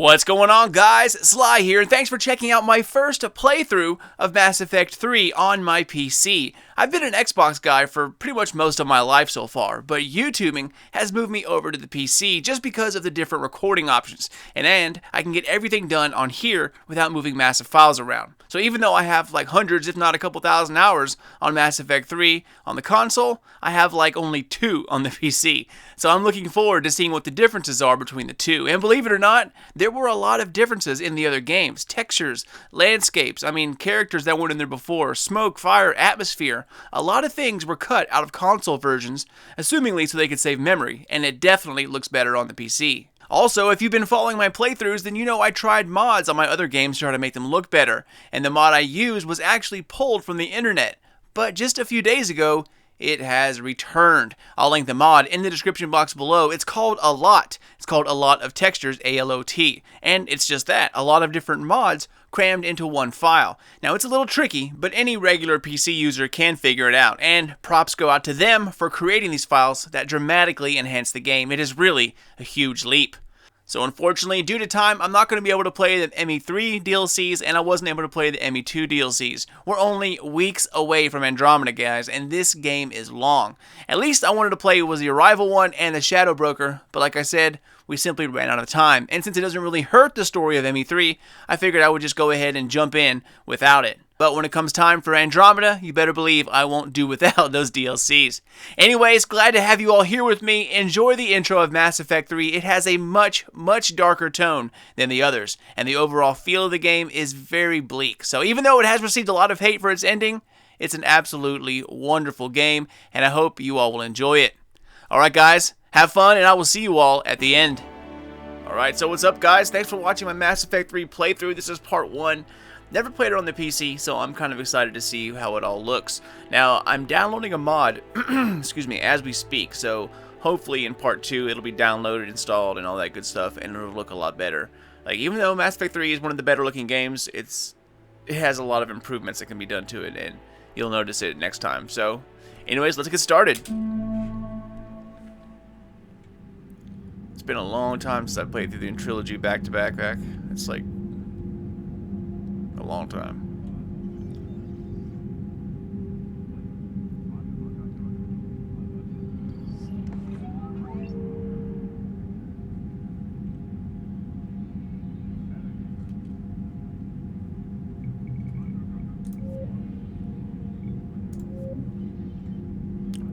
What's going on, guys? Sly here, and thanks for checking out my first playthrough of Mass Effect 3 on my PC. I've been an Xbox guy for pretty much most of my life so far, but YouTubing has moved me over to the PC just because of the different recording options, and I can get everything done on here without moving massive files around. So even though I have like hundreds, if not a couple thousand hours on Mass Effect 3 on the console, I have like only 2 on the PC. So I'm looking forward to seeing what the differences are between the two. And believe it or not, there were a lot of differences in the other games. Textures, landscapes, characters that weren't in there before, smoke, fire, atmosphere. A lot of things were cut out of console versions, assumingly so they could save memory, and it definitely looks better on the PC. Also, if you've been following my playthroughs, then you know I tried mods on my other games to try to make them look better, and the mod I used was actually pulled from the internet. But just a few days ago, it has returned. I'll link the mod in the description box below. It's called A Lot. It's called A Lot of Textures, A-L-O-T. And it's just that, a lot of different mods crammed into one file. Now, it's a little tricky, but any regular PC user can figure it out. And props go out to them for creating these files that dramatically enhance the game. It is really a huge leap. So unfortunately, due to time, I'm not going to be able to play the ME3 DLCs, and I wasn't able to play the ME2 DLCs. We're only weeks away from Andromeda, guys, and this game is long. At least I wanted to play was the Arrival one and the Shadow Broker, but like I said, we simply ran out of time. And since it doesn't really hurt the story of ME3, I figured I would just go ahead and jump in without it. But when it comes time for Andromeda, you better believe I won't do without those DLCs. Anyways, glad to have you all here with me. Enjoy the intro of Mass Effect 3. It has a much darker tone than the others, and the overall feel of the game is very bleak. So even though it has received a lot of hate for its ending, it's an absolutely wonderful game, and I hope you all will enjoy it. Alright guys, have fun, and I will see you all at the end. Alright, so what's up guys? Thanks for watching my Mass Effect 3 playthrough. This is part 1. Never played it on the PC, so I'm kind of excited to see how it all looks. Now, I'm downloading a mod, excuse me, as we speak, so hopefully in part 2 it'll be downloaded, installed, and all that good stuff, and it'll look a lot better. Like, even though Mass Effect 3 is one of the better looking games, it has a lot of improvements that can be done to it, and you'll notice it next time. So, anyways, let's get started. It's been a long time since I played through the trilogy back to back. It's like a long time.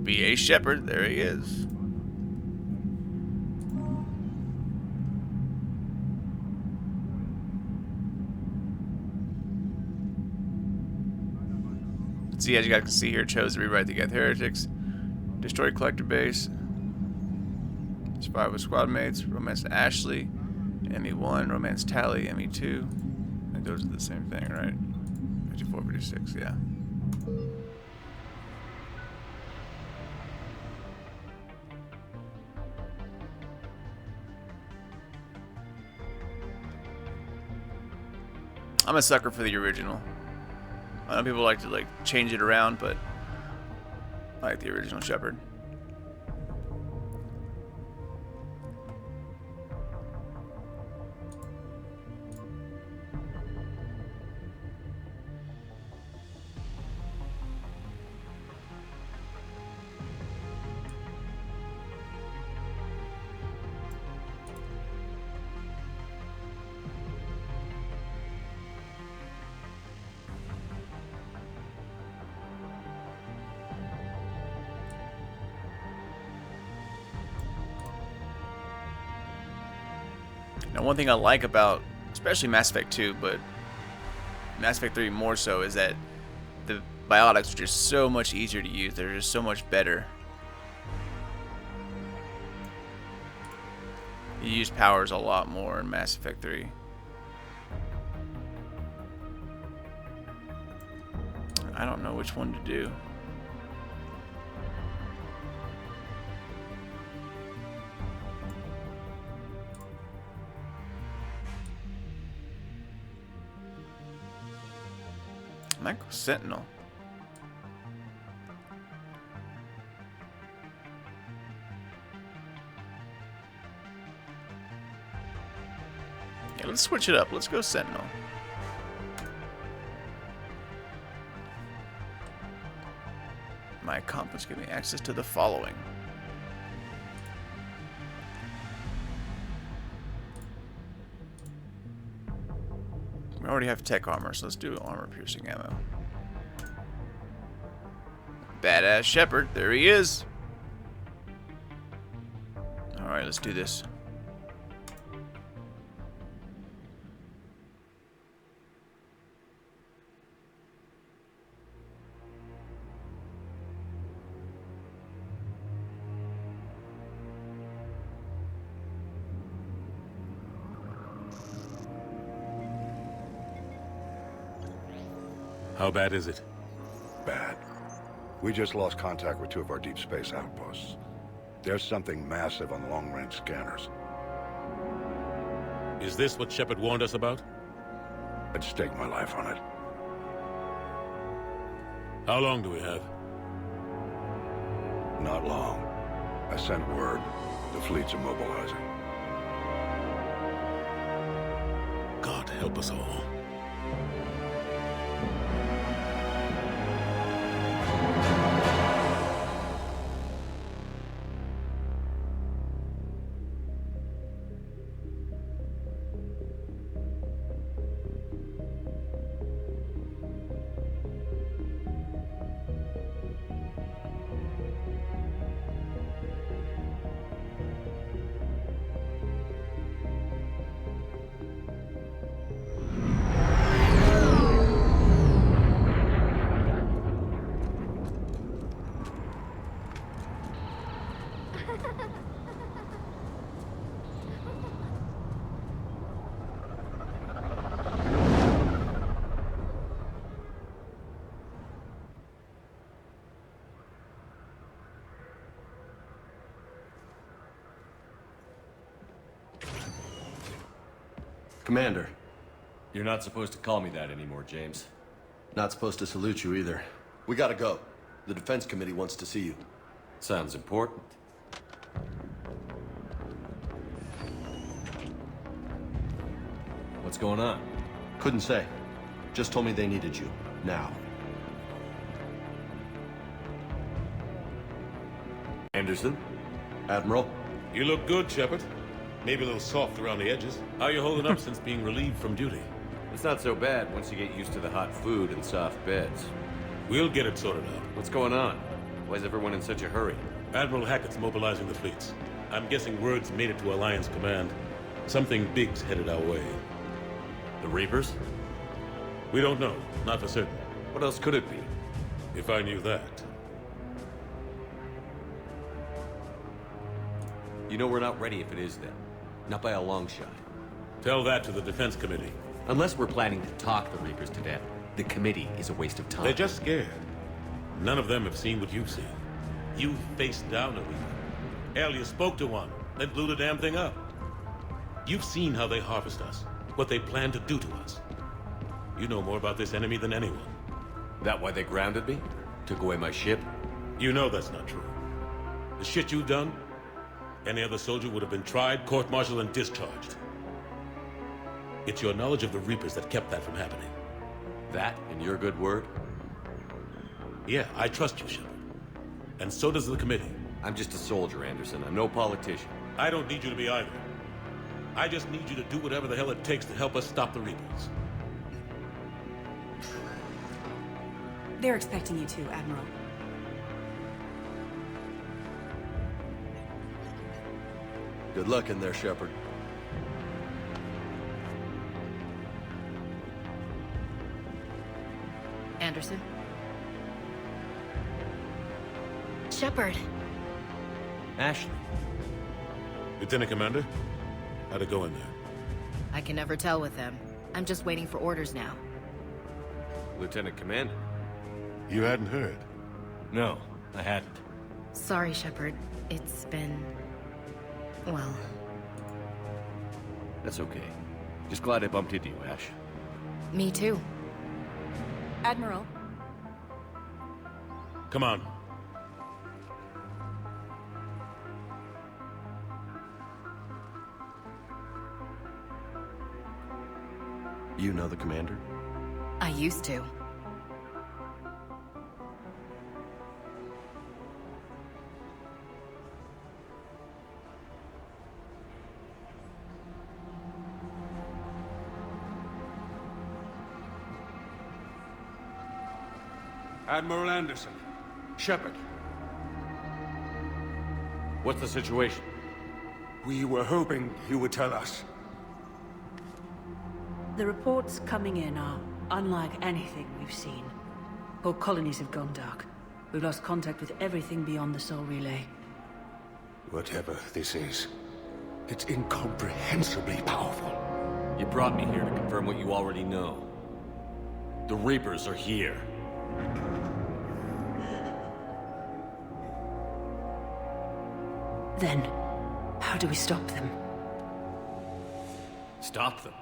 B.A. Shepard, there he is. So as you guys can see here, chose to rewrite the Geth Heretics, destroy collector base, survive with squad mates, romance Ashley, ME1, romance Tally, ME2. I think those are the same thing, right? 54, 56, yeah. I'm a sucker for the original. I know people like to change it around, but I like the original Shepard. Now, one thing I like about, especially Mass Effect 2, but Mass Effect 3 more so, is that the biotics are just so much easier to use. They're just so much better. You use powers a lot more in Mass Effect 3. I don't know which one to do. Might go Sentinel. let's switch it up. Let's go Sentinel. My compass gives me access to the following. We already have tech armor, so let's do armor-piercing ammo. Badass Shepherd, there he is. Alright, let's do this. How bad is it? Bad. We just lost contact with 2 of our deep space outposts. There's something massive on long-range scanners. Is this what Shepard warned us about? I'd stake my life on it. How long do we have? Not long. I sent word. The fleet's immobilizing. God help us all. Commander. You're not supposed to call me that anymore, James. Not supposed to salute you either. We gotta go. The Defense Committee wants to see you. Sounds important. What's going on? Couldn't say. Just told me they needed you. Now. Anderson? Admiral? You look good, Shepard. Maybe a little soft around the edges. How you holding up since being relieved from duty? It's not so bad once you get used to the hot food and soft beds. We'll get it sorted out. What's going on? Why is everyone in such a hurry? Admiral Hackett's mobilizing the fleets. I'm guessing word's made it to Alliance Command. Something big's headed our way. The Reapers? We don't know. Not for certain. What else could it be? If I knew that. You know we're not ready if it is then. Not by a long shot. Tell that to the Defense Committee. Unless we're planning to talk the Reapers to death, the committee is a waste of time. They're just scared. None of them have seen what you've seen. You faced down a Reaper. Hell, you spoke to one, then blew the damn thing up. You've seen how they harvest us, what they plan to do to us. You know more about this enemy than anyone. That why they grounded me? Took away my ship? You know that's not true. The shit you've done, any other soldier would have been tried, court-martialed, and discharged. It's your knowledge of the Reapers that kept that from happening. That and your good word? Yeah, I trust you, Shepard. And so does the committee. I'm just a soldier, Anderson. I'm no politician. I don't need you to be either. I just need you to do whatever the hell it takes to help us stop the Reapers. They're expecting you to, Admiral. Good luck in there, Shepard. Anderson? Shepard. Ashley. Lieutenant Commander, how'd it go in there? I can never tell with them. I'm just waiting for orders now. Lieutenant Commander. You hadn't heard. No, I hadn't. Sorry, Shepard. It's been... well... That's okay. Just glad I bumped into you, Ash. Me too. Admiral. Come on. You know the commander? I used to. Admiral Anderson. Shepard. What's the situation? We were hoping you would tell us. The reports coming in are unlike anything we've seen. Whole colonies have gone dark. We've lost contact with everything beyond the Soul Relay. Whatever this is, it's incomprehensibly powerful. You brought me here to confirm what you already know. The Reapers are here. Then, how do we stop them? Stop them.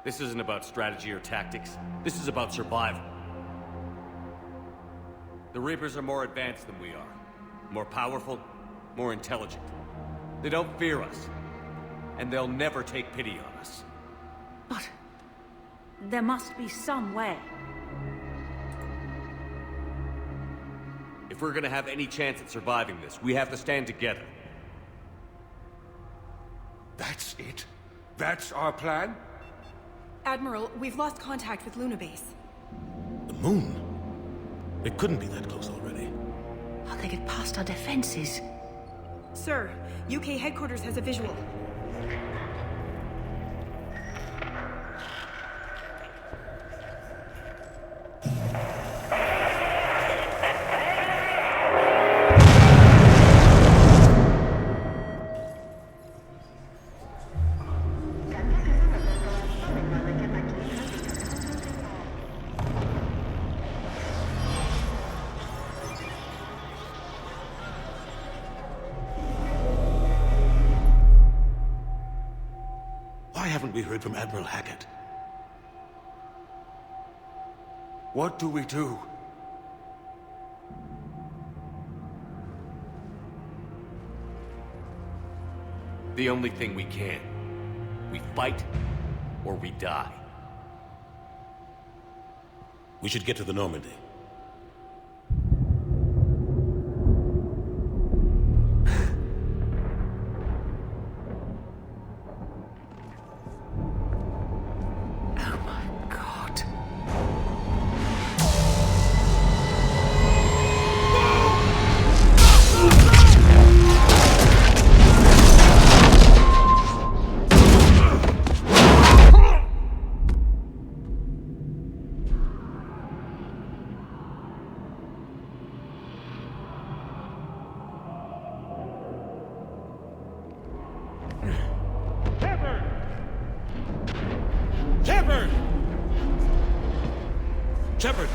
This isn't about strategy or tactics. This is about survival. The Reapers are more advanced than we are. More powerful, more intelligent. They don't fear us. And they'll never take pity on us. But there must be some way. If we're gonna have any chance at surviving this, we have to stand together. That's it? That's our plan? Admiral, we've lost contact with Luna Base. The moon? It couldn't be that close already. How'd they get past our defenses? Sir, UK headquarters has a visual. Why haven't we heard from Admiral Hackett? What do we do? The only thing we can. We fight, or we die. We should get to the Normandy. Shepard!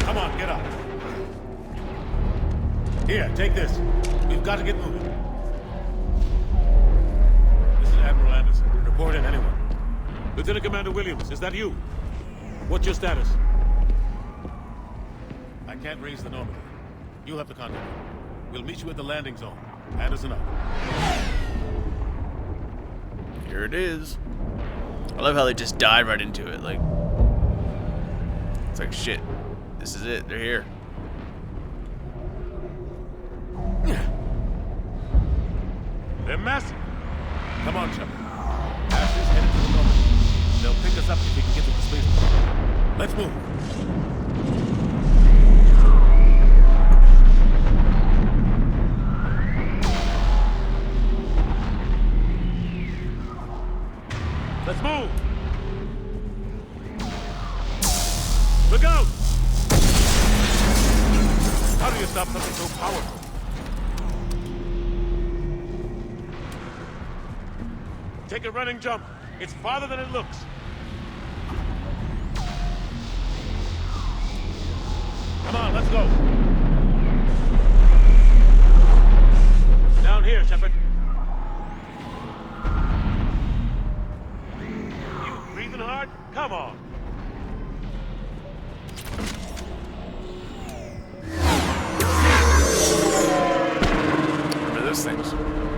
Come on, get up. Here, take this. We've got to get moving. This is Admiral Anderson. Report in, anyone. Lieutenant Commander Williams, is that you? What's your status? I can't raise the Normandy. You'll have to contact me. We'll meet you at the landing zone. Anderson up. Here it is. I love how they just dive right into it. Like, it's like, shit, this is it. They're here. They're massive. Come on, Shepard. Ash is headed to the Normandy. They'll pick us up if we can get to the spaceport. Let's move. Let's move! Look out! How do you stop something so powerful? Take a running jump. It's farther than it looks. Come on, let's go. Down here, Shepard. You breathing hard? Come on. Remember those things.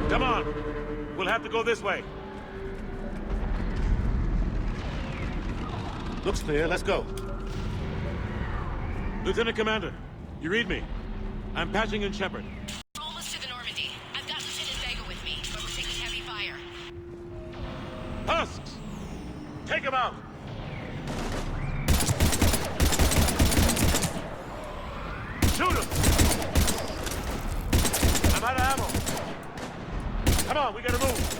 Come on. We'll have to go this way. Looks clear, let's go. Lieutenant Commander, you read me? I'm patching in Shepard. We're almost to the Normandy. I've got Lieutenant Vega with me, but we're taking heavy fire. Husks! Take him out! Shoot him! I'm out of ammo. Come on, we gotta move.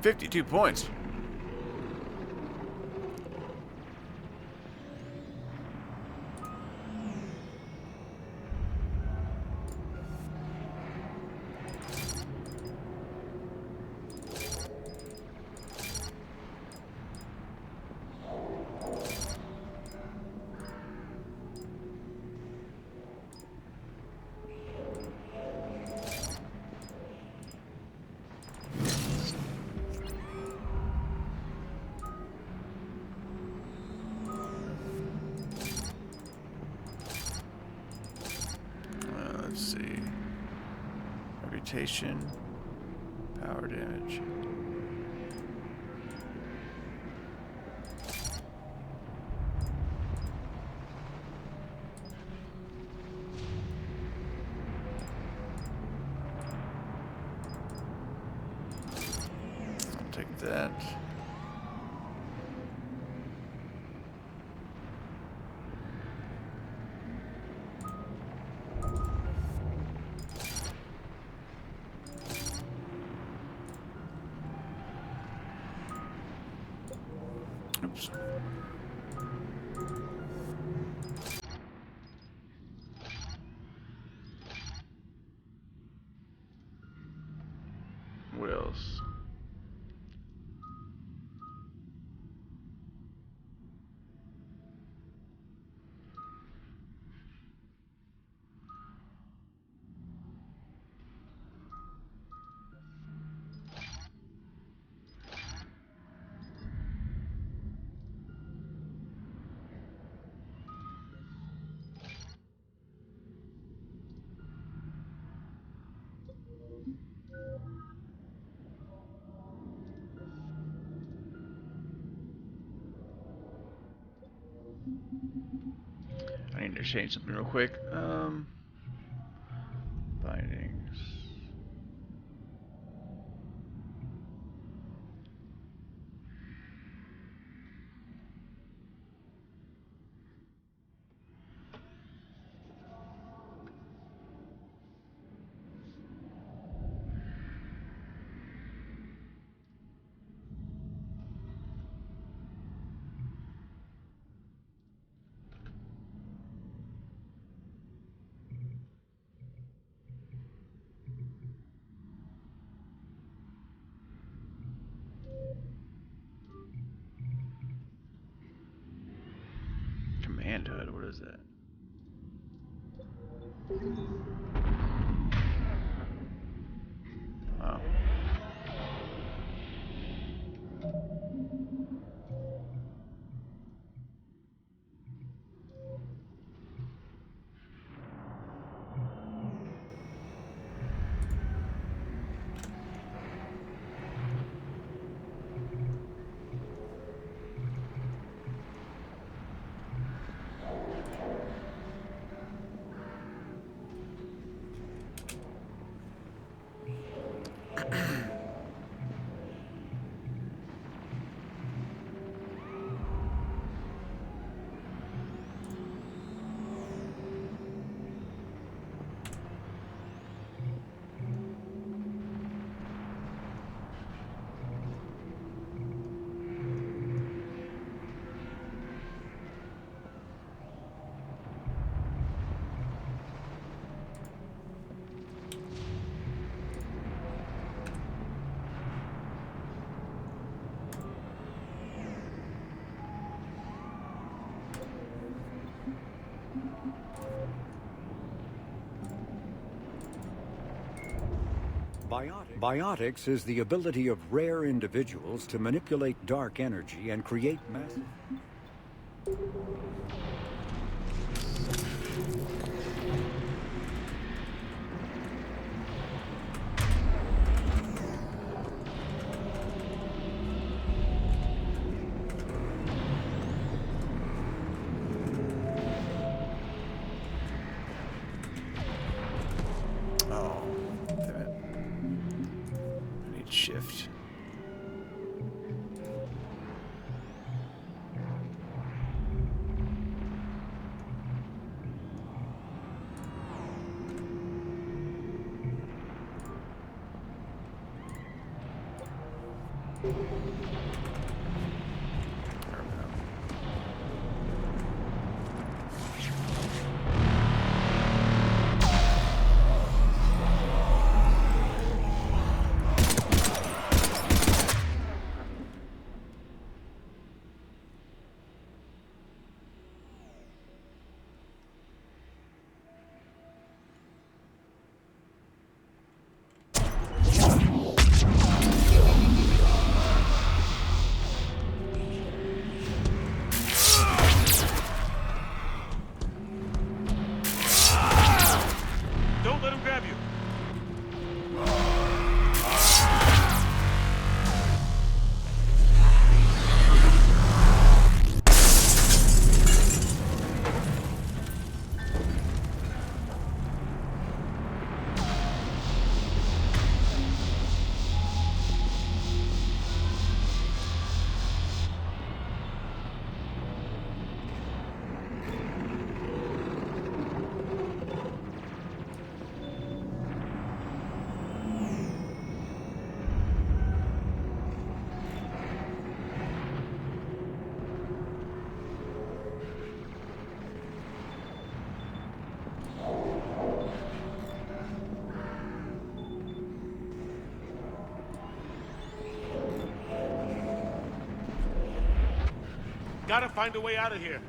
52 points. Let's see. Reputation, power damage. I'll take that. Oops. What else? I need to change something real quick. Bindings. Command HUD, what is that? Wow. Biotics is the ability of rare individuals to manipulate dark energy and create massive... Don't let him grab you. Gotta find a way out of here.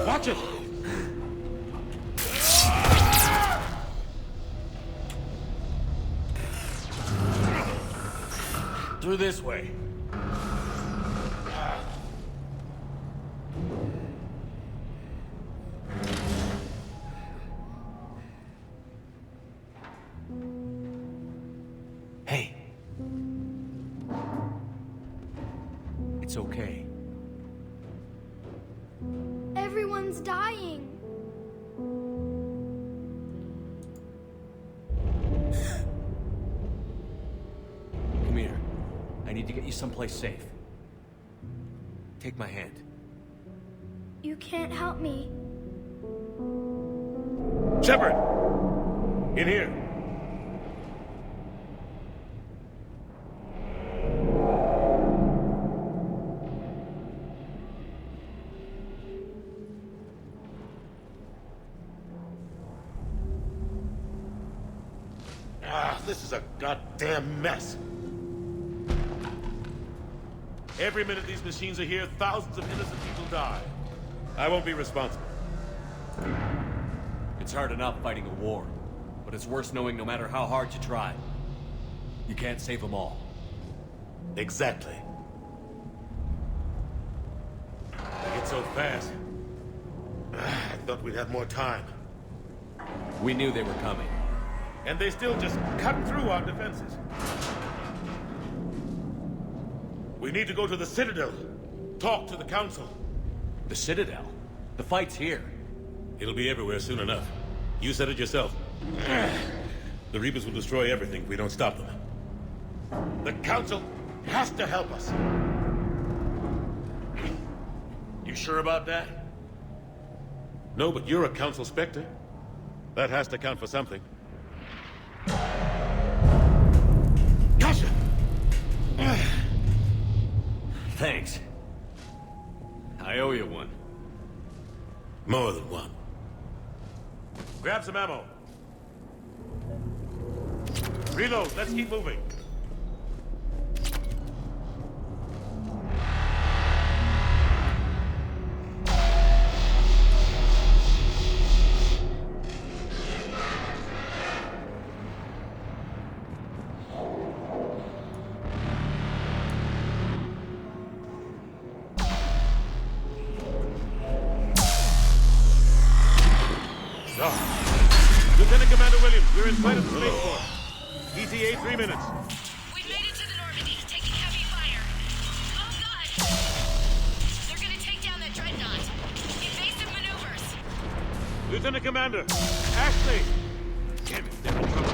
Watch it! Through this way. Hey. It's okay. Everyone's dying. Come here. I need to get you someplace safe. Take my hand. You can't help me. Shepard! In here. This is a goddamn mess. Every minute these machines are here, thousands of innocent people die. I won't be responsible. It's hard enough fighting a war, but it's worse knowing no matter how hard you try, you can't save them all. Exactly. They get so fast. I thought we'd have more time. We knew they were coming. And they still just cut through our defenses. We need to go to the Citadel. Talk to the Council. The Citadel? The fight's here. It'll be everywhere soon enough. You said it yourself. The Reapers will destroy everything if we don't stop them. The Council has to help us. You sure about that? No, but you're a Council Spectre. That has to count for something. Gotcha! Thanks. I owe you one. More than one. Grab some ammo. Reload, let's keep moving. Lieutenant Commander Williams, we're in sight of the spaceport. ETA 3 minutes. We've made it to the Normandy, taking heavy fire. Oh god! They're gonna take down that dreadnought. Invasive maneuvers. Lieutenant Commander, Ashley! Damn it, they're in trouble.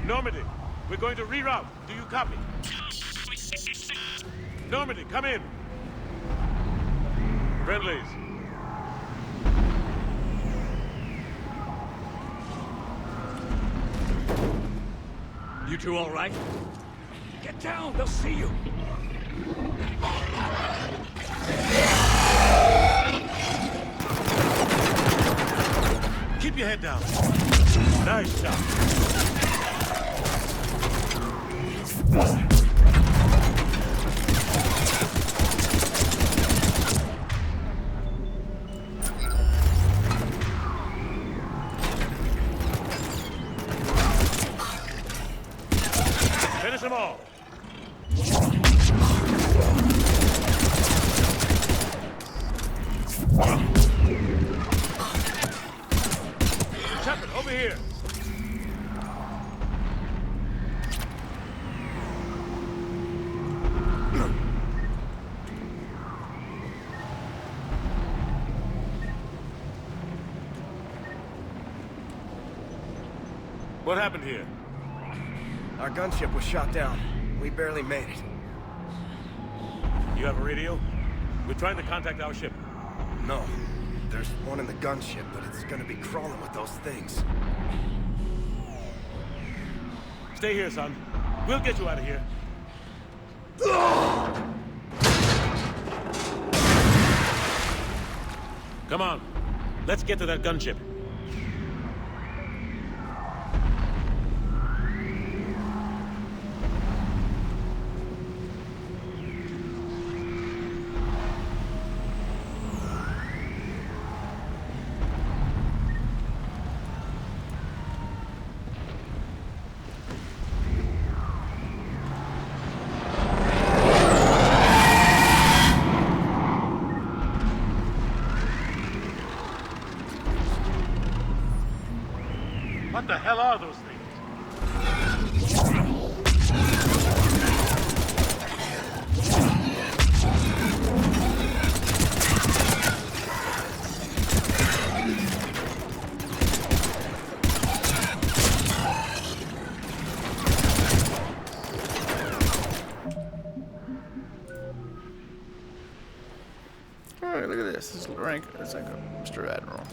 Normandy, we're going to reroute. Do you copy? Normandy, come in. Friendlies. You two all right? Get down, they'll see you. Keep your head down. Nice shot. Finish them all. Shepard, over here. What happened here? Our gunship was shot down. We barely made it. You have a radio? We're trying to contact our ship. No. There's one in the gunship, but it's gonna be crawling with those things. Stay here, son. We'll get you out of here. Come on. Let's get to that gunship. What the hell are those things? Alright, look at this. This is rank. It's like a Mr. Admiral.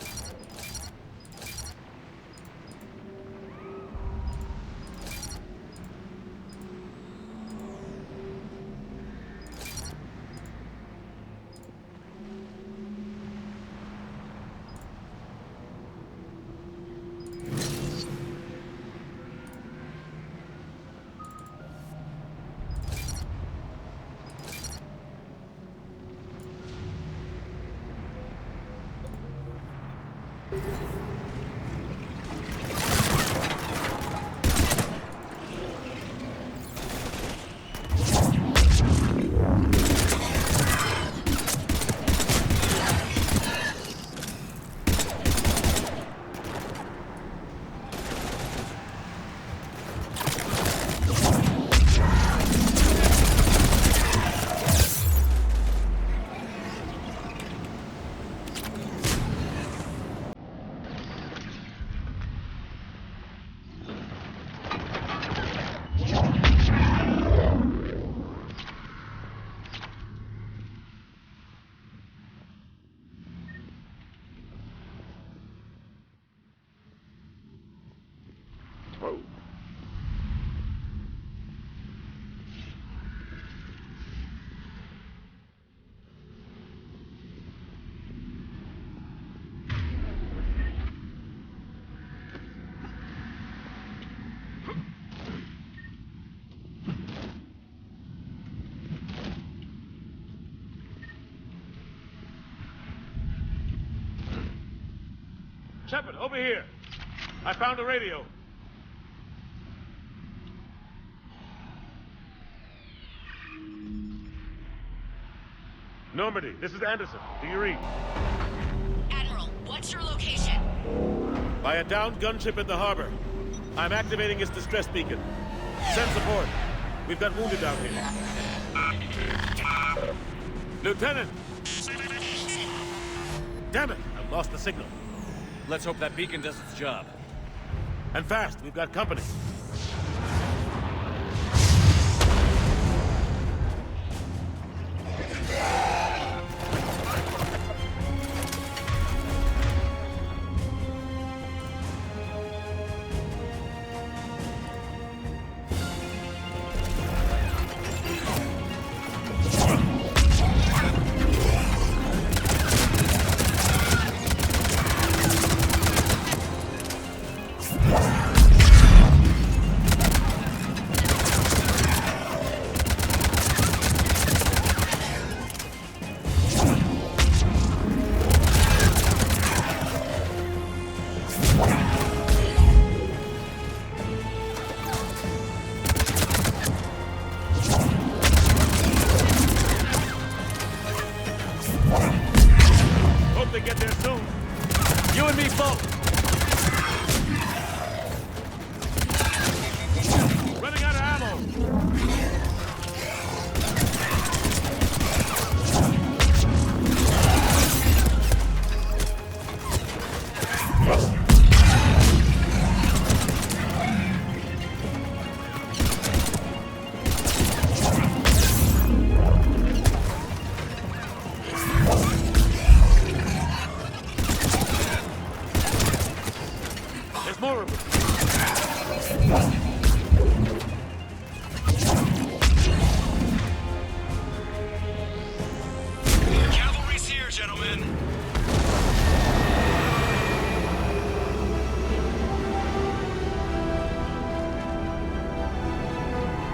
Whoa. Shepard, over here. I found a radio. Normandy, this is Anderson. Do you read? Admiral, what's your location? By a downed gunship in the harbor. I'm activating its distress beacon. Send support. We've got wounded down here. Lieutenant! Damn it! I've lost the signal. Let's hope that beacon does its job. And fast. We've got company.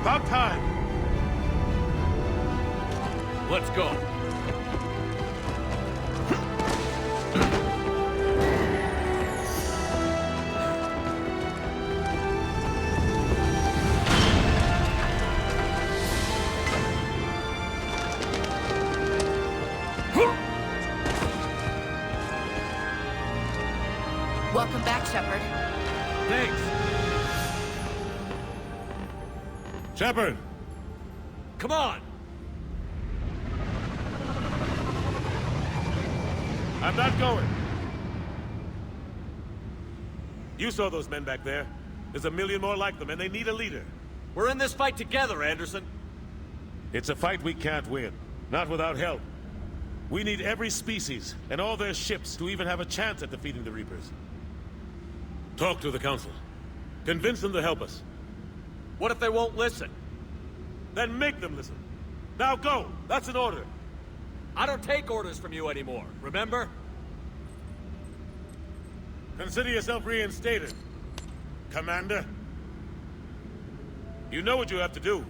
About time! Let's go. Welcome back, Shepard. Thanks. Shepard! Come on! I'm not going. You saw those men back there. There's a million more like them, and they need a leader. We're in this fight together, Anderson. It's a fight we can't win. Not without help. We need every species, and all their ships, to even have a chance at defeating the Reapers. Talk to the Council. Convince them to help us. What if they won't listen? Then make them listen. Now go! That's an order. I don't take orders from you anymore, remember? Consider yourself reinstated, Commander. You know what you have to do.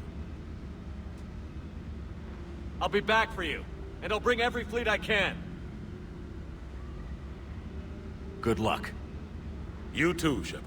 I'll be back for you, and I'll bring every fleet I can. Good luck. You too, Shepard.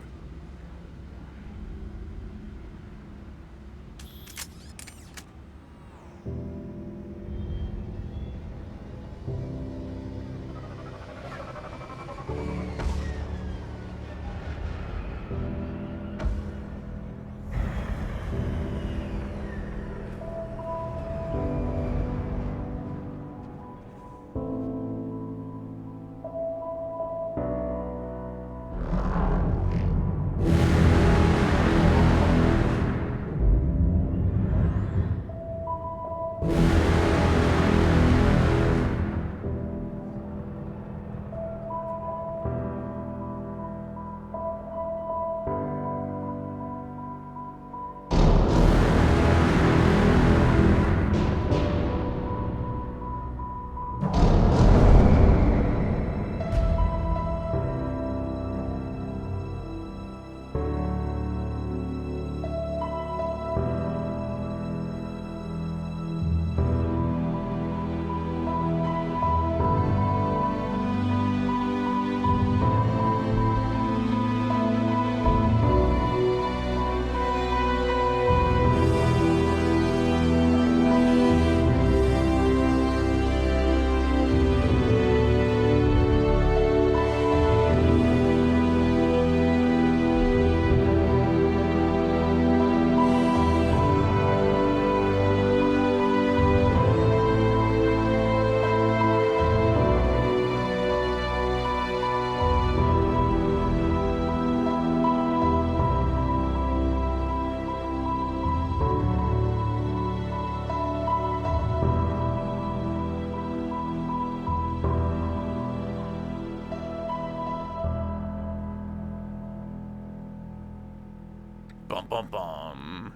Bum bum bum.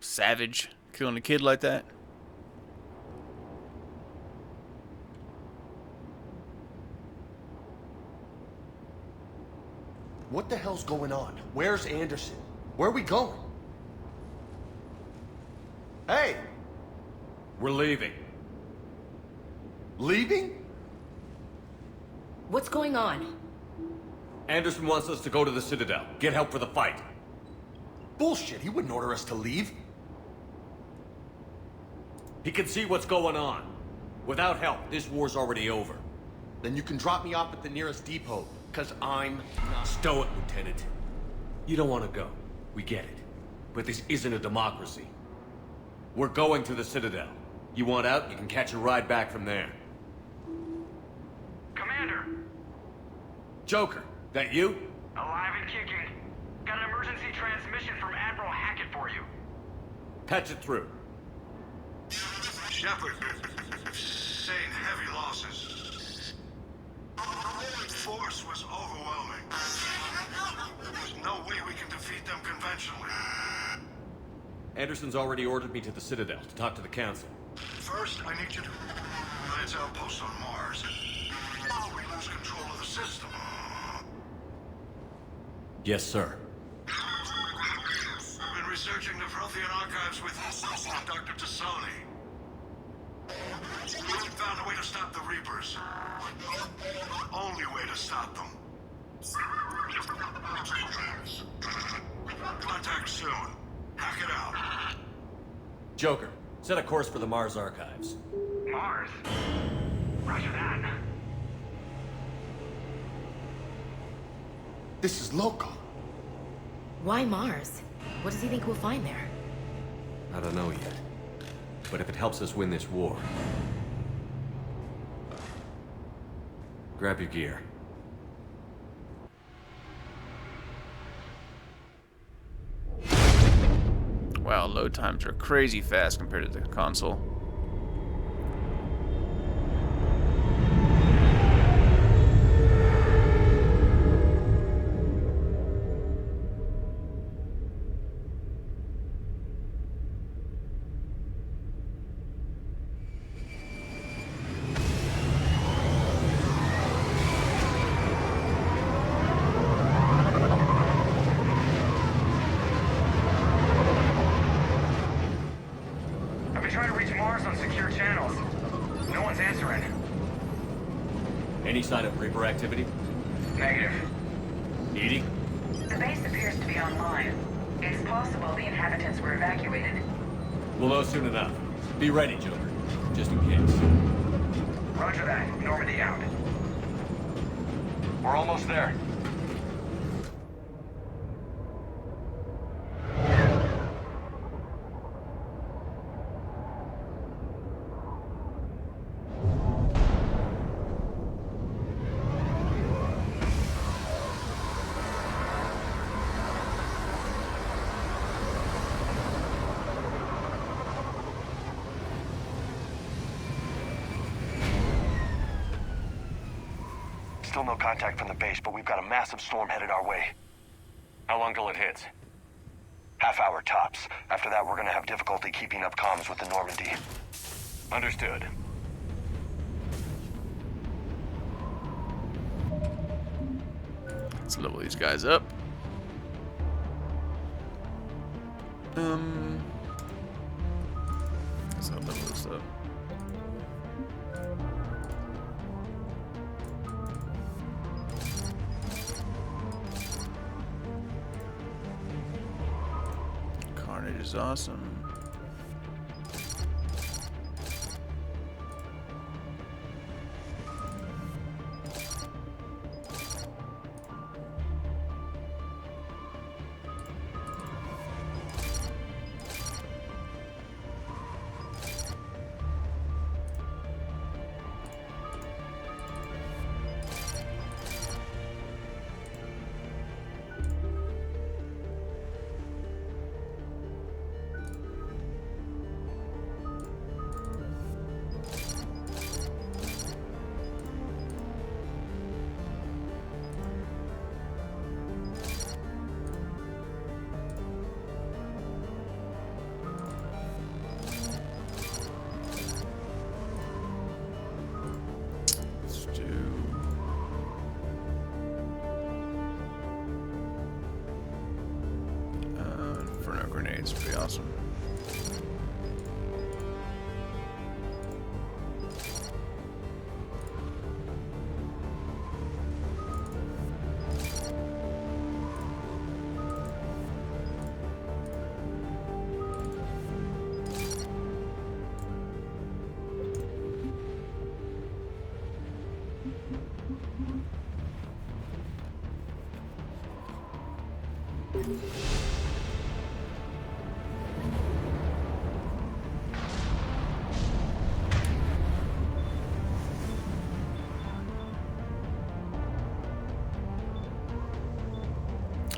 Savage, killing a kid like that. What the hell's going on? Where's Anderson? Where are we going? Hey! We're leaving. Leaving? What's going on? Anderson wants us to go to the Citadel, get help for the fight. Bullshit, he wouldn't order us to leave. He can see what's going on. Without help, this war's already over. Then you can drop me off at the nearest depot, because I'm not... Stow it, Lieutenant. You don't want to go. We get it. But this isn't a democracy. We're going to the Citadel. You want out, you can catch a ride back from there. Commander! Joker, that you? Alive and kicking. Got an emergency transmission from Admiral Hackett for you. Patch it through. Shepard, saying heavy losses. The force was overwhelming. There's no way we can defeat them conventionally. Anderson's already ordered me to the Citadel to talk to the Council. First, I need you to Alliance outposts on Mars. We lose control of the system. Yes, sir. I've been researching the Prothean archives with Dr. Tassoni. We found a way to stop the Reapers. Only way to stop them. Contact soon. Hack it out. Joker, set a course for the Mars archives. Mars? Roger that. This is local. Why Mars? What does he think we'll find there? I don't know yet. But if it helps us win this war... Grab your gear. Wow, load times are crazy fast compared to the console. Any sign of Reaper activity? Negative. Edie? The base appears to be online. It's possible the inhabitants were evacuated. We'll know soon enough. Be ready, Joker. Just in case. Roger that. Normandy out. We're almost there. Still no contact from the base, but we've got a massive storm headed our way. How long till it hits? Half hour tops. After that, we're gonna have difficulty keeping up comms with the Normandy. Understood. Let's level these guys up. Let's level this up. Carnage is awesome. Grenades, pretty awesome.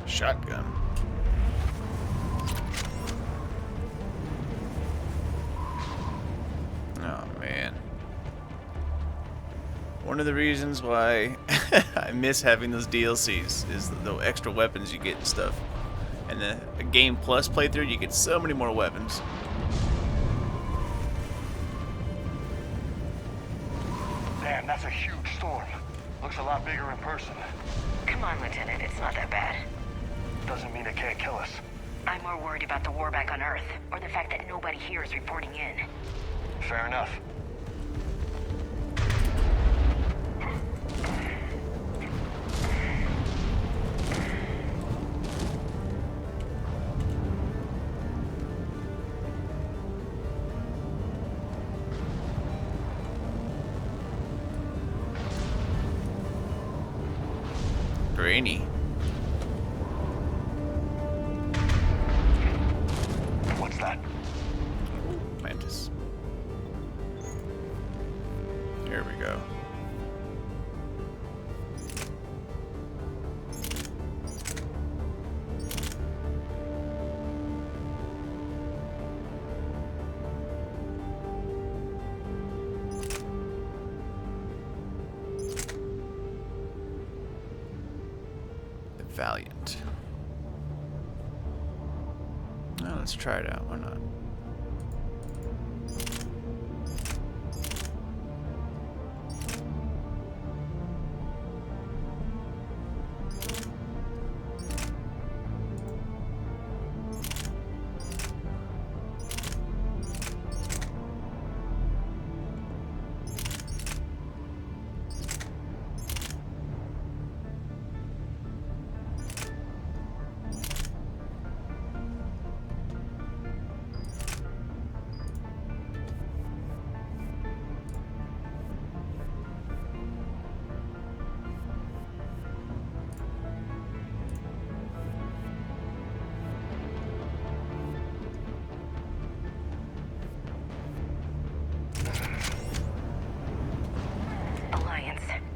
Shotgun. Oh man. One of the reasons why I miss having those DLCs is the extra weapons you get and stuff. And the Game Plus playthrough, you get so many more weapons. Damn, that's a huge storm. Looks a lot bigger in person. Come on, Lieutenant. It's not that bad. can't kill us. I'm more worried about the war back on Earth, or the fact that nobody here is reporting in. Fair enough. Brainy. What's that? Mantis. Here we go. Valiant. Now let's try it out. Why not?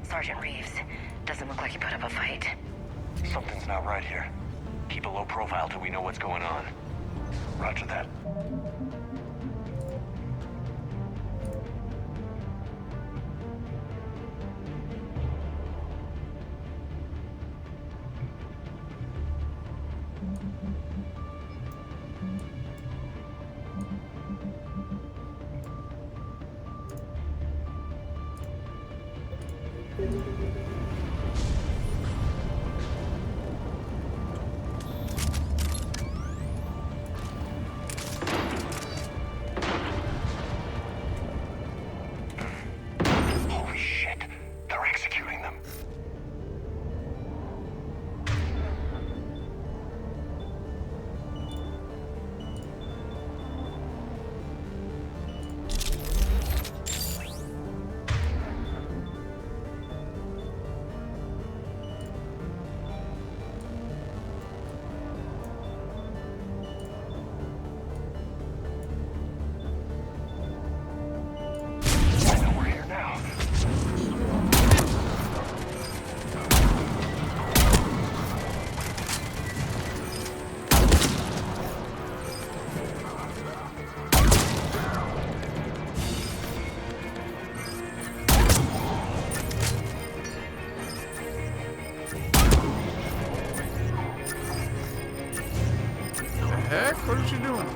Sergeant Reeves. Doesn't look like he put up a fight. Something's not right here. Keep a low profile till we know what's going on. Roger that. Holy shit. They're executing them. Heck, what are you doing?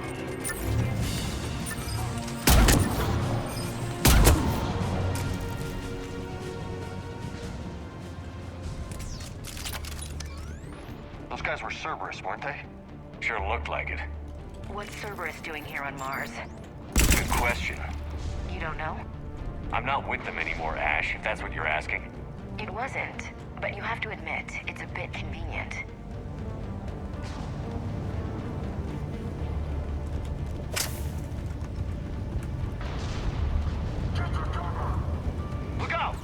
Those guys were Cerberus, weren't they? Sure looked like it. What's Cerberus doing here on Mars? Good question. You don't know? I'm not with them anymore, Ash, if that's what you're asking. It wasn't, but you have to admit, it's a bit convenient. Look out!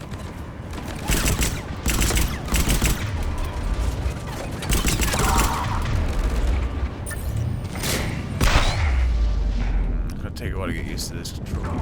It's gonna take a while to get used to this controls.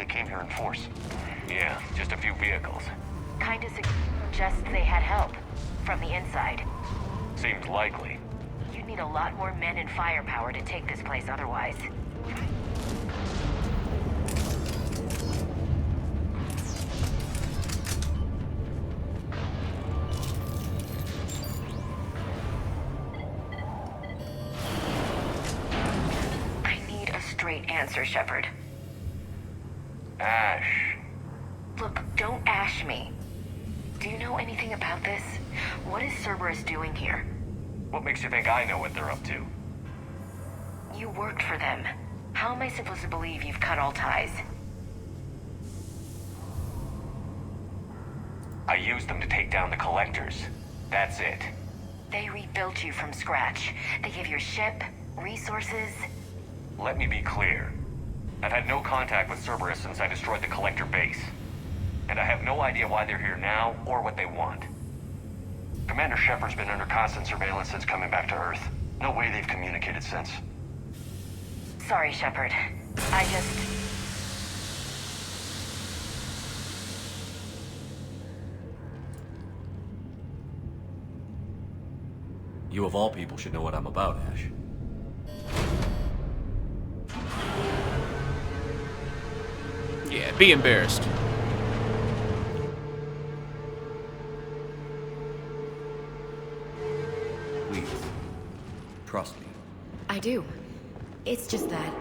they came here in force. Yeah, just a few vehicles. Kinda suggests they had help. From the inside. Seems likely. You'd need a lot more men and firepower to take this place otherwise. I need a straight answer, Shepard. Ash. Look, don't ash me. Do you know anything about this? What is Cerberus doing here? What makes you think I know what they're up to? You worked for them. How am I supposed to believe you've cut all ties? I used them to take down the collectors. That's it. They rebuilt you from scratch. They gave your ship, resources. Let me be clear. I've had no contact with Cerberus since I destroyed the collector base. And I have no idea why they're here now or what they want. Commander Shepard's been under constant surveillance since coming back to Earth. No way they've communicated since. Sorry, Shepard. I just... You of all people should know what I'm about, Ash. Yeah, be embarrassed. Please. Trust me. I do. It's just that...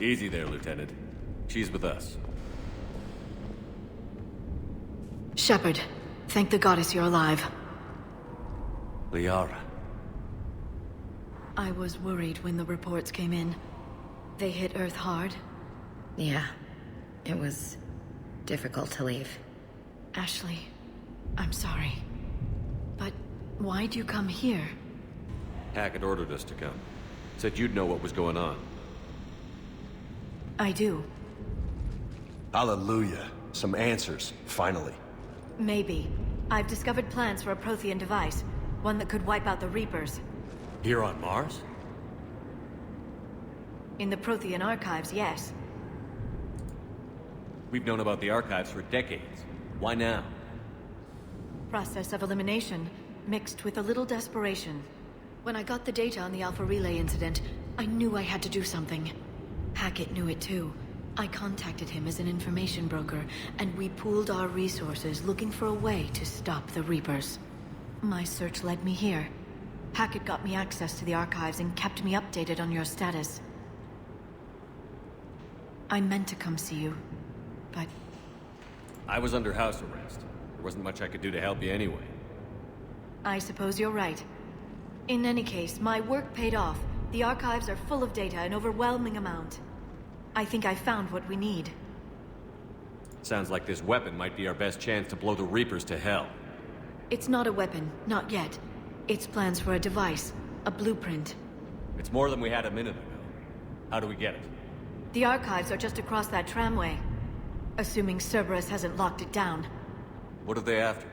Easy there, Lieutenant. She's with us. Shepard, thank the goddess you're alive. Liara. I was worried when the reports came in. They hit Earth hard. Yeah. It was difficult to leave. Ashley, I'm sorry. But why'd you come here? Hackett ordered us to come. Said you'd know what was going on. I do. Hallelujah. Some answers, finally. Maybe. I've discovered plans for a Prothean device. One that could wipe out the Reapers. Here on Mars? In the Prothean archives, yes. We've known about the archives for decades. Why now? Process of elimination, mixed with a little desperation. When I got the data on the Alpha Relay incident, I knew I had to do something. Hackett knew it too. I contacted him as an information broker, and we pooled our resources looking for a way to stop the Reapers. My search led me here. Hackett got me access to the archives and kept me updated on your status. I meant to come see you, but... I was under house arrest. There wasn't much I could do to help you anyway. I suppose you're right. In any case, my work paid off. The archives are full of data, an overwhelming amount. I think I found what we need. Sounds like this weapon might be our best chance to blow the Reapers to hell. It's not a weapon, not yet. It's plans for a device, a blueprint. It's more than we had a minute ago. How do we get it? The archives are just across that tramway. Assuming Cerberus hasn't locked it down. What are they after?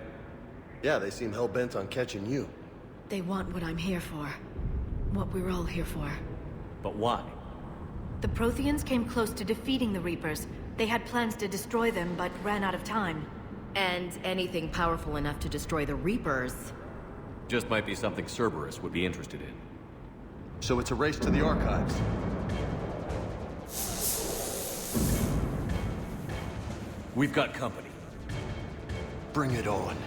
Yeah, they seem hell-bent on catching you. They want what I'm here for. What we're all here for. But why? The Protheans came close to defeating the Reapers. They had plans to destroy them, but ran out of time. And anything powerful enough to destroy the Reapers... Just might be something Cerberus would be interested in. So it's a race to the archives. We've got company. Bring it on.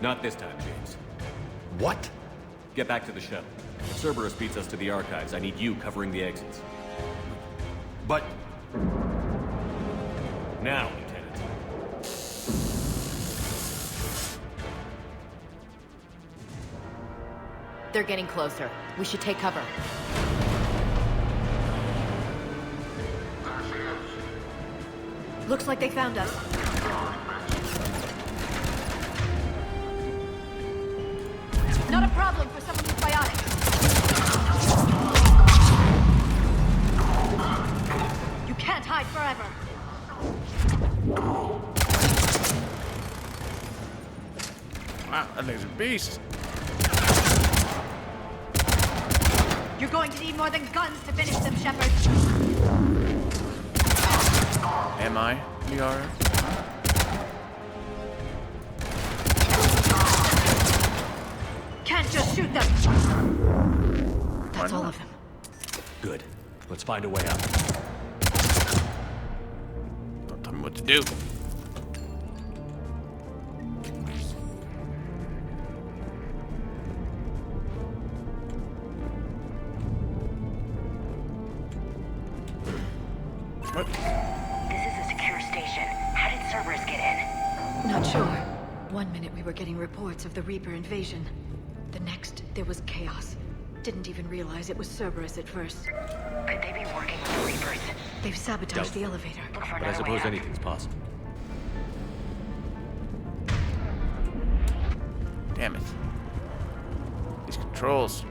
Not this time, James. What? Get back to the shuttle. If Cerberus beats us to the archives, I need you covering the exits. But... Now, Lieutenant. They're getting closer. We should take cover. Looks like they found us. Not a problem for someone who's biotic. You can't hide forever. Wow, that thing's a beast. You're going to need more than guns to finish them, Shepard. Am I? We are. Can't just shoot them. That's all of them. Good. Let's find a way out. Don't tell me what to do. What? This is a secure station. How did Cerberus get in? Not sure. One minute we were getting reports of the Reaper invasion. The next, there was chaos. Didn't even realize it was Cerberus at first. Could they be working with the Reapers? They've sabotaged the elevator. Look for But I another way suppose out. anything's possible. Damn it. These controls.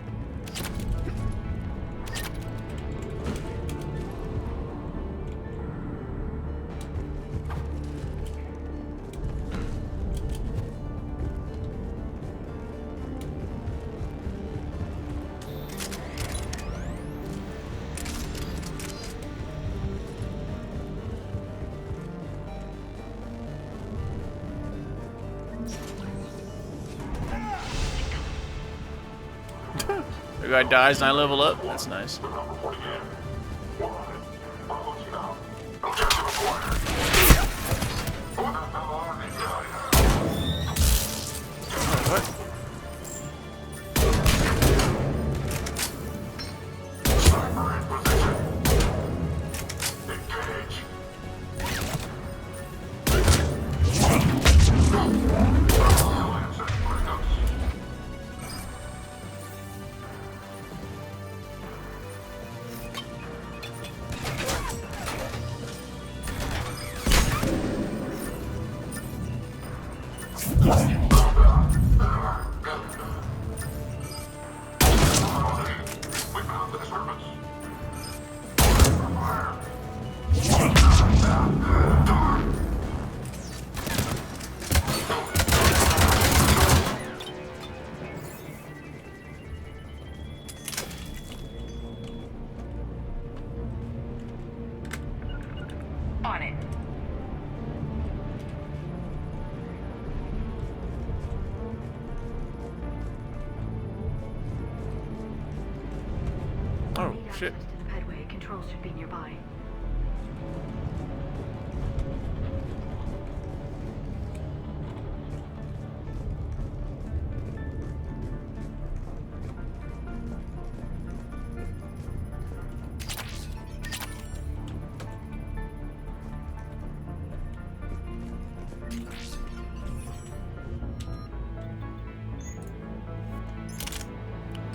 The guy dies and I level up. That's nice. What? On it. Oh, shit. To the pedway, controls should be nearby.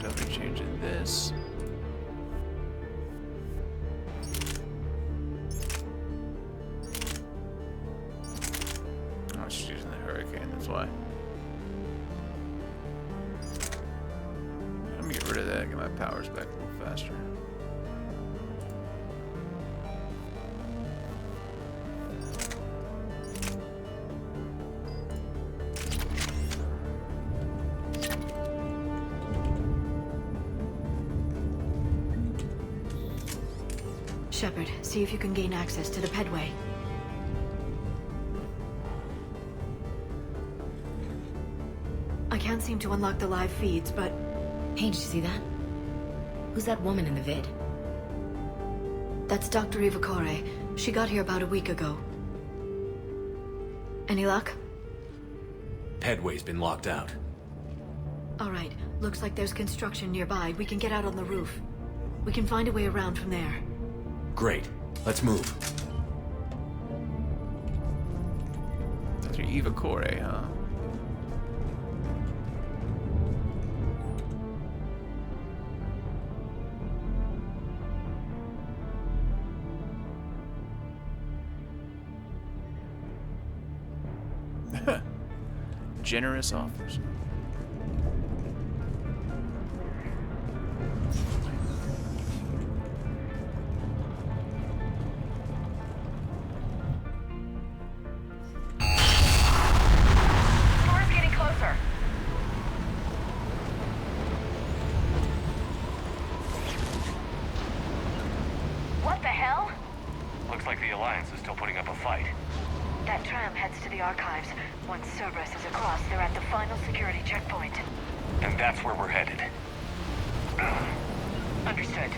Definitely changing this. Oh, she's using the hurricane, that's why. Let me get rid of that, get my powers back a little faster. Shepard, see if you can gain access to the pedway. I can't seem to unlock the live feeds, but... Hey, did you see that? Who's that woman in the vid? That's Dr. Ivakore. She got here about a week ago. Any luck? Pedway's been locked out. Alright, looks like there's construction nearby. We can get out on the roof. We can find a way around from there. Great. Let's move. Dr. Eva Corey, huh? Generous offers. Storm's getting closer. What the hell? Looks like the Alliance is still putting up a fight. That tram heads to the archives. Once Cerberus is across, they're at the final security checkpoint. And that's where we're headed. Understood.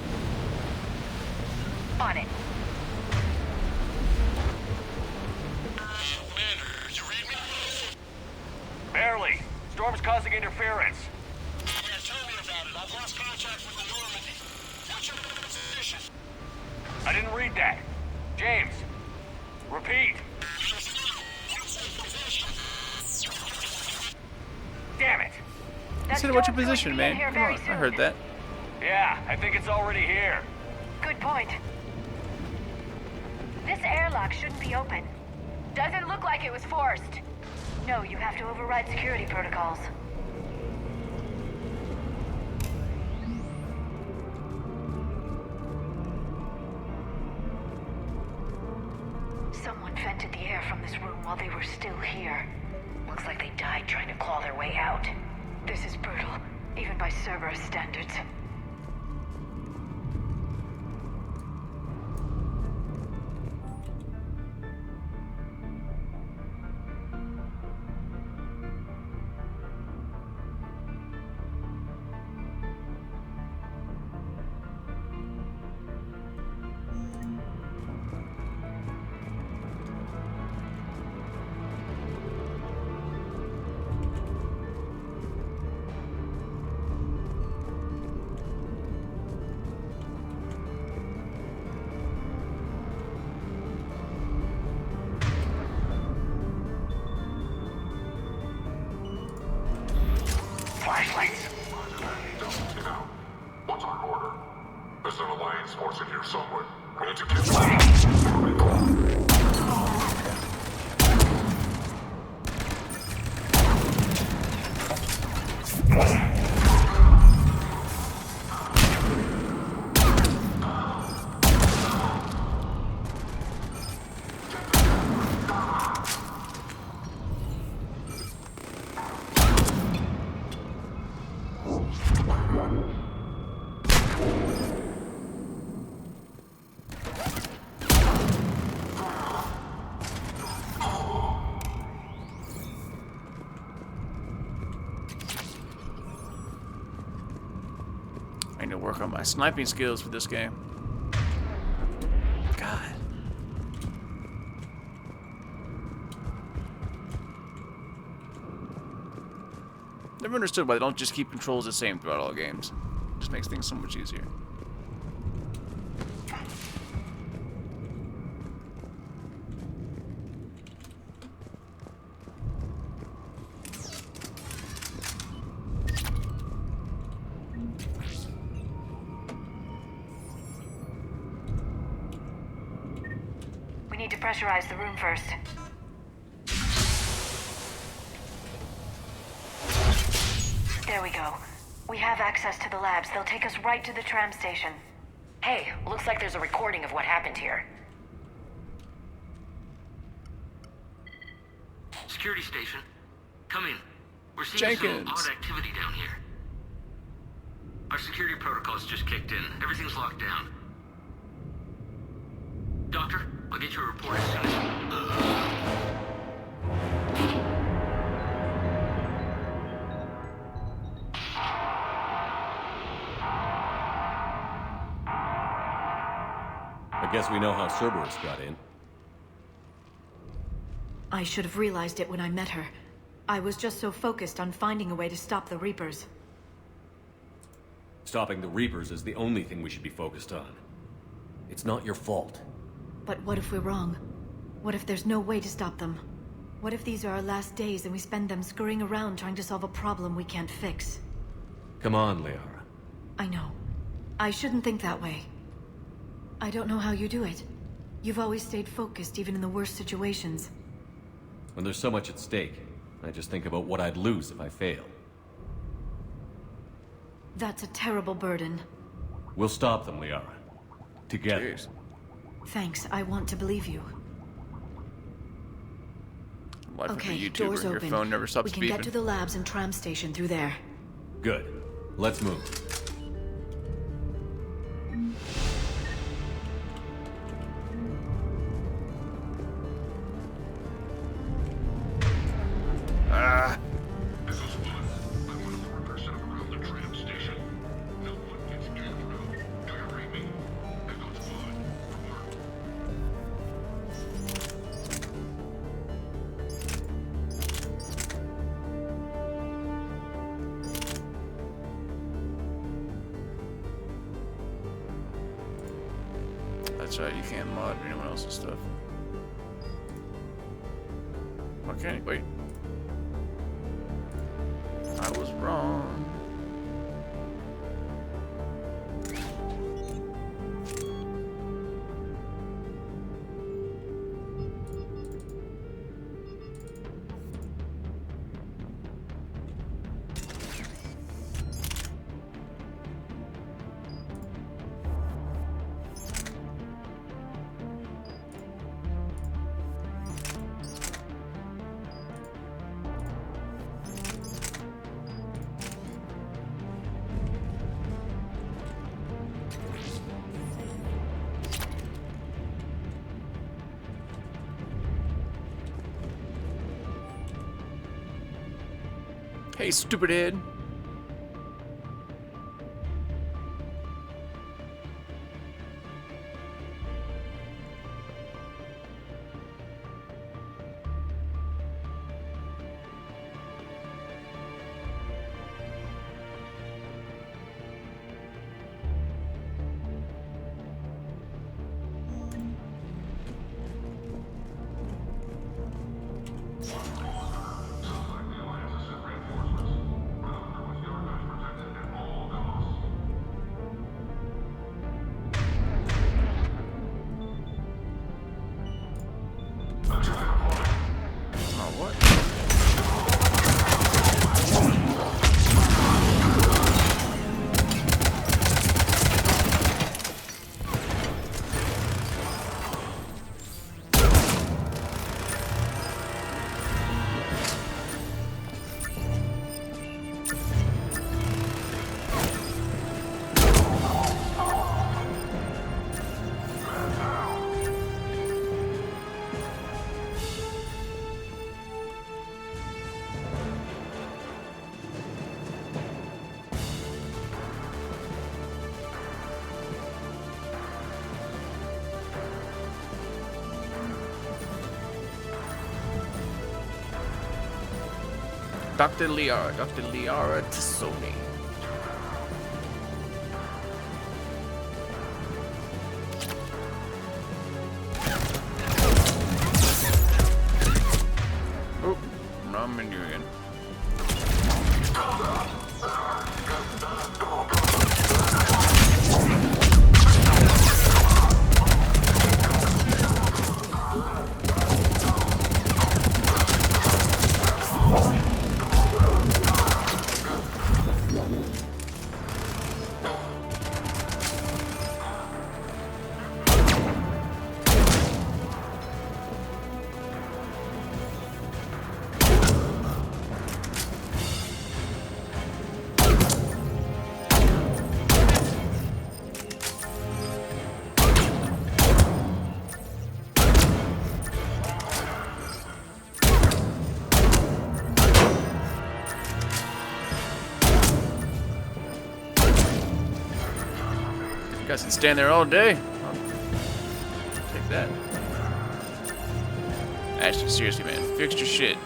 On it. Commander, you read me? Barely. Storm's causing interference. Yeah, tell me about it. I've lost contact with the Normandy. What's your position? I didn't read that. James, repeat. Damn it. I said, what's your position, man? Come on, I heard that. Yeah, I think it's already here. Good point. This airlock shouldn't be open. Doesn't look like it was forced. No, you have to override security protocols. Someone vented the air from this room while they were still here. Looks like they died trying to claw their way out. This is brutal, even by Cerberus standards. Flashlights. What's our order? There's an Alliance force in here somewhere. We need to get I need to work on my sniping skills for this game. God. Never understood why they don't just keep controls the same throughout all games. It just makes things so much easier. We need to pressurize the room first. There we go. We have access to the labs. They'll take us right to the tram station. Hey, looks like there's a recording of what happened here. Security station. Come in. We're seeing Jenkins. some odd activity down here. Our security protocols just kicked in. Everything's locked down. Doctor, I'll get you a report as soon as... I guess we know how Cerberus got in. I should have realized it when I met her. I was just so focused on finding a way to stop the Reapers. Stopping the Reapers is the only thing we should be focused on. It's not your fault. But what if we're wrong? What if there's no way to stop them? What if these are our last days and we spend them scurrying around trying to solve a problem we can't fix? Come on, Liara. I know. I shouldn't think that way. I don't know how you do it. You've always stayed focused even in the worst situations. When there's so much at stake, I just think about what I'd lose if I fail. That's a terrible burden. We'll stop them, Liara. Together. Jeez. Thanks, I want to believe you. Life of a Okay, YouTuber. doors Your open. phone never stops We can beeping. get to the labs and tram station through there. Good. Let's move. Ah. This is one. I want a report set up around the tram station. No one gets camped out. Do you read me? Echo's one. Report. That's right, you can't mod anyone else's stuff. Okay, wait. I was wrong. Hey, stupid head. Dr. Liara Tassoni. Oh, Normandy again. You guys can stand there all day. I'll take that. Actually, seriously, man, fix your shit.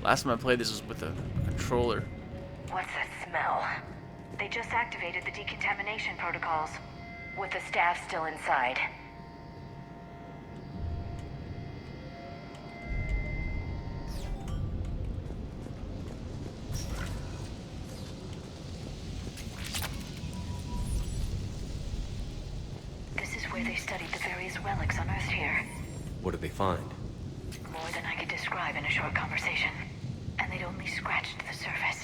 Last time I played this was with a controller. What's that smell? They just activated the decontamination protocols, with the staff still inside. This is where they studied the various relics unearthed here. What did they find? More than I could describe in a short conversation. And they'd only scratched the surface.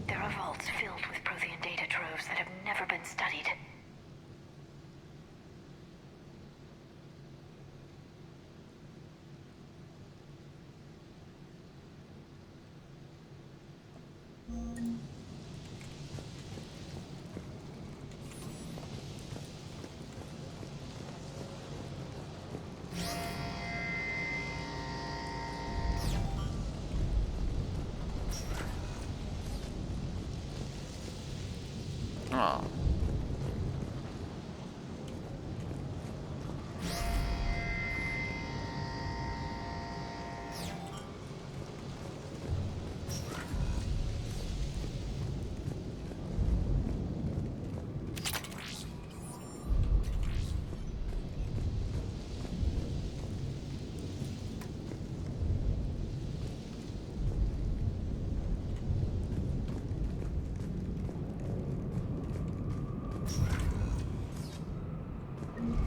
There are vaults filled with Prothean data troves that have never been studied. Oh.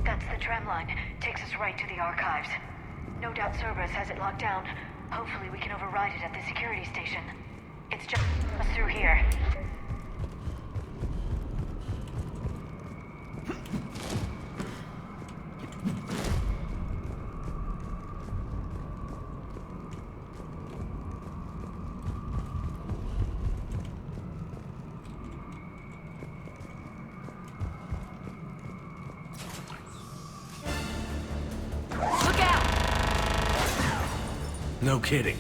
That's the tram line. Takes us right to the archives. No doubt Cerberus has it locked down. Hopefully we can override it at the security station. It's just through here. No kidding.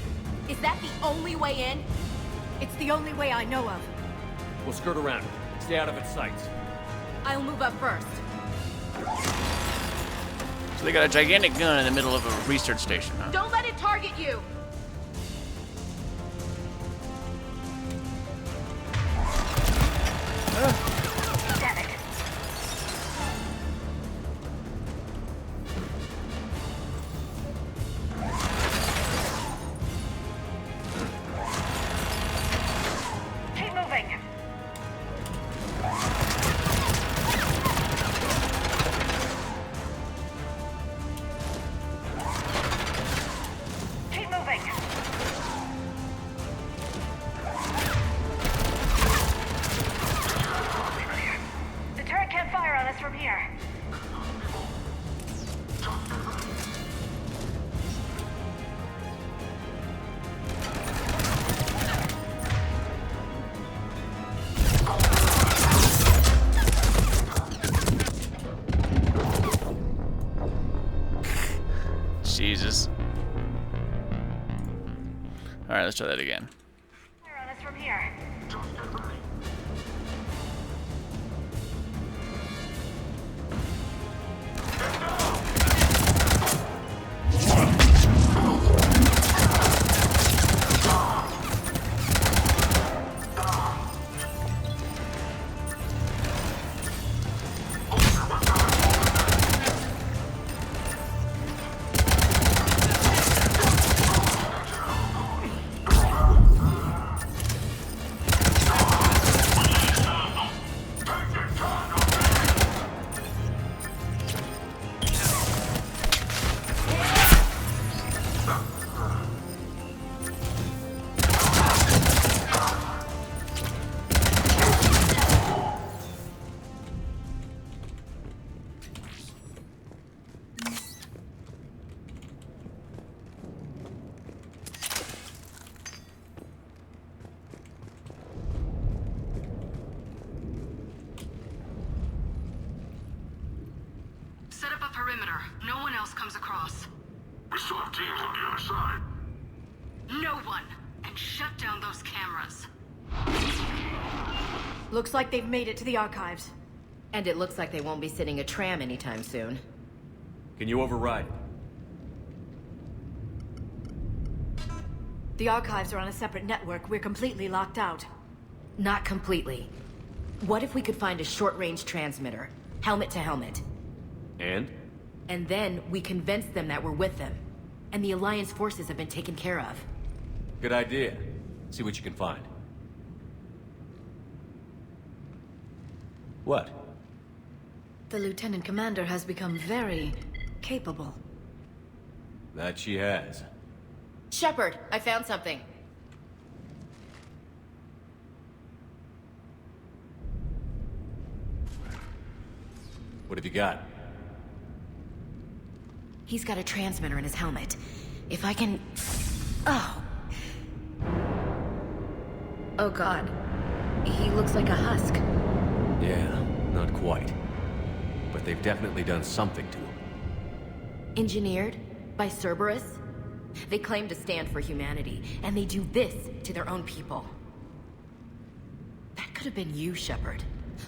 Is that the only way in? It's the only way I know of. We'll skirt around it. Stay out of its sights. I'll move up first. So they got a gigantic gun in the middle of a research station, huh? Don't let it target you! Damn it. Keep moving. Keep moving. The turret can't fire on us from here. Jesus. All right, let's try that again. Fire on us from here. Set up a perimeter. No one else comes across. We still have teams on the other side. No one. And shut down those cameras. Looks like they've made it to the archives. And it looks like they won't be sitting a tram anytime soon. Can you override it? The archives are on a separate network. We're completely locked out. Not completely. What if we could find a short-range transmitter? Helmet to helmet. And? And then we convince them that we're with them. And the Alliance forces have been taken care of. Good idea. See what you can find. What? The Lieutenant Commander has become very capable. That she has. Shepard, I found something. What have you got? He's got a transmitter in his helmet. If I can... Oh. Oh god. He looks like a husk. Yeah, not quite. But they've definitely done something to him. Engineered by Cerberus? They claim to stand for humanity, and they do this to their own people. That could have been you, Shepard.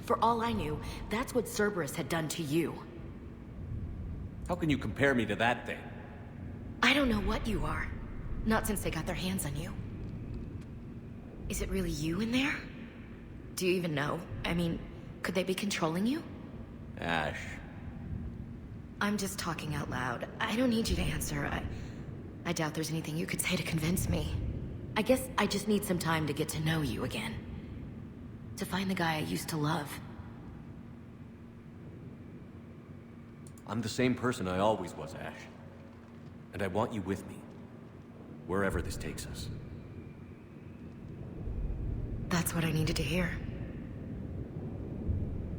For all I knew, that's what Cerberus had done to you. How can you compare me to that thing? I don't know what you are. Not since they got their hands on you. Is it really you in there? Do you even know? I mean, could they be controlling you? Ash. I'm just talking out loud. I don't need you to answer. I doubt there's anything you could say to convince me. I guess I just need some time to get to know you again. To find the guy I used to love. I'm the same person I always was, Ash. And I want you with me. Wherever this takes us. That's what I needed to hear.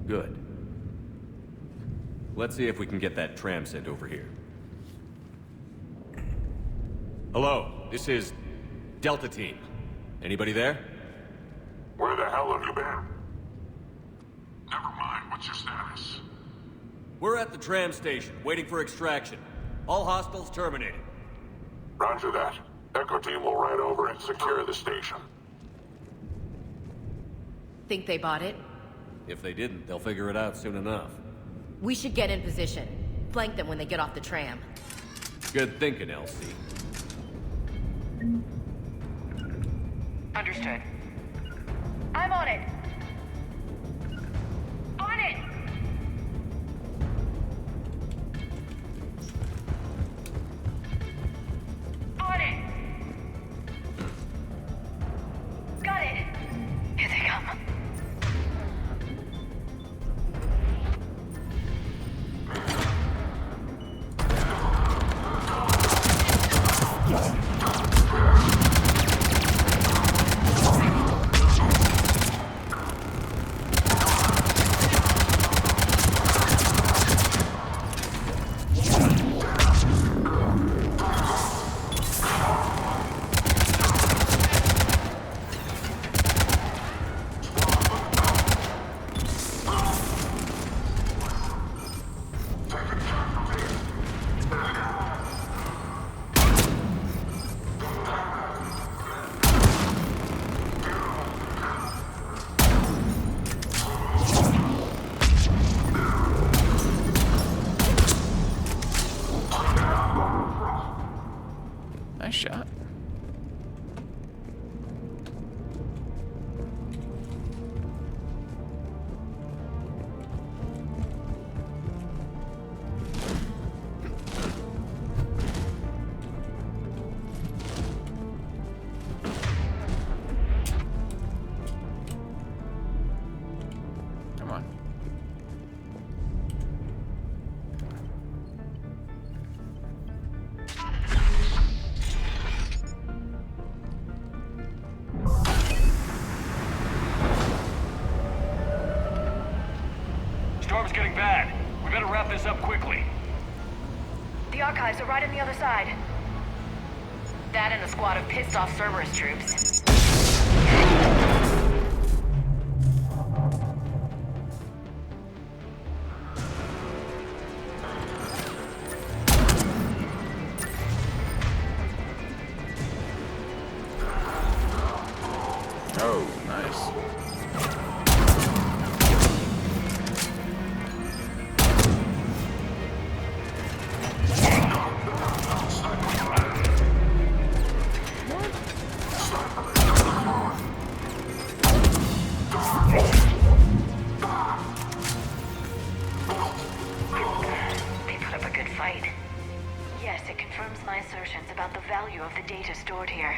Good. Let's see if we can get that tram sent over here. Hello, this is Delta Team. Anybody there? Where the hell have you been? Never mind, what's your status? We're at the tram station, waiting for extraction. All hostiles terminated. Roger that. Echo Team will ride over and secure the station. Think they bought it? If they didn't, they'll figure it out soon enough. We should get in position. Flank them when they get off the tram. Good thinking, LC. Understood. I'm on it. On it! On it! Got it! Here they come. Nice shot. Come on. Storm's getting bad. We better wrap this up quickly. The archives are right on the other side. That and a squad of pissed-off Cerberus troops. Oh, nice. confirms my assertions about the value of the data stored here.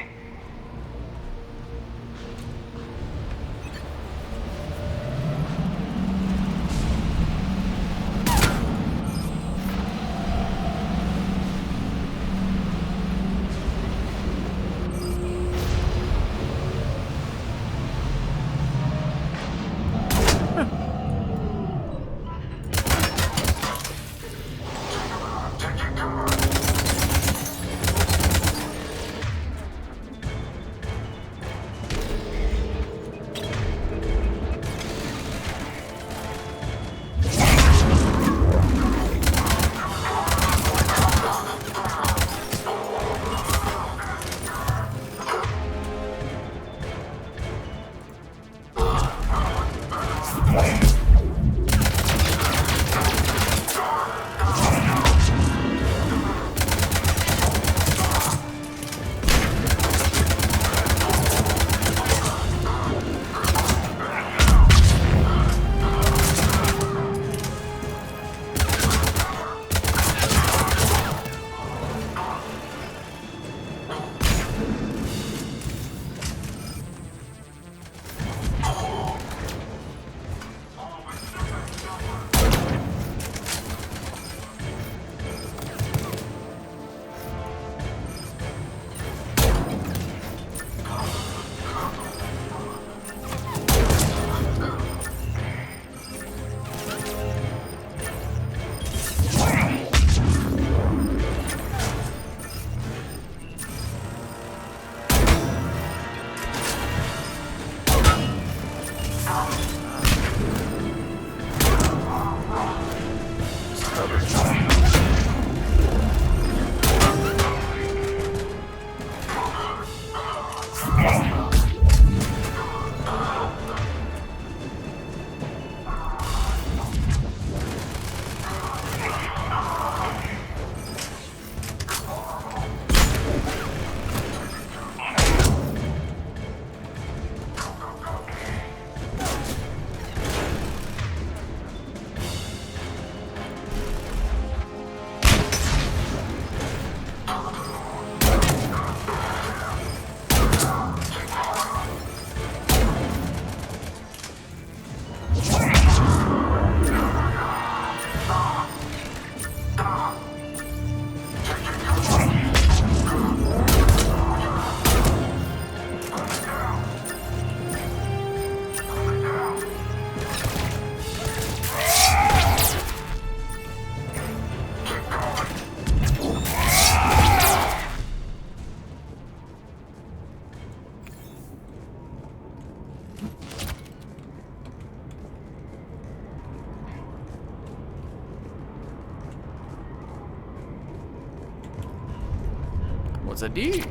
What's a these?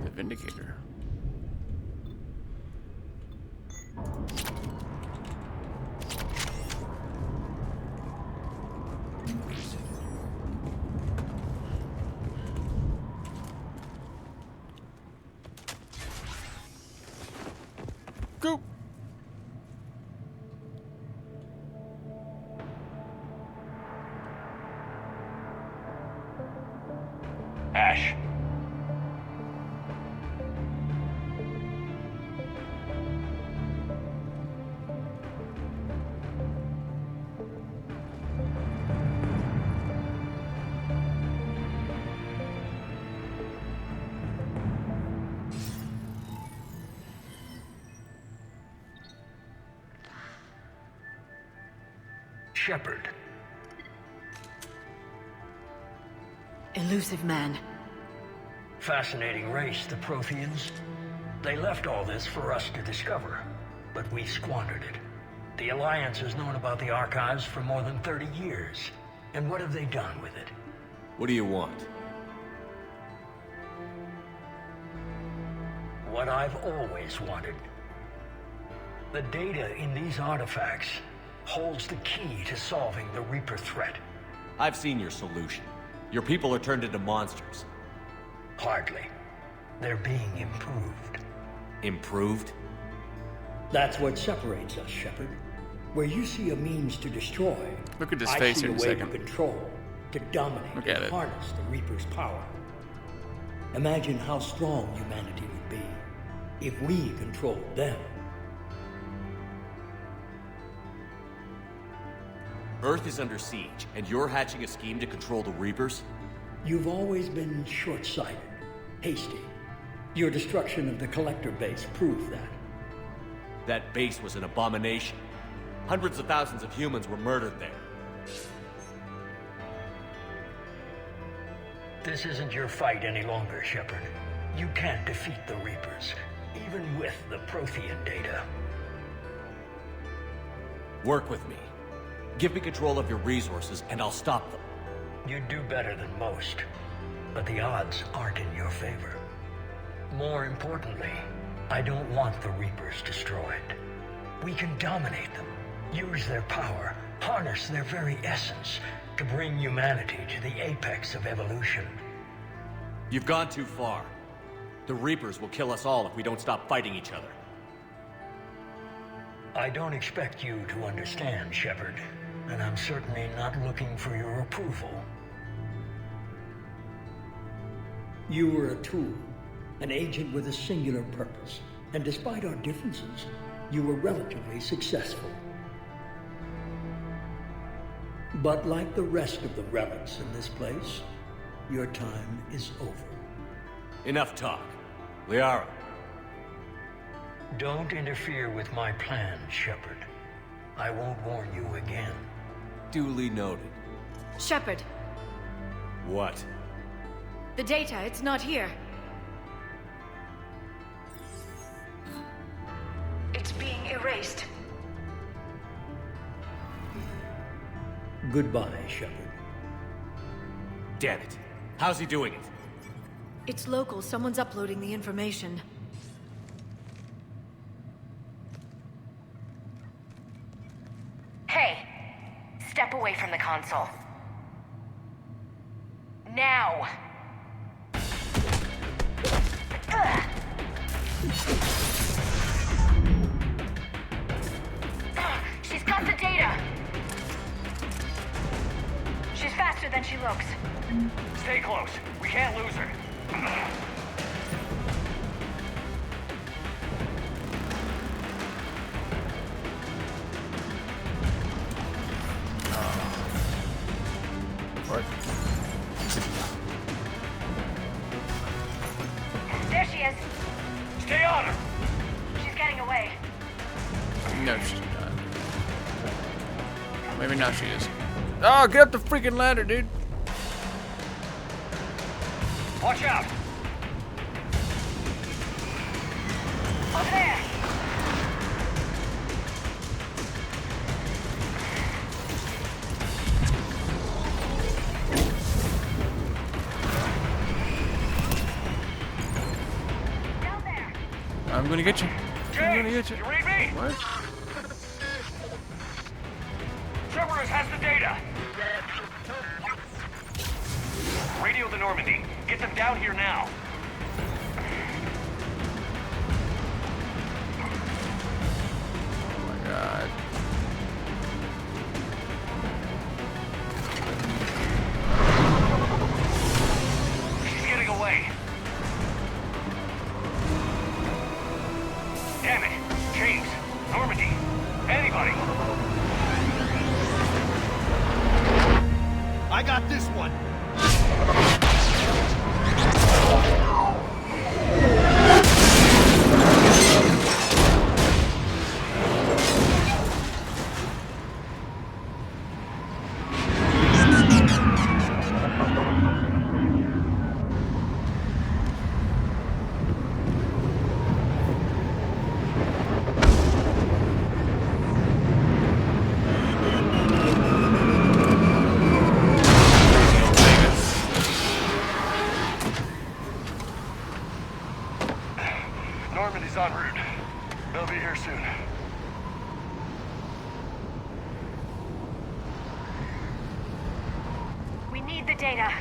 The Vindicator. Go. Ash. Shepard. Elusive man. Fascinating race, the Protheans. They left all this for us to discover, but we squandered it. The Alliance has known about the archives for more than 30 years. And what have they done with it? What do you want? What I've always wanted. The data in these artifacts holds the key to solving the Reaper threat. I've seen your solution. Your people are turned into monsters. Hardly. They're being improved. Improved? That's what separates us, Shepard. Where you see a means to destroy, Look at his I face see here in a way second. to control, to dominate, Look at and it. harness the Reaper's power. Imagine how strong humanity would be if we controlled them. Earth is under siege, and you're hatching a scheme to control the Reapers? You've always been short-sighted, hasty. Your destruction of the Collector base proved that. That base was an abomination. Hundreds of thousands of humans were murdered there. This isn't your fight any longer, Shepard. You can't defeat the Reapers, even with the Prothean data. Work with me. Give me control of your resources, and I'll stop them. You'd do better than most, but the odds aren't in your favor. More importantly, I don't want the Reapers destroyed. We can dominate them, use their power, harness their very essence to bring humanity to the apex of evolution. You've gone too far. The Reapers will kill us all if we don't stop fighting each other. I don't expect you to understand, Shepard, and I'm certainly not looking for your approval. You were a tool, an agent with a singular purpose, and despite our differences, you were relatively successful. But like the rest of the relics in this place, your time is over. Enough talk. Liara. Don't interfere with my plans, Shepard. I won't warn you again. Duly noted. Shepard, What? the data, it's not here. It's being erased. Goodbye, Shepard. Damn it. How's he doing it? It's local. Someone's uploading the information. Hey, step away from the console. Now! Ugh. She's got the data! She's faster than she looks. Stay close. We can't lose her. What? There she is. Stay on her! She's getting away. No, she's not. Maybe now she is. Oh, get up the freaking ladder, dude. Watch out! Over there. Down there. I'm gonna get you. I'm gonna get you. You read me? What? Cerberus has the data. Radio the Normandy. Get them down here now. Oh my god. She's getting away. Damn it. James. Normandy. Anybody. I got this one. Normandy's en route. They'll be here soon. We need the data.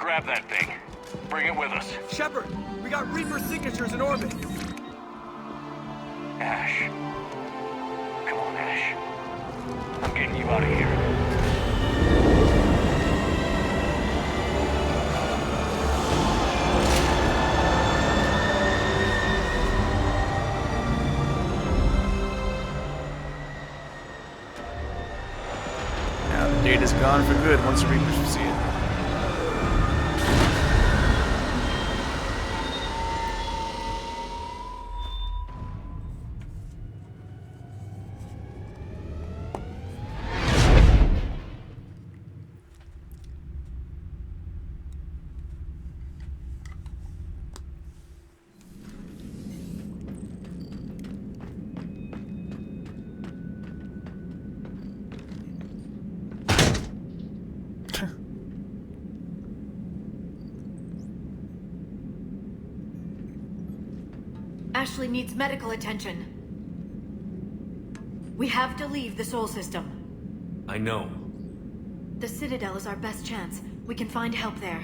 Grab that thing. Bring it with us. Shepard, we got Reaper signatures in orbit. Ash. Come on, Ash. I'm getting you out of here. Now the data's gone for good once the Reapers see it. Ashley needs medical attention. We have to leave the Sol system. I know. The Citadel is our best chance. We can find help there.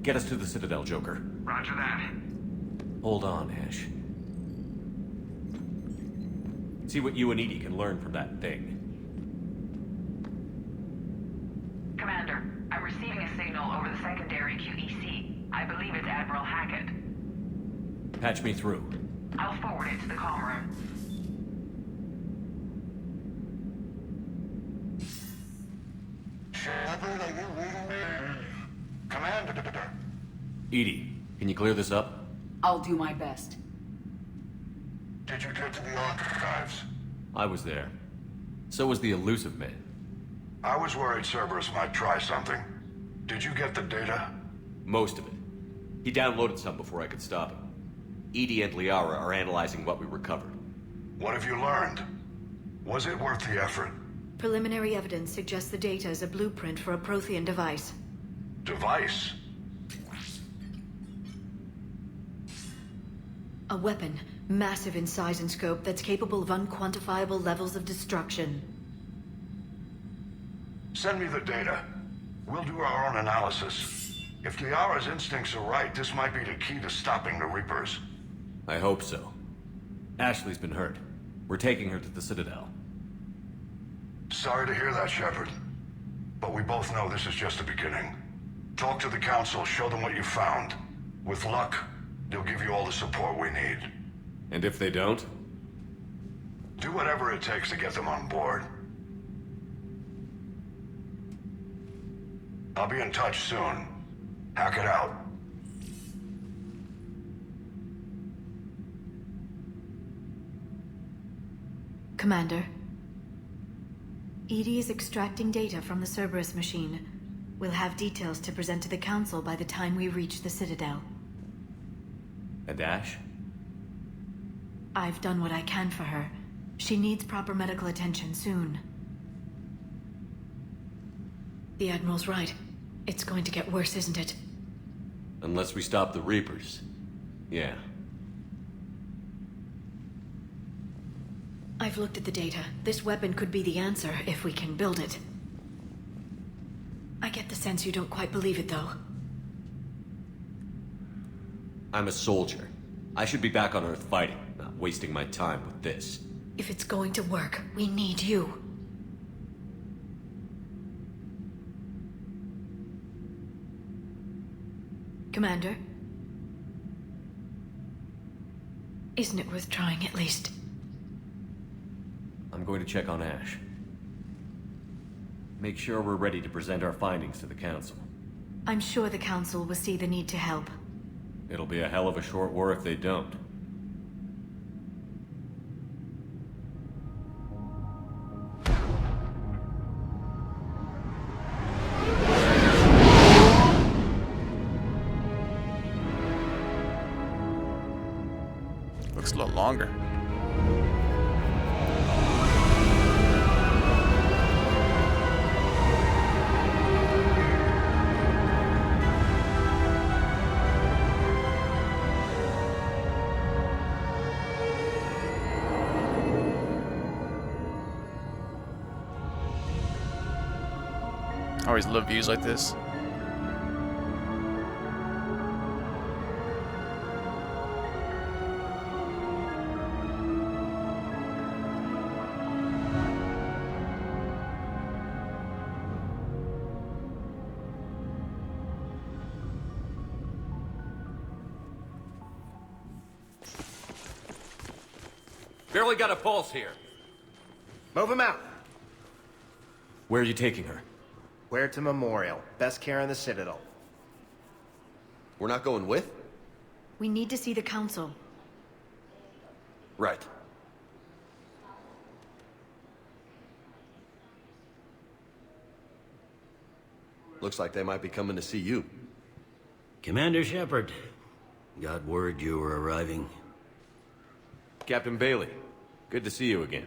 Get us to the Citadel, Joker. Roger that. Hold on, Ash. See what you and Edie can learn from that thing. Commander, I'm receiving a signal over the secondary QEC. I believe it's Admiral Hackett. Patch me through. I'll forward it to the comm room. Shepard, are you reading me? Commander. Edie, can you clear this up? I'll do my best. Did you get to the archives? I was there. So was the elusive man. I was worried Cerberus might try something. Did you get the data? Most of it. He downloaded some before I could stop him. Edie and Liara are analyzing what we recovered. What have you learned? Was it worth the effort? Preliminary evidence suggests the data is a blueprint for a Prothean device. Device? A weapon, massive in size and scope, that's capable of unquantifiable levels of destruction. Send me the data. We'll do our own analysis. If Liara's instincts are right, this might be the key to stopping the Reapers. I hope so. Ashley's been hurt. We're taking her to the Citadel. Sorry to hear that, Shepard. But we both know this is just the beginning. Talk to the Council, show them what you found. With luck, they'll give you all the support we need. And if they don't? Do whatever it takes to get them on board. I'll be in touch soon. Hack it out. Commander. Edie is extracting data from the Cerberus machine. We'll have details to present to the Council by the time we reach the Citadel. And Ash? I've done what I can for her. She needs proper medical attention soon. The Admiral's right. It's going to get worse, isn't it? Unless we stop the Reapers. Yeah. I've looked at the data. This weapon could be the answer if we can build it. I get the sense you don't quite believe it, though. I'm a soldier. I should be back on Earth fighting, not wasting my time with this. If it's going to work, we need you. Commander? Isn't it worth trying at least? I'm going to check on Ash. Make sure we're ready to present our findings to the Council. I'm sure the Council will see the need to help. It'll be a hell of a short war if they don't. Looks a little longer. I always love views like this. Barely got a pulse here. Move him out. Where are you taking her? Where to Memorial. Best care in the Citadel. We're not going with? We need to see the Council. Right. Looks like they might be coming to see you. Commander Shepard, got word you were arriving. Captain Bailey, good to see you again.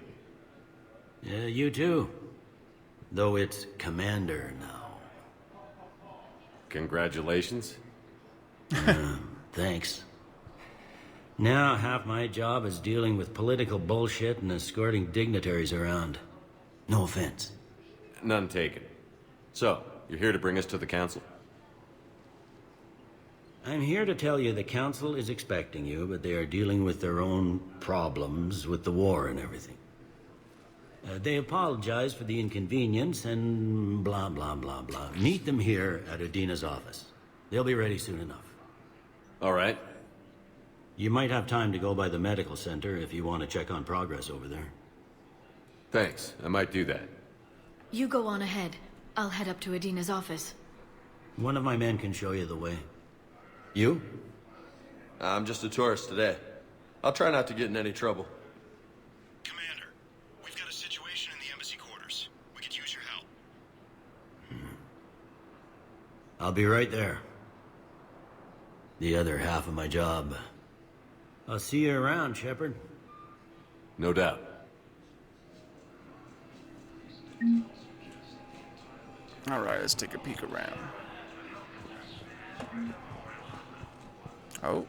Yeah, you too. Though it's Commander now. Congratulations. Thanks. Now half my job is dealing with political bullshit and escorting dignitaries around. No offense. None taken. So, you're here to bring us to the Council? I'm here to tell you the Council is expecting you, but they are dealing with their own problems with the war and everything. They apologize for the inconvenience and blah, blah, blah, blah. Meet them here at Udina's office. They'll be ready soon enough. All right. You might have time to go by the medical center if you want to check on progress over there. Thanks. I might do that. You go on ahead. I'll head up to Udina's office. One of my men can show you the way. You? I'm just a tourist today. I'll try not to get in any trouble. Commander, we've got a situation in the embassy quarters. We could use your help. I'll be right there. The other half of my job. I'll see you around, Shepard. No doubt. All right, let's take a peek around. Oh.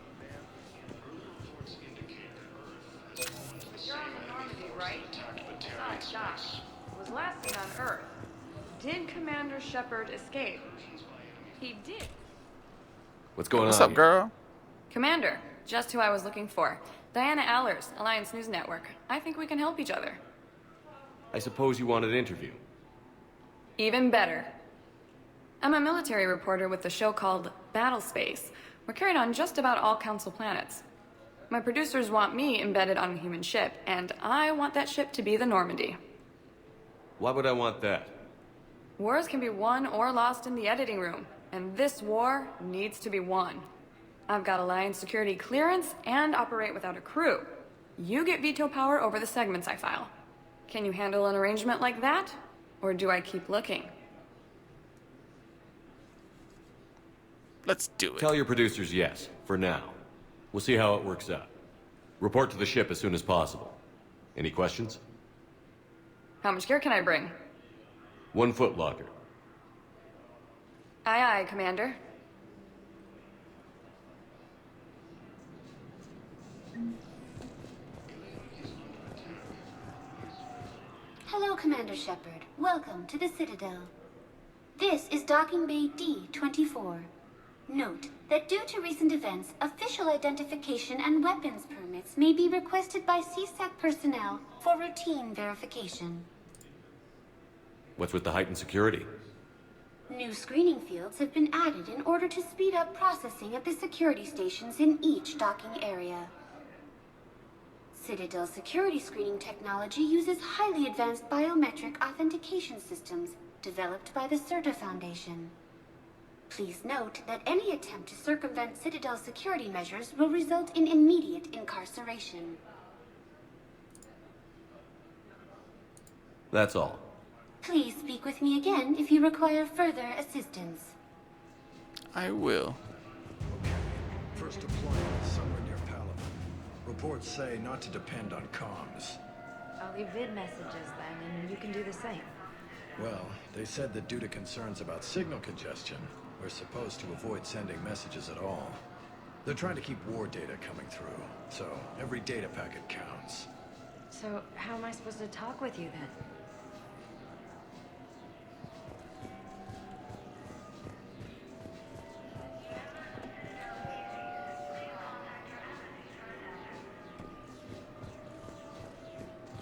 You're on the Normandy, right? Oh, gosh. Was last seen on Earth. Did Commander Shepard escape? He did. What's going on? What's up, girl? Commander, just who I was looking for. Diana Allers, Alliance News Network. I think we can help each other. I suppose you want an interview? Even better. I'm a military reporter with the show called Battle Space. We're carried on just about all Council planets. My producers want me embedded on a human ship, and I want that ship to be the Normandy. Why would I want that? Wars can be won or lost in the editing room, and this war needs to be won. I've got Alliance security clearance and operate without a crew. You get veto power over the segments I file. Can you handle an arrangement like that? Or do I keep looking? Let's do it. Tell your producers yes, for now. We'll see how it works out. Report to the ship as soon as possible. Any questions? How much gear can I bring? 1 foot locker. Aye, aye, Commander. Hello, Commander Shepard. Welcome to the Citadel. This is Docking Bay D-24. Note that due to recent events, official identification and weapons permits may be requested by CSAC personnel for routine verification. What's with the heightened security? New screening fields have been added in order to speed up processing at the security stations in each docking area. Citadel security screening technology uses highly advanced biometric authentication systems developed by the CERTA Foundation. Please note that any attempt to circumvent Citadel security measures will result in immediate incarceration. That's all. Please speak with me again if you require further assistance. I will. Okay. First deployment is somewhere near Palaven. Reports say not to depend on comms. I'll leave vid messages then, and you can do the same. Well, they said that due to concerns about signal congestion, we're supposed to avoid sending messages at all. They're trying to keep war data coming through, so every data packet counts. So, how am I supposed to talk with you then?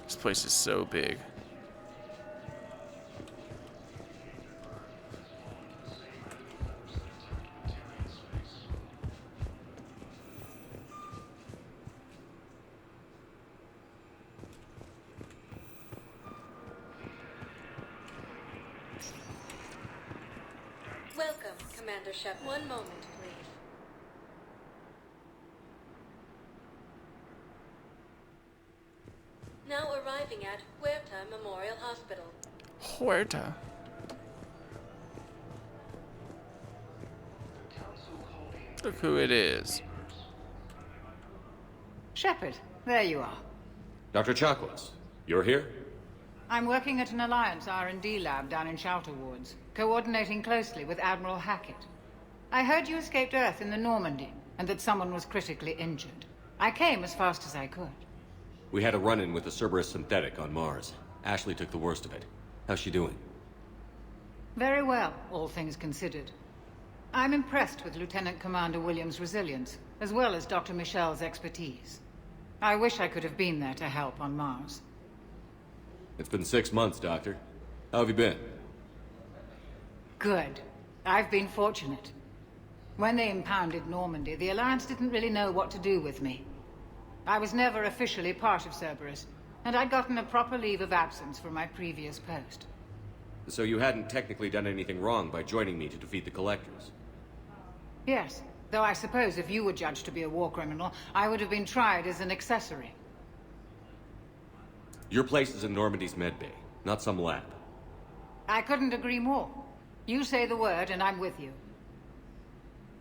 This place is so big. Welcome, Commander Shep. One moment, please. Now arriving at Huerta Memorial Hospital. Huerta. Look who it is. Shepard, there you are. Dr. Chakwas, you're here? I'm working at an Alliance R&D lab down in Shelter Wards, coordinating closely with Admiral Hackett. I heard you escaped Earth in the Normandy, and that someone was critically injured. I came as fast as I could. We had a run-in with the Cerberus synthetic on Mars. Ashley took the worst of it. How's she doing? Very well, all things considered. I'm impressed with Lieutenant Commander Williams' resilience, as well as Dr. Michel's expertise. I wish I could have been there to help on Mars. It's been 6 months, Doctor. How have you been? Good. I've been fortunate. When they impounded Normandy, the Alliance didn't really know what to do with me. I was never officially part of Cerberus, and I'd gotten a proper leave of absence from my previous post. So you hadn't technically done anything wrong by joining me to defeat the Collectors? Yes, though I suppose if you were judged to be a war criminal, I would have been tried as an accessory. Your place is in Normandy's medbay, not some lab. I couldn't agree more. You say the word, and I'm with you.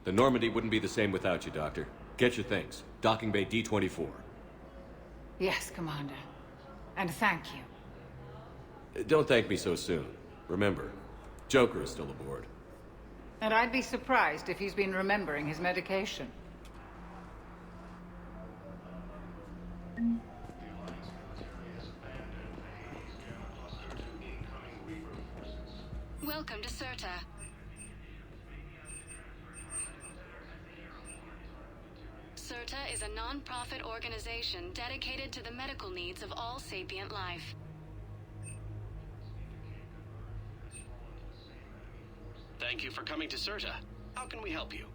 The Normandy wouldn't be the same without you, Doctor. Get your things. Docking Bay D-24. Yes, Commander. And thank you. Don't thank me so soon. Remember, Joker is still aboard. And I'd be surprised if he's been remembering his medication. Welcome to Certa. Certa is a non-profit organization dedicated to the medical needs of all sapient life. Thank you for coming to Certa. How can we help you?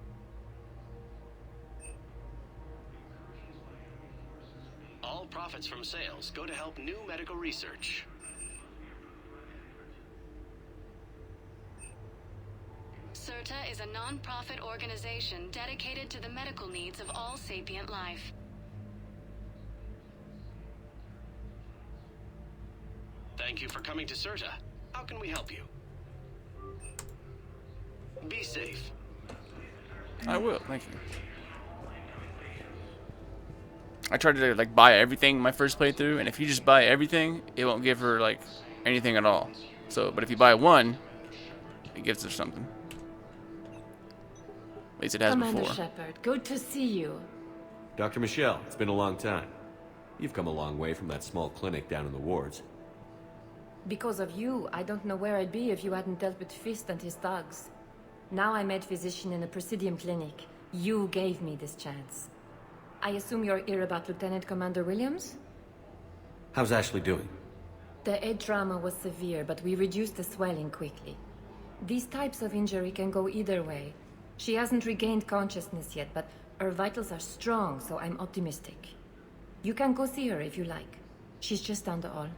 All profits from sales go to help new medical research. Certa is a non-profit organization dedicated to the medical needs of all sapient life. Thank you for coming to Certa. How can we help you? Be safe. I will, thank you. I tried to like buy everything my first playthrough, and if you just buy everything, it won't give her like anything at all. So, but if you buy one, it gives her something. At least it has Commander before. Shepard, good to see you. Dr. Michelle, it's been a long time. You've come a long way from that small clinic down in the wards. Because of you, I don't know where I'd be if you hadn't dealt with Fist and his thugs. Now I'm head physician in a Presidium clinic. You gave me this chance. I assume you're here about Lieutenant Commander Williams? How's Ashley doing? The head trauma was severe, but we reduced the swelling quickly. These types of injury can go either way. She hasn't regained consciousness yet, but her vitals are strong, so I'm optimistic. You can go see her if you like. She's just down the hall.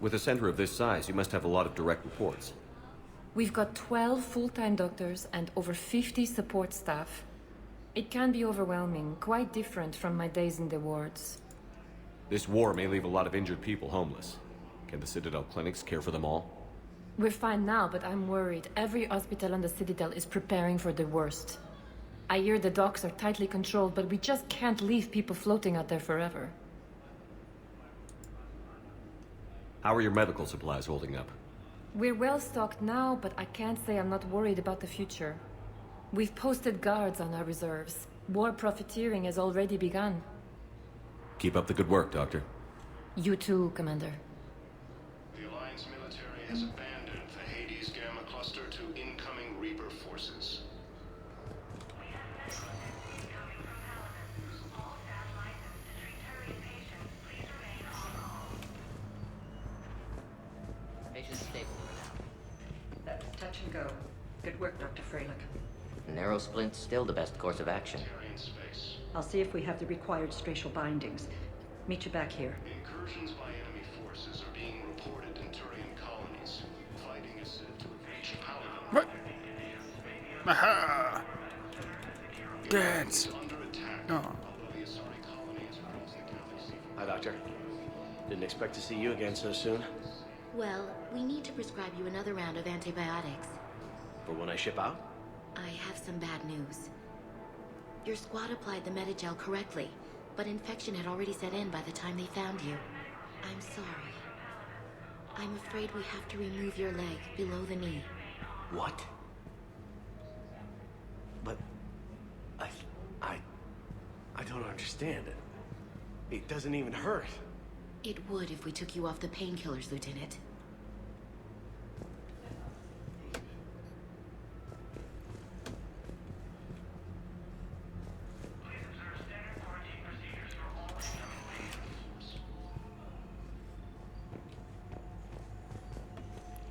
With a center of this size, you must have a lot of direct reports. We've got 12 full-time doctors and over 50 support staff. It can be overwhelming, quite different from my days in the wards. This war may leave a lot of injured people homeless. Can the Citadel clinics care for them all? We're fine now, but I'm worried. Every hospital on the Citadel is preparing for the worst. I hear the docks are tightly controlled, but we just can't leave people floating out there forever. How are your medical supplies holding up? We're well stocked now, but I can't say I'm not worried about the future. We've posted guards on our reserves. War profiteering has already begun. Keep up the good work, Doctor. You too, Commander. The Alliance military has abandoned the Hades Gamma cluster to incoming Reaper forces. Patient stable. That's touch and go. Good work, Dr. Freilich. Narrow splint's still the best course of action. I'll see if we have the required spatial bindings. Meet you back here. Incursions by enemy forces are being reported in Turian colonies. Aha! Dance! Oh. Hi, Doctor. Didn't expect to see you again so soon. Well, we need to prescribe you another round of antibiotics. For when I ship out? I have some bad news. Your squad applied the Metagel correctly, but infection had already set in by the time they found you. I'm sorry. I'm afraid we have to remove your leg below the knee. What? But... I don't understand it. It doesn't even hurt. It would if we took you off the painkillers, Lieutenant.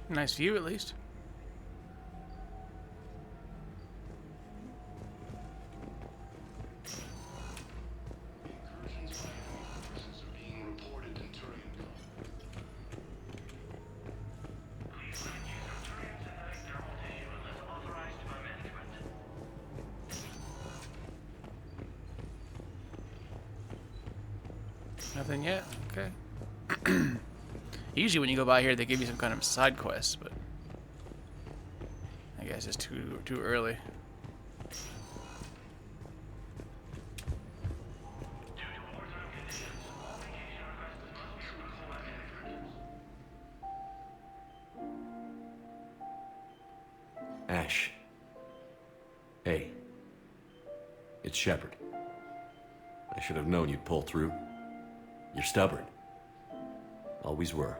Nice view, at least. Nothing yet? Okay. Usually when you go by here, they give you some kind of side quest, but I guess it's too early. Ash. Hey. It's Shepard. I should have known you'd pull through. You're stubborn. Always were.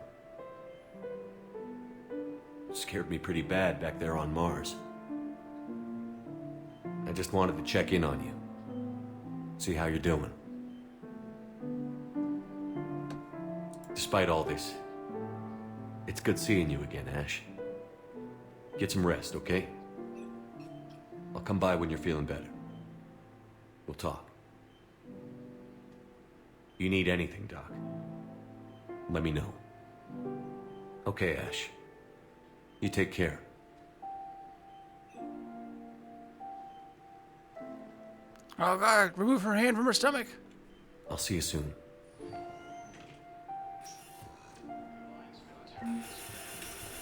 It scared me pretty bad back there on Mars. I just wanted to check in on you. See how you're doing. Despite all this, it's good seeing you again, Ash. Get some rest, okay? I'll come by when you're feeling better. We'll talk. You need anything, Doc, let me know. Okay, Ash. You take care. Oh God, remove her hand from her stomach. I'll see you soon.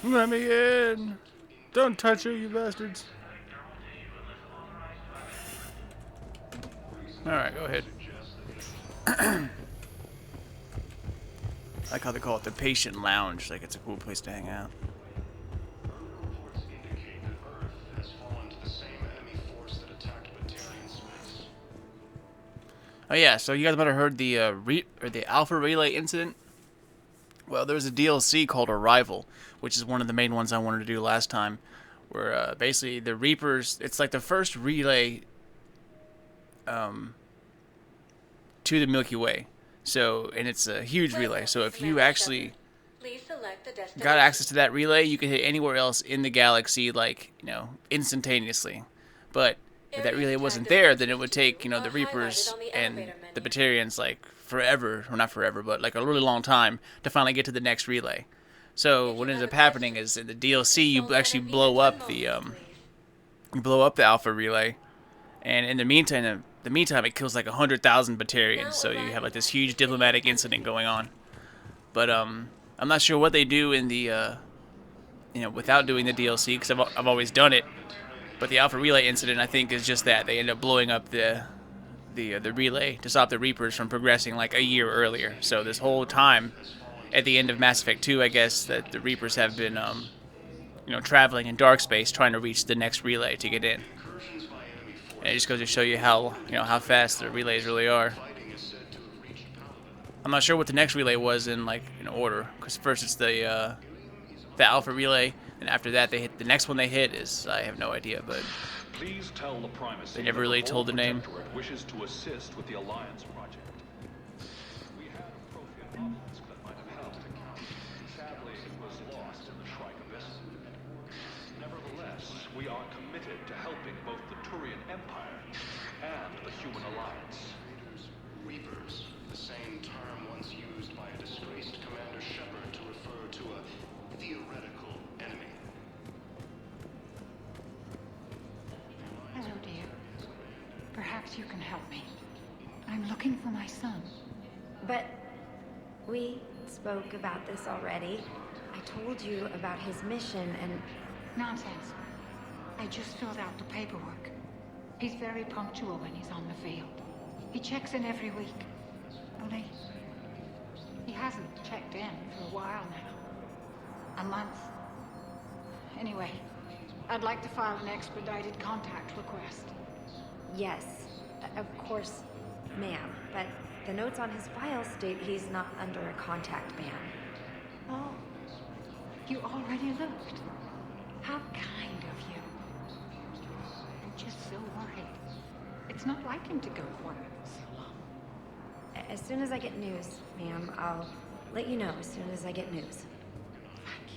Let me in. Don't touch her, you bastards. Alright, go ahead. I like how they call it the patient lounge, like it's a cool place to hang out. Oh yeah, so you guys might have heard the the Alpha Relay incident. Well, there's a DLC called Arrival, which is one of the main ones I wanted to do last time, where basically the Reapers, it's like the first relay to the Milky Way. So, and it's a huge relay. So if you actually got access to that relay, you can hit anywhere else in the galaxy, like, you know, instantaneously. But if that relay wasn't there, then it would take, you know, the Reapers and the Batarians, like, forever, or not forever, but like a really long time to finally get to the next relay. So what ends up happening is in the DLC, you actually blow up the Alpha Relay, and in the meantime, it kills like 100,000 Batarians. So you have like this huge diplomatic incident going on. But I'm not sure what they do in the you know, without doing the DLC, because I've always done it. But the Alpha Relay incident, I think, is just that they end up blowing up the relay to stop the Reapers from progressing like a year earlier. So this whole time, at the end of Mass Effect 2, I guess, that the Reapers have been you know, traveling in dark space trying to reach the next relay to get in. And it just goes to show you how, you know, how fast the relays really are. I'm not sure what the next relay was in order, because first it's the Alpha Relay, and after that they hit the next one they hit is I have no idea, but please tell the Primacy they never really told the name. Wishes to assist with the Alliance project. We had a Prothean obelisk that might have helped. Sadly, it was lost in the Shrike Abyss. Nevertheless, we are committed to helping both the Turian Empire and the Human Alliance. Reapers, the same term once used by a disgraced Commander Shepard to refer to a theoretical enemy. I'm looking for my son. But we spoke about this already. I told you about his mission and... Nonsense. I just filled out the paperwork. He's very punctual when he's on the field. He checks in every week. Only, he hasn't checked in for a while now. A month. Anyway, I'd like to file an expedited contact request. Yes, of course, ma'am. But the notes on his file state he's not under a contact ban. Oh, you already looked. How kind of you. I'm just so worried. It's not like him to go quiet so long. As soon as I get news, ma'am, I'll let you know as soon as I get news. Thank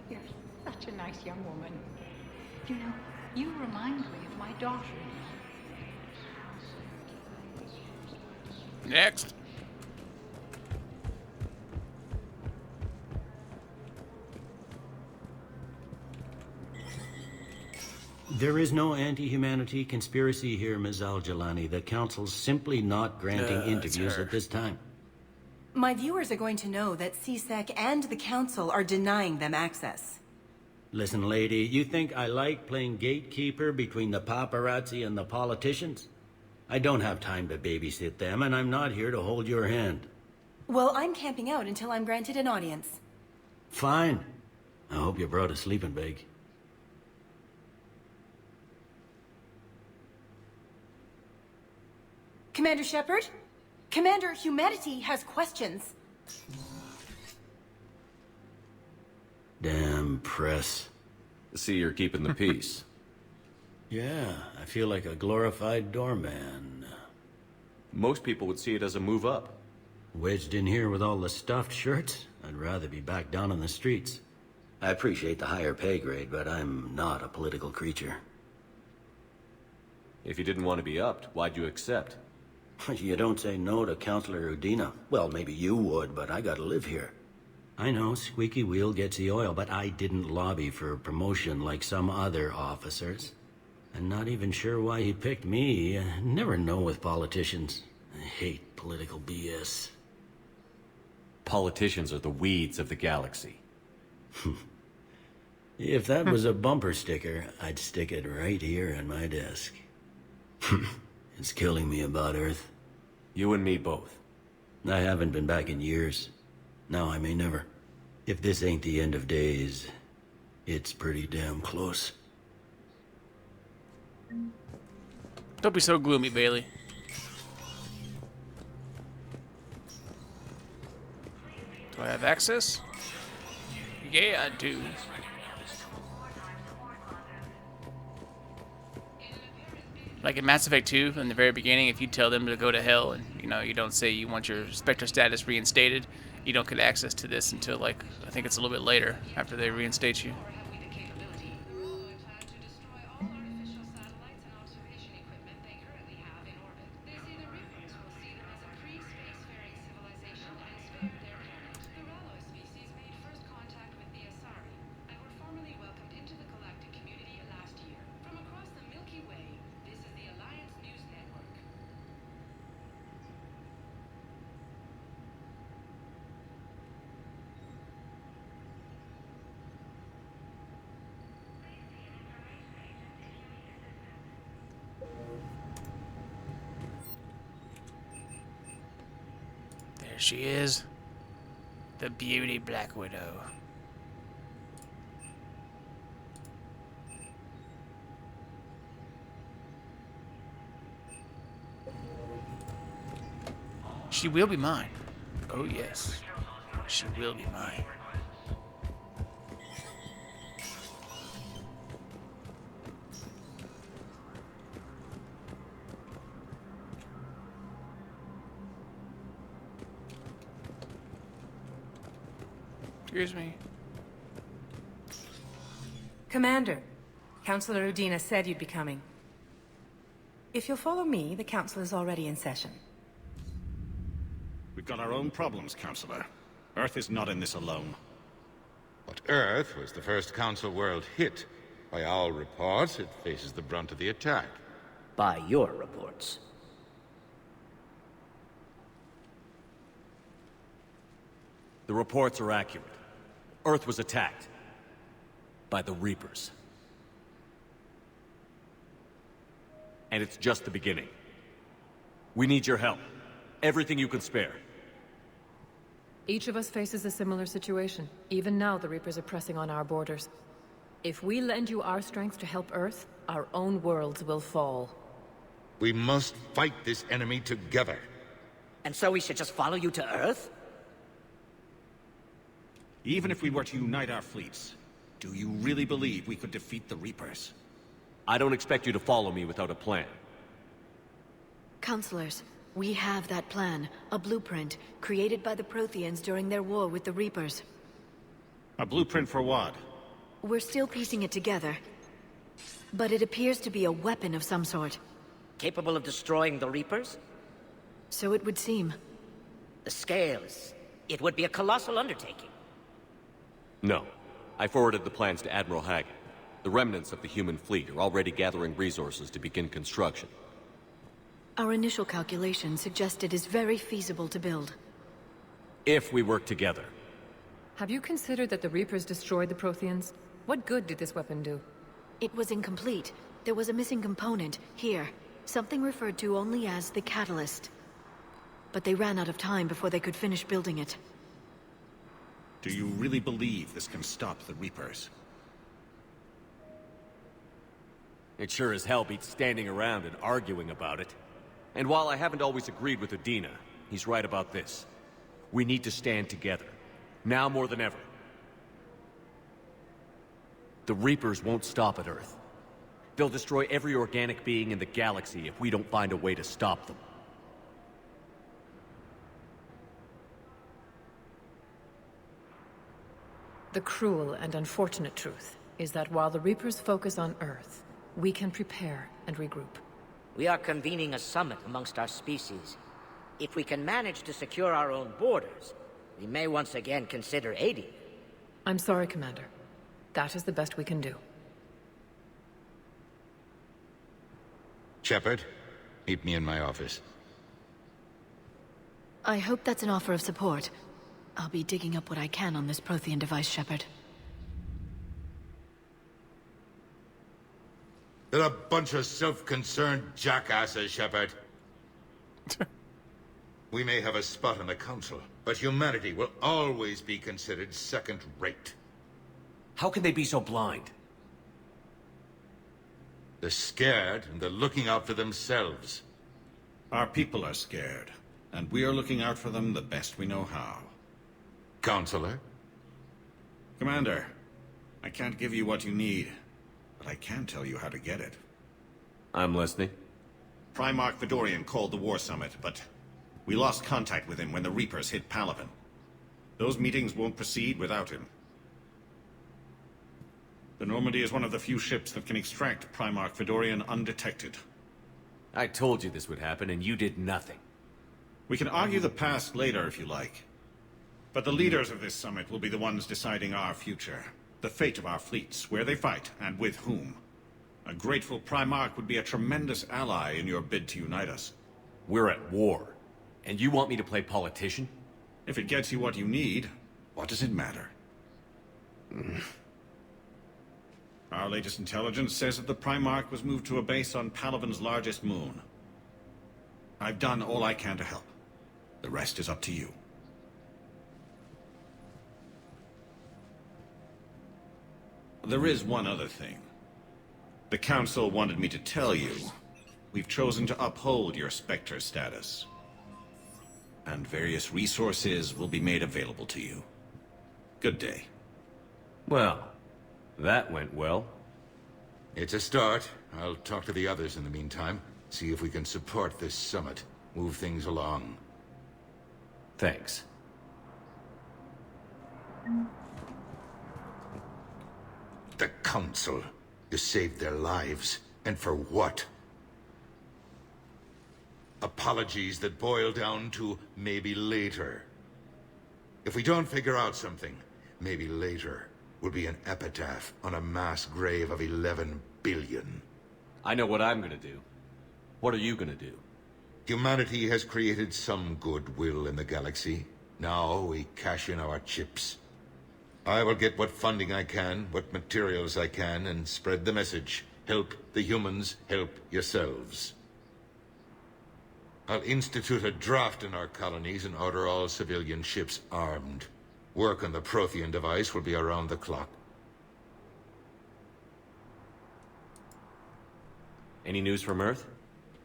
you. You're such a nice young woman. You know, you remind me of my daughter-in-law. Next. There is no anti-humanity conspiracy here, Ms. Al-Jalani. The Council's simply not granting interviews at this time. My viewers are going to know that CSEC and the Council are denying them access. Listen, lady, you think I like playing gatekeeper between the paparazzi and the politicians? I don't have time to babysit them, and I'm not here to hold your hand. Well, I'm camping out until I'm granted an audience. Fine. I hope you brought a sleeping bag. Commander Shepard? Commander, humanity has questions. Damn press. See, you're keeping the peace. Yeah, I feel like a glorified doorman. Most people would see it as a move up. Wedged in here with all the stuffed shirts? I'd rather be back down on the streets. I appreciate the higher pay grade, but I'm not a political creature. If you didn't want to be upped, why'd you accept? You don't say no to Counselor Udina. Well, maybe you would, but I gotta live here. I know, squeaky wheel gets the oil, but I didn't lobby for a promotion like some other officers. I'm not even sure why he picked me. I never know with politicians. I hate political BS. Politicians are the weeds of the galaxy. If that was a bumper sticker, I'd stick it right here on my desk. It's killing me about Earth. You and me both. I haven't been back in years. Now I may never. If this ain't the end of days, it's pretty damn close. Don't be so gloomy, Bailey. Do I have access? Yeah, I do. Like in Mass Effect 2, in the very beginning, if you tell them to go to hell and, you don't say you want your Spectre status reinstated, you don't get access to this until, like, I think it's a little bit later after they reinstate you. There she is. The beauty Black Widow. She will be mine. Oh yes. She will be mine. Excuse me. Commander, Counselor Udina said you'd be coming. If you'll follow me, the Council is already in session. We've got our own problems, Counselor. Earth is not in this alone. But Earth was the first Council world hit. By all reports, it faces the brunt of the attack. By your reports. reports are accurate. Earth was attacked. By the Reapers. And it's just the beginning. We need your help. Everything you can spare. Each of us faces a similar situation. Even now, the Reapers are pressing on our borders. If we lend you our strength to help Earth, our own worlds will fall. We must fight this enemy together. And so we should just follow you to Earth? Even if we were to unite our fleets, do you really believe we could defeat the Reapers? I don't expect you to follow me without a plan. Counselors, we have that plan. A blueprint, created by the Protheans during their war with the Reapers. A blueprint for what? We're still piecing it together. But it appears to be a weapon of some sort. Capable of destroying the Reapers? So it would seem. The scales. It would be a colossal undertaking. No. I forwarded the plans to Admiral Hagen. The remnants of the human fleet are already gathering resources to begin construction. Our initial calculations suggest it is very feasible to build. If we work together. Have you considered that the Reapers destroyed the Protheans? What good did this weapon do? It was incomplete. There was a missing component, here. Something referred to only as the catalyst. But they ran out of time before they could finish building it. Do you really believe this can stop the Reapers? It sure as hell beats standing around and arguing about it. And while I haven't always agreed with Udina, he's right about this. We need to stand together. Now more than ever. The Reapers won't stop at Earth. They'll destroy every organic being in the galaxy if we don't find a way to stop them. The cruel and unfortunate truth is that while the Reapers focus on Earth, we can prepare and regroup. We are convening a summit amongst our species. If we can manage to secure our own borders, we may once again consider aiding. I'm sorry, Commander. That is the best we can do. Shepard, meet me in my office. I hope that's an offer of support. I'll be digging up what I can on this Prothean device, Shepard. They're a bunch of self-concerned jackasses, Shepard. We may have a spot on the Council, but humanity will always be considered second-rate. How can they be so blind? They're scared, and they're looking out for themselves. Our people are scared, and we are looking out for them the best we know how. Counselor? Commander, I can't give you what you need, but I can tell you how to get it. I'm listening. Primarch Fedorian called the War Summit, but we lost contact with him when the Reapers hit Palaven. Those meetings won't proceed without him. The Normandy is one of the few ships that can extract Primarch Fedorian undetected. I told you this would happen, and you did nothing. We can argue the past later if you like. But the leaders of this summit will be the ones deciding our future. The fate of our fleets, where they fight, and with whom. A grateful Primarch would be a tremendous ally in your bid to unite us. We're at war. And you want me to play politician? If it gets you what you need, what does it matter? Our latest intelligence says that the Primarch was moved to a base on Palaven's largest moon. I've done all I can to help. The rest is up to you. There is one other thing. The Council wanted me to tell you, we've chosen to uphold your Spectre status. And various resources will be made available to you. Good day. Well, that went well. It's a start. I'll talk to the others in the meantime. See if we can support this summit. Move things along. Thanks. The Council. You saved their lives. And for what? Apologies that boil down to maybe later. If we don't figure out something, maybe later will be an epitaph on a mass grave of 11 billion. I know what I'm gonna do. What are you gonna do? Humanity has created some goodwill in the galaxy. Now we cash in our chips. I will get what funding I can, what materials I can, and spread the message. Help the humans, help yourselves. I'll institute a draft in our colonies and order all civilian ships armed. Work on the Prothean device will be around the clock. Any news from Earth?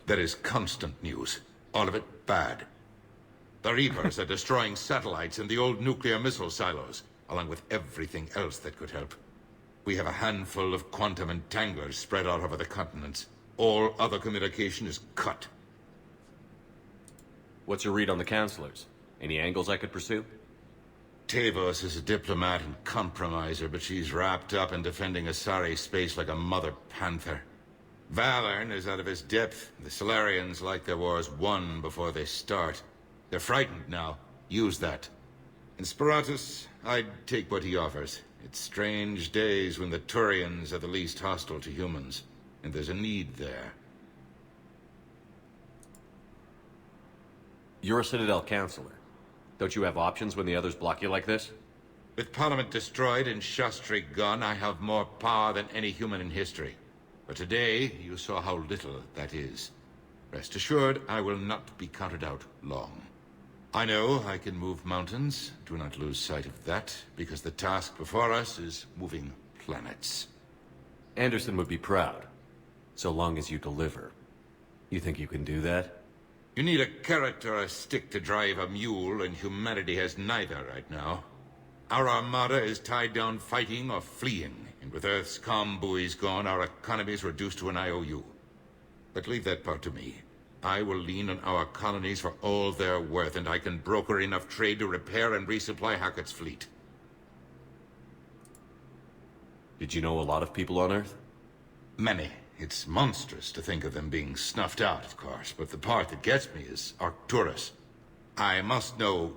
There is constant news. All of it bad. The Reapers are destroying satellites and the old nuclear missile silos, along with everything else that could help. We have a handful of quantum entanglers spread out over the continents. All other communication is cut. What's your read on the counselors? Any angles I could pursue? Tavos is a diplomat and compromiser, but she's wrapped up in defending Asari space like a mother panther. Valern is out of his depth. The Solarians like their wars won before they start. They're frightened now. Use that. In Sparatus, I'd take what he offers. It's strange days when the Turians are the least hostile to humans, and there's a need there. You're a Citadel counselor. Don't you have options when the others block you like this? With Parliament destroyed and Shastri gone, I have more power than any human in history. But today, you saw how little that is. Rest assured, I will not be counted out long. I know I can move mountains. Do not lose sight of that, because the task before us is moving planets. Anderson would be proud, so long as you deliver. You think you can do that? You need a carrot or a stick to drive a mule, and humanity has neither right now. Our armada is tied down fighting or fleeing, and with Earth's comm buoys gone, our economy is reduced to an IOU. But leave that part to me. I will lean on our colonies for all they're worth, and I can broker enough trade to repair and resupply Hackett's fleet. Did you know a lot of people on Earth? Many. It's monstrous to think of them being snuffed out, of course, but the part that gets me is Arcturus. I must know,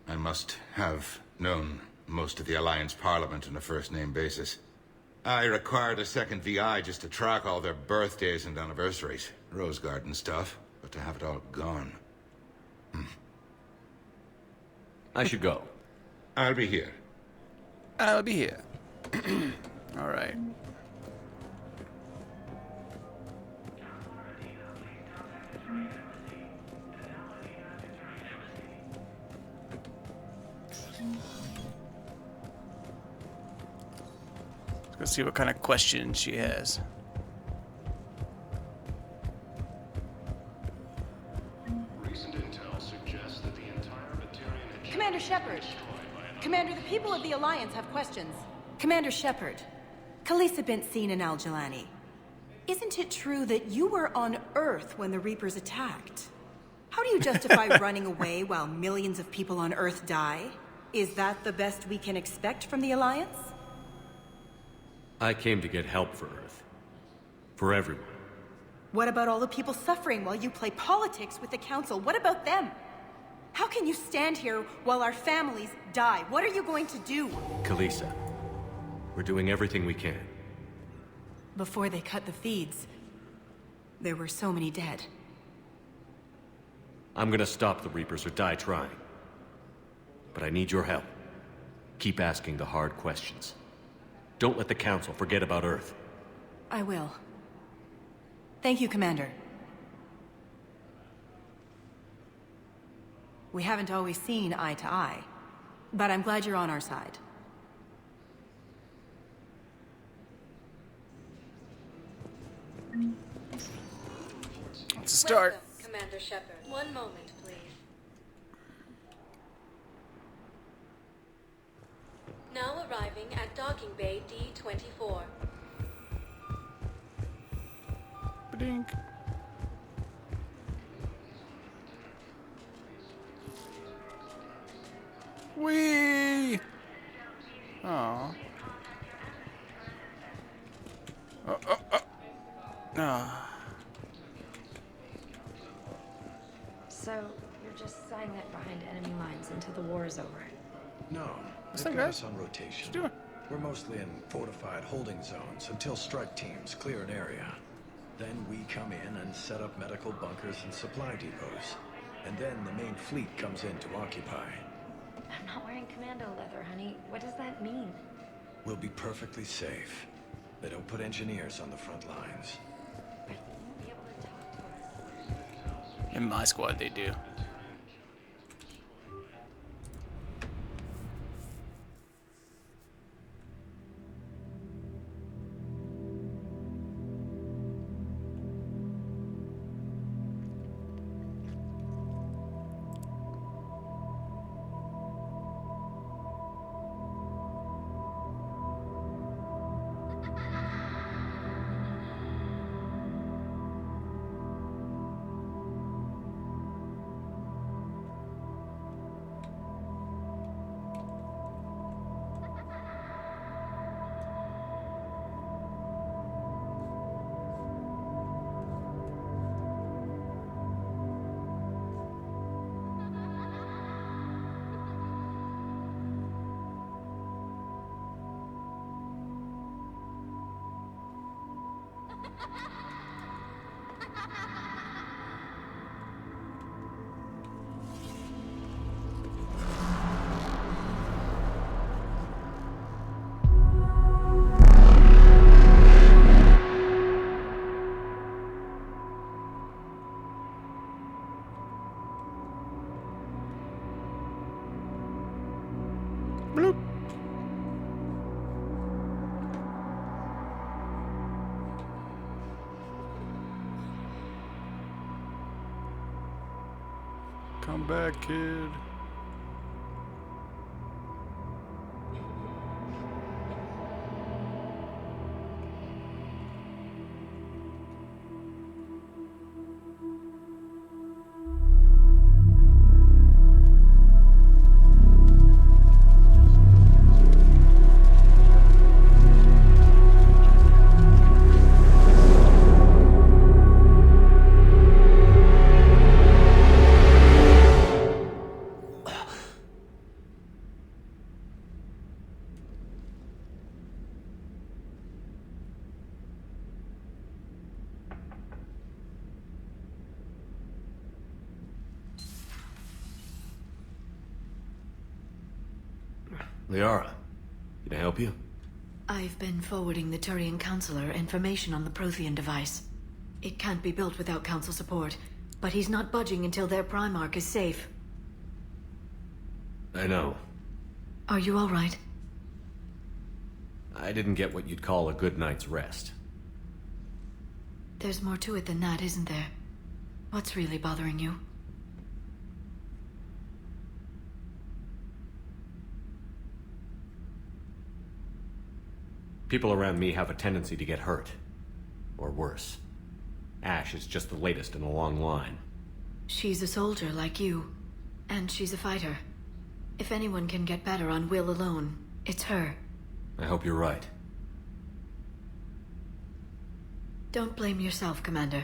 I must have known most of the Alliance Parliament on a first-name basis. I required a second VI just to track all their birthdays and anniversaries. Rose Garden stuff, but to have it all gone. I should go. I'll be here. I'll be here. All right. Let's see what kind of questions she has. Recent intel suggests that the entire Batarian Commander Shepard. Commander, the people of the Alliance have questions. Commander Shepard, Khaleesa bint Seen and Al-Jalani. Isn't it true that you were on Earth when the Reapers attacked? How do you justify running away while millions of people on Earth die? Is that the best we can expect from the Alliance? I came to get help for Earth. For everyone. What about all the people suffering while you play politics with the Council? What about them? How can you stand here while our families die? What are you going to do? Khaleesa, we're doing everything we can. Before they cut the feeds, there were so many dead. I'm gonna stop the Reapers or die trying. But I need your help. Keep asking the hard questions. Don't let the Council forget about Earth. I will. Thank you, Commander. We haven't always seen eye to eye, but I'm glad you're on our side. Let's start. Welcome, Commander Shepard. One moment, please. Now arriving at Docking Bay D-24. Ba-dink. Whee! Aw. So, you're just saying that behind enemy lines until the war is over? No, What's they've up, got guys? us on rotation. What you doing? We're mostly in fortified holding zones until strike teams clear an area. Then we come in and set up medical bunkers and supply depots. And then the main fleet comes in to occupy. not wearing commando leather, honey. What does that mean? We'll be perfectly safe. They don't put engineers on the front lines. In my squad, they do. Bloop. Come back, kid. Liara, can I help you? I've been forwarding the Turian Counselor information on the Prothean device. It can't be built without Council support, but he's not budging until their Primarch is safe. I know. Are you all right? I didn't get what you'd call a good night's rest. There's more to it than that, isn't there? What's really bothering you? People around me have a tendency to get hurt. Or worse. Ash is just the latest in a long line. She's a soldier like you. And she's a fighter. If anyone can get better on will alone, it's her. I hope you're right. Don't blame yourself, Commander.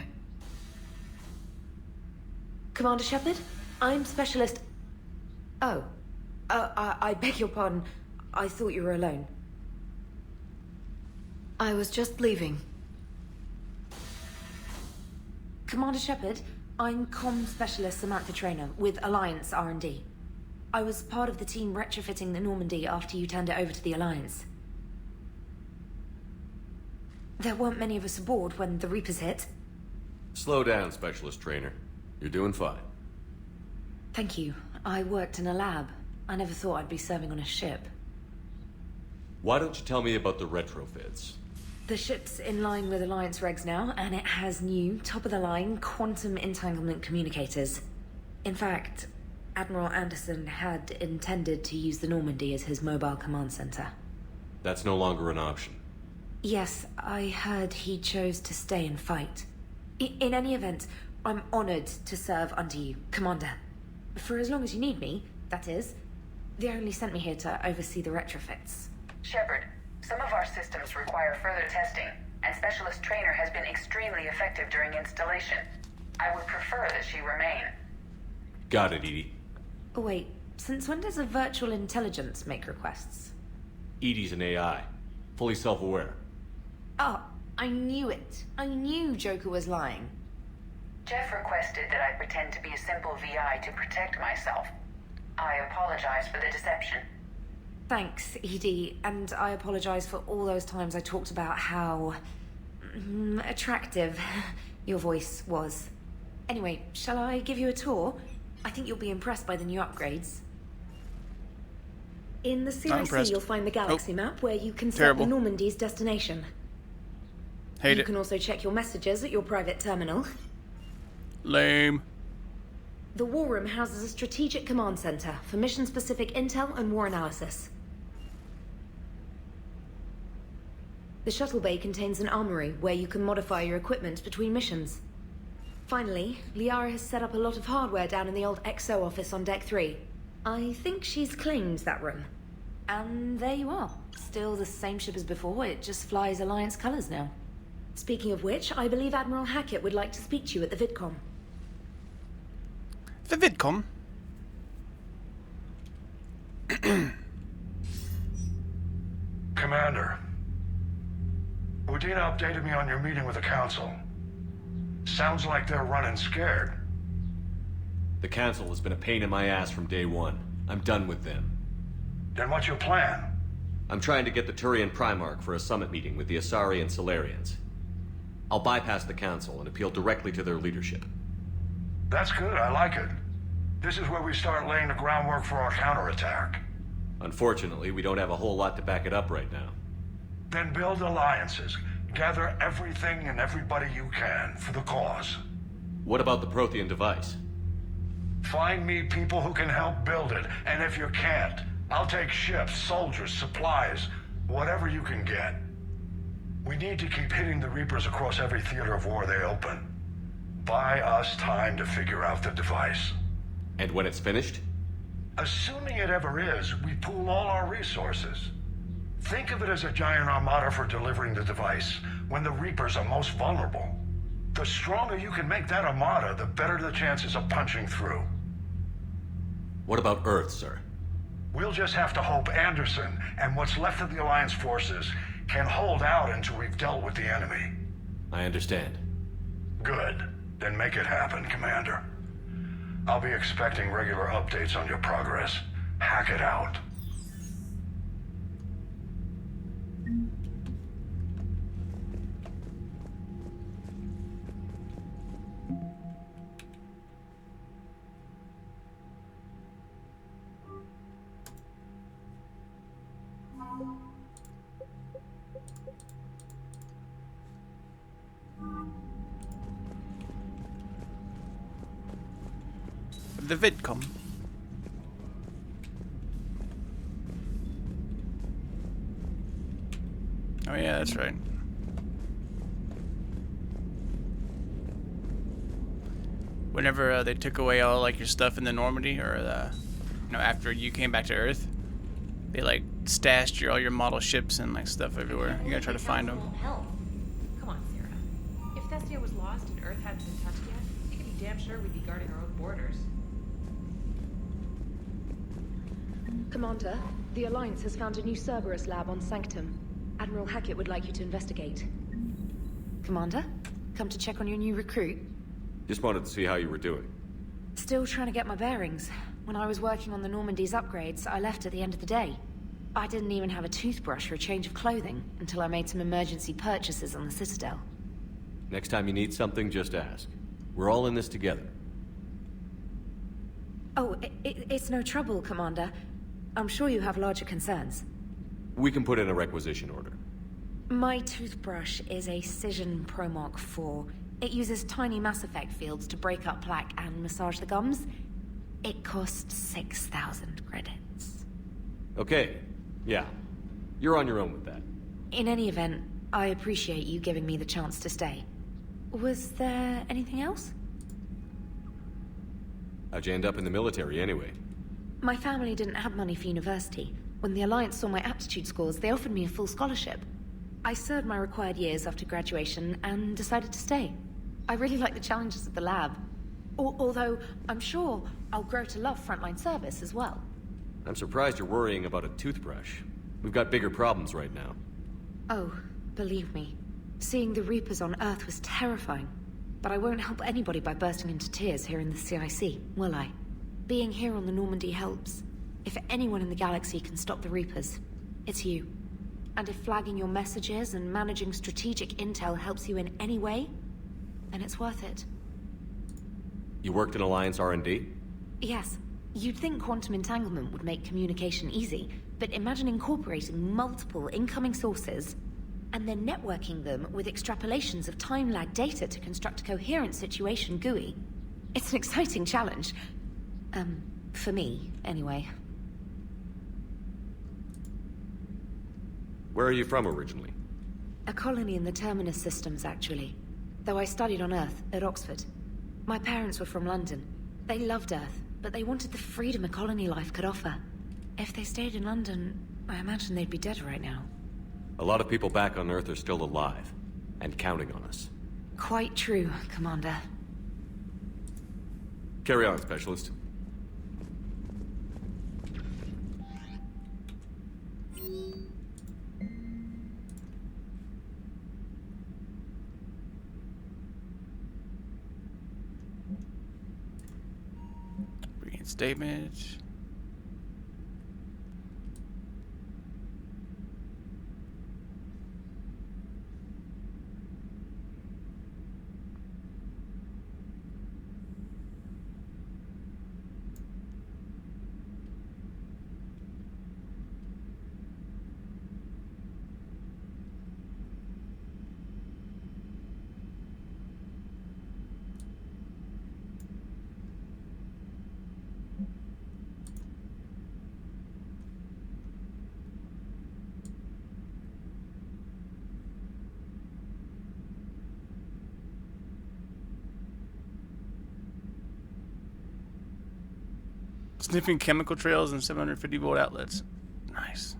Commander Shepard, I'm Specialist... Oh. I beg your pardon. I thought you were alone. I was just leaving. Commander Shepard, I'm Comm Specialist Samantha Traynor with Alliance R&D. I was part of the team retrofitting the Normandy after you turned it over to the Alliance. There weren't many of us aboard when the Reapers hit. Slow down, Specialist Trainer. You're doing fine. Thank you. I worked in a lab. I never thought I'd be serving on a ship. Why don't you tell me about the retrofits? The ship's in line with Alliance regs now, and it has new, top-of-the-line, quantum entanglement communicators. In fact, Admiral Anderson had intended to use the Normandy as his mobile command center. That's no longer an option. Yes, I heard he chose to stay and fight. In any event, I'm honored to serve under you, Commander. For as long as you need me, that is. They only sent me here to oversee the retrofits. Shepard, some of our systems require further testing, and Specialist Trainer has been extremely effective during installation. I would prefer that she remain. Got it, Edie. Oh, wait, since when does a virtual intelligence make requests? Edie's an AI. Fully self-aware. Oh, I knew it. I knew Joker was lying. Jeff requested that I pretend to be a simple VI to protect myself. I apologize for the deception. Thanks, Edie, and I apologize for all those times I talked about how attractive your voice was. Anyway, shall I give you a tour? I think you'll be impressed by the new upgrades. In the CIC, you'll find the galaxy map where you can set the Normandy's destination. You can also check your messages at your private terminal. Lame. The War Room houses a strategic command center for mission-specific intel and war analysis. The shuttle bay contains an armory where you can modify your equipment between missions. Finally, Liara has set up a lot of hardware down in the old XO office on Deck 3. I think she's claimed that room. And there you are. Still the same ship as before, it just flies Alliance colors now. Speaking of which, I believe Admiral Hackett would like to speak to you at the VidCom. The VidCom? Commander, Udina updated me on your meeting with the Council. Sounds like they're running scared. The Council has been a pain in my ass from day one. I'm done with them. Then what's your plan? I'm trying to get the Turian Primarch for a summit meeting with the Asari and Solarians. I'll bypass the Council and appeal directly to their leadership. That's good, I like it. This is where we start laying the groundwork for our counterattack. Unfortunately, we don't have a whole lot to back it up right now. Then build alliances. Gather everything and everybody you can for the cause. What about the Prothean device? Find me people who can help build it, and if you can't, I'll take ships, soldiers, supplies, whatever you can get. We need to keep hitting the Reapers across every theater of war they open. Buy us time to figure out the device. And when it's finished? Assuming it ever is, we pool all our resources. Think of it as a giant armada for delivering the device when the Reapers are most vulnerable. The stronger you can make that armada, the better the chances of punching through. What about Earth, sir? We'll just have to hope Anderson and what's left of the Alliance forces can hold out until we've dealt with the enemy. I understand. Good. Then make it happen, Commander. I'll be expecting regular updates on your progress. Hack it out. The VidCom. Oh yeah, that's right. Whenever they took away all like your stuff in the Normandy, or after you came back to Earth, they like stashed all your model ships and like stuff everywhere. You gotta try to find them. Come on, Sarah. If Thestia was lost and Earth hadn't been touched yet, you can be damn sure we'd be guarding our own borders. Commander, the Alliance has found a new Cerberus lab on Sanctum. Admiral Hackett would like you to investigate. Commander, come to check on your new recruit. Just wanted to see how you were doing. Still trying to get my bearings. When I was working on the Normandy's upgrades, I left at the end of the day. I didn't even have a toothbrush or a change of clothing until I made some emergency purchases on the Citadel. Next time you need something, just ask. We're all in this together. Oh, it's no trouble, Commander. I'm sure you have larger concerns. We can put in a requisition order. My toothbrush is a Cision Pro Mark 4. It uses tiny Mass Effect fields to break up plaque and massage the gums. It costs 6,000 credits. Okay, yeah. You're on your own with that. In any event, I appreciate you giving me the chance to stay. Was there anything else? How'd you end up in the military anyway? My family didn't have money for university. When the Alliance saw my aptitude scores, they offered me a full scholarship. I served my required years after graduation and decided to stay. I really like the challenges of the lab. Although, I'm sure I'll grow to love frontline service as well. I'm surprised you're worrying about a toothbrush. We've got bigger problems right now. Oh, believe me. Seeing the Reapers on Earth was terrifying. But I won't help anybody by bursting into tears here in the CIC, will I? Being here on the Normandy helps. If anyone in the galaxy can stop the Reapers, it's you. And if flagging your messages and managing strategic intel helps you in any way, then it's worth it. You worked in Alliance R&D? Yes. You'd think quantum entanglement would make communication easy, but imagine incorporating multiple incoming sources and then networking them with extrapolations of time-lag data to construct a coherent situation GUI. It's an exciting challenge. For me, anyway. Where are you from originally? A colony in the Terminus systems, actually. Though I studied on Earth, at Oxford. My parents were from London. They loved Earth, but they wanted the freedom a colony life could offer. If they stayed in London, I imagine they'd be dead right now. A lot of people back on Earth are still alive, and counting on us. Quite true, Commander. Carry on, Specialist. Reinstatement. Sniffing chemical trails and 750-volt outlets. Nice.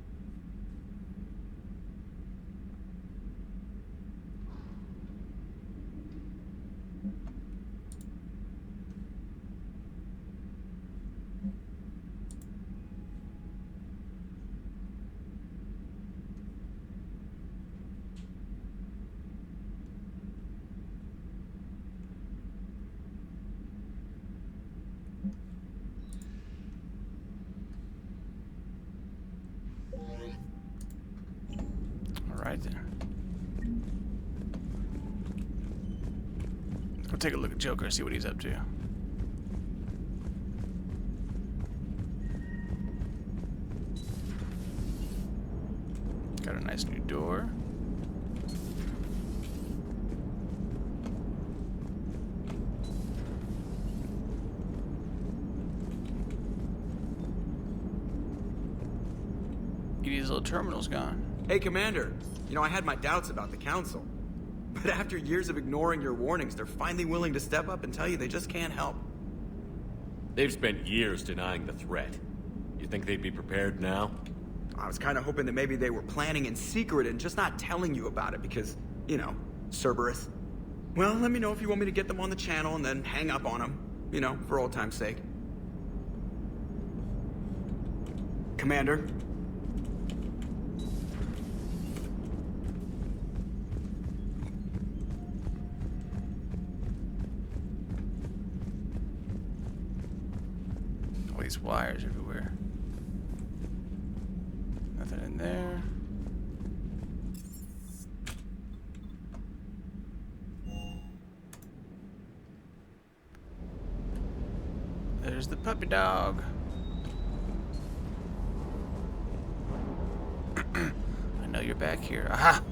Right there. Let's go take a look at Joker, see what he's up to. Got a nice new door. Edie's little terminal's gone. Hey, Commander. You know, I had my doubts about the Council. But after years of ignoring your warnings, they're finally willing to step up and tell you they just can't help. They've spent years denying the threat. You think they'd be prepared now? I was kind of hoping that maybe they were planning in secret and just not telling you about it because, you know, Cerberus. Well, let me know if you want me to get them on the channel and then hang up on them. You know, for old time's sake. Commander? All these wires everywhere. Nothing in there. There's the puppy dog. I know you're back here. Aha!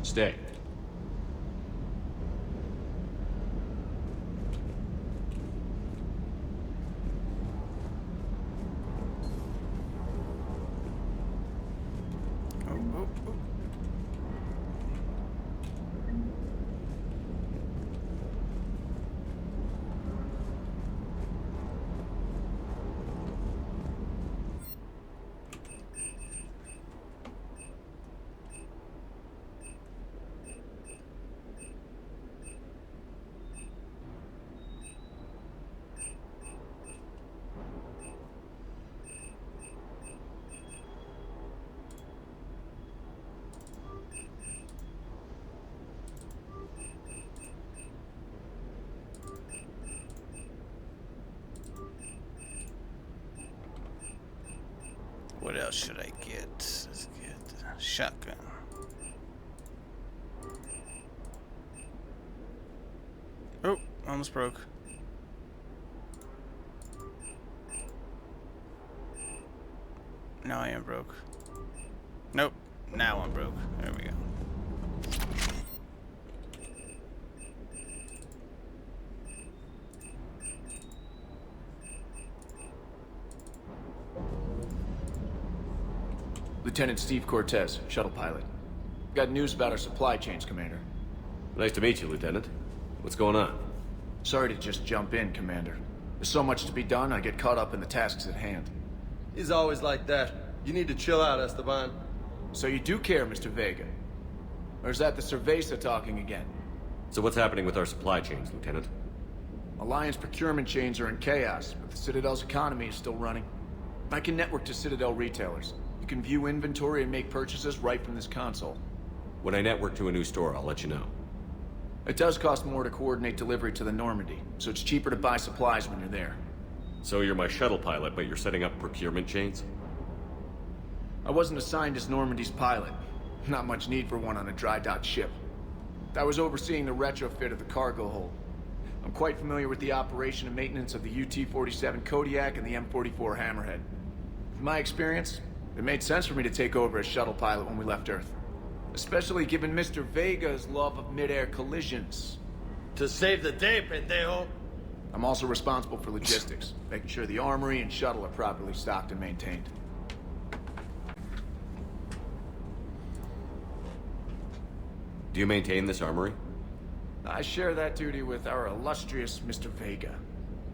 Stay. What else should I get? Let's get shotgun. Oh, almost broke. Now I am broke. Nope. Now I'm broke. There we go. Lieutenant Steve Cortez, shuttle pilot. Got news about our supply chains, Commander. Nice to meet you, Lieutenant. What's going on? Sorry to just jump in, Commander. There's so much to be done, I get caught up in the tasks at hand. He's always like that. You need to chill out, Esteban. So you do care, Mr. Vega? Or is that the Cerveza talking again? So what's happening with our supply chains, Lieutenant? Alliance procurement chains are in chaos, but the Citadel's economy is still running. I can network to Citadel retailers. You can view inventory and make purchases right from this console. When I network to a new store, I'll let you know. It does cost more to coordinate delivery to the Normandy, so it's cheaper to buy supplies when you're there. So you're my shuttle pilot, but you're setting up procurement chains? I wasn't assigned as Normandy's pilot. Not much need for one on a dry dock ship. I was overseeing the retrofit of the cargo hold. I'm quite familiar with the operation and maintenance of the UT-47 Kodiak and the M44 Hammerhead. From my experience, it made sense for me to take over as shuttle pilot when we left Earth. Especially given Mr. Vega's love of mid-air collisions. To save the day, pendejo. I'm also responsible for logistics, making sure the armory and shuttle are properly stocked and maintained. Do you maintain this armory? I share that duty with our illustrious Mr. Vega.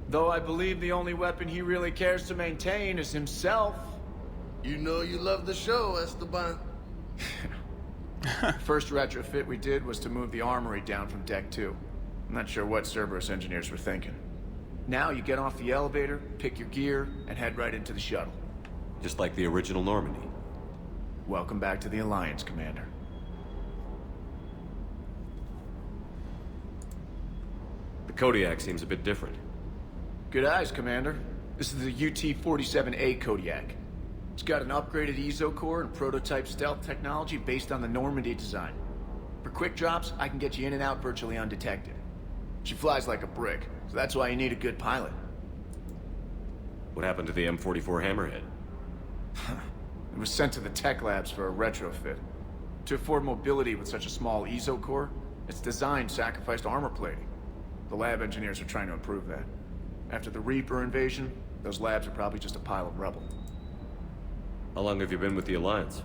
Though I believe the only weapon he really cares to maintain is himself. You know you love the show, Esteban. First retrofit we did was to move the armory down from Deck 2. I'm not sure what Cerberus engineers were thinking. Now you get off the elevator, pick your gear, and head right into the shuttle. Just like the original Normandy. Welcome back to the Alliance, Commander. The Kodiak seems a bit different. Good eyes, Commander. This is the UT-47A Kodiak. It's got an upgraded EZO core and prototype stealth technology based on the Normandy design. For quick drops, I can get you in and out virtually undetected. She flies like a brick, so that's why you need a good pilot. What happened to the M44 Hammerhead? It was sent to the tech labs for a retrofit. To afford mobility with such a small EZO core, its design sacrificed armor plating. The lab engineers are trying to improve that. After the Reaper invasion, those labs are probably just a pile of rubble. How long have you been with the Alliance?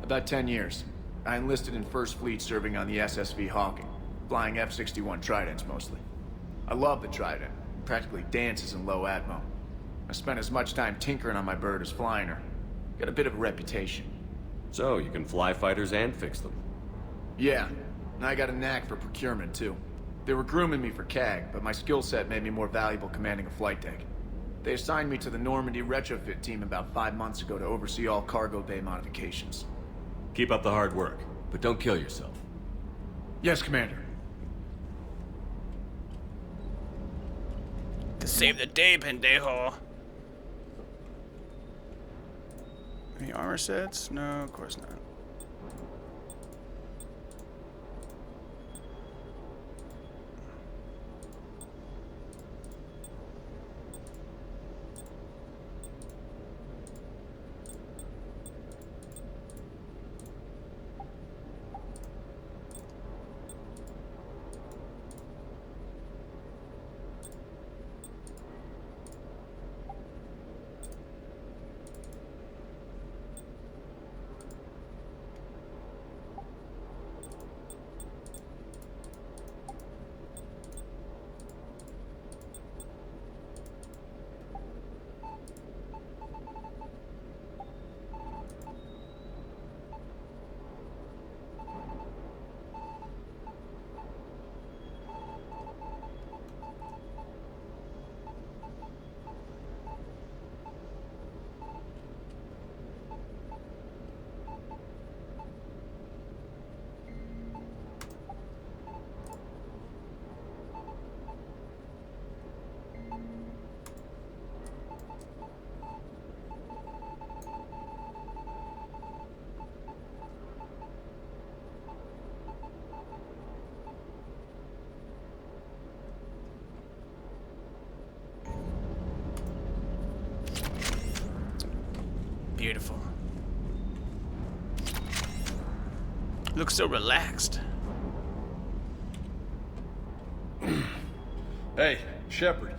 About 10 years. I enlisted in First Fleet serving on the SSV Hawking, flying F-61 Tridents mostly. I love the Trident. It practically dances in low atmo. I spent as much time tinkering on my bird as flying her. Got a bit of a reputation. So, you can fly fighters and fix them? Yeah, and I got a knack for procurement too. They were grooming me for CAG, but my skill set made me more valuable commanding a flight deck. They assigned me to the Normandy retrofit team about 5 months ago to oversee all cargo bay modifications. Keep up the hard work, but don't kill yourself. Yes, Commander. To save the day, pendejo. Any armor sets? No, of course not. Looks so relaxed. Hey, Shepard.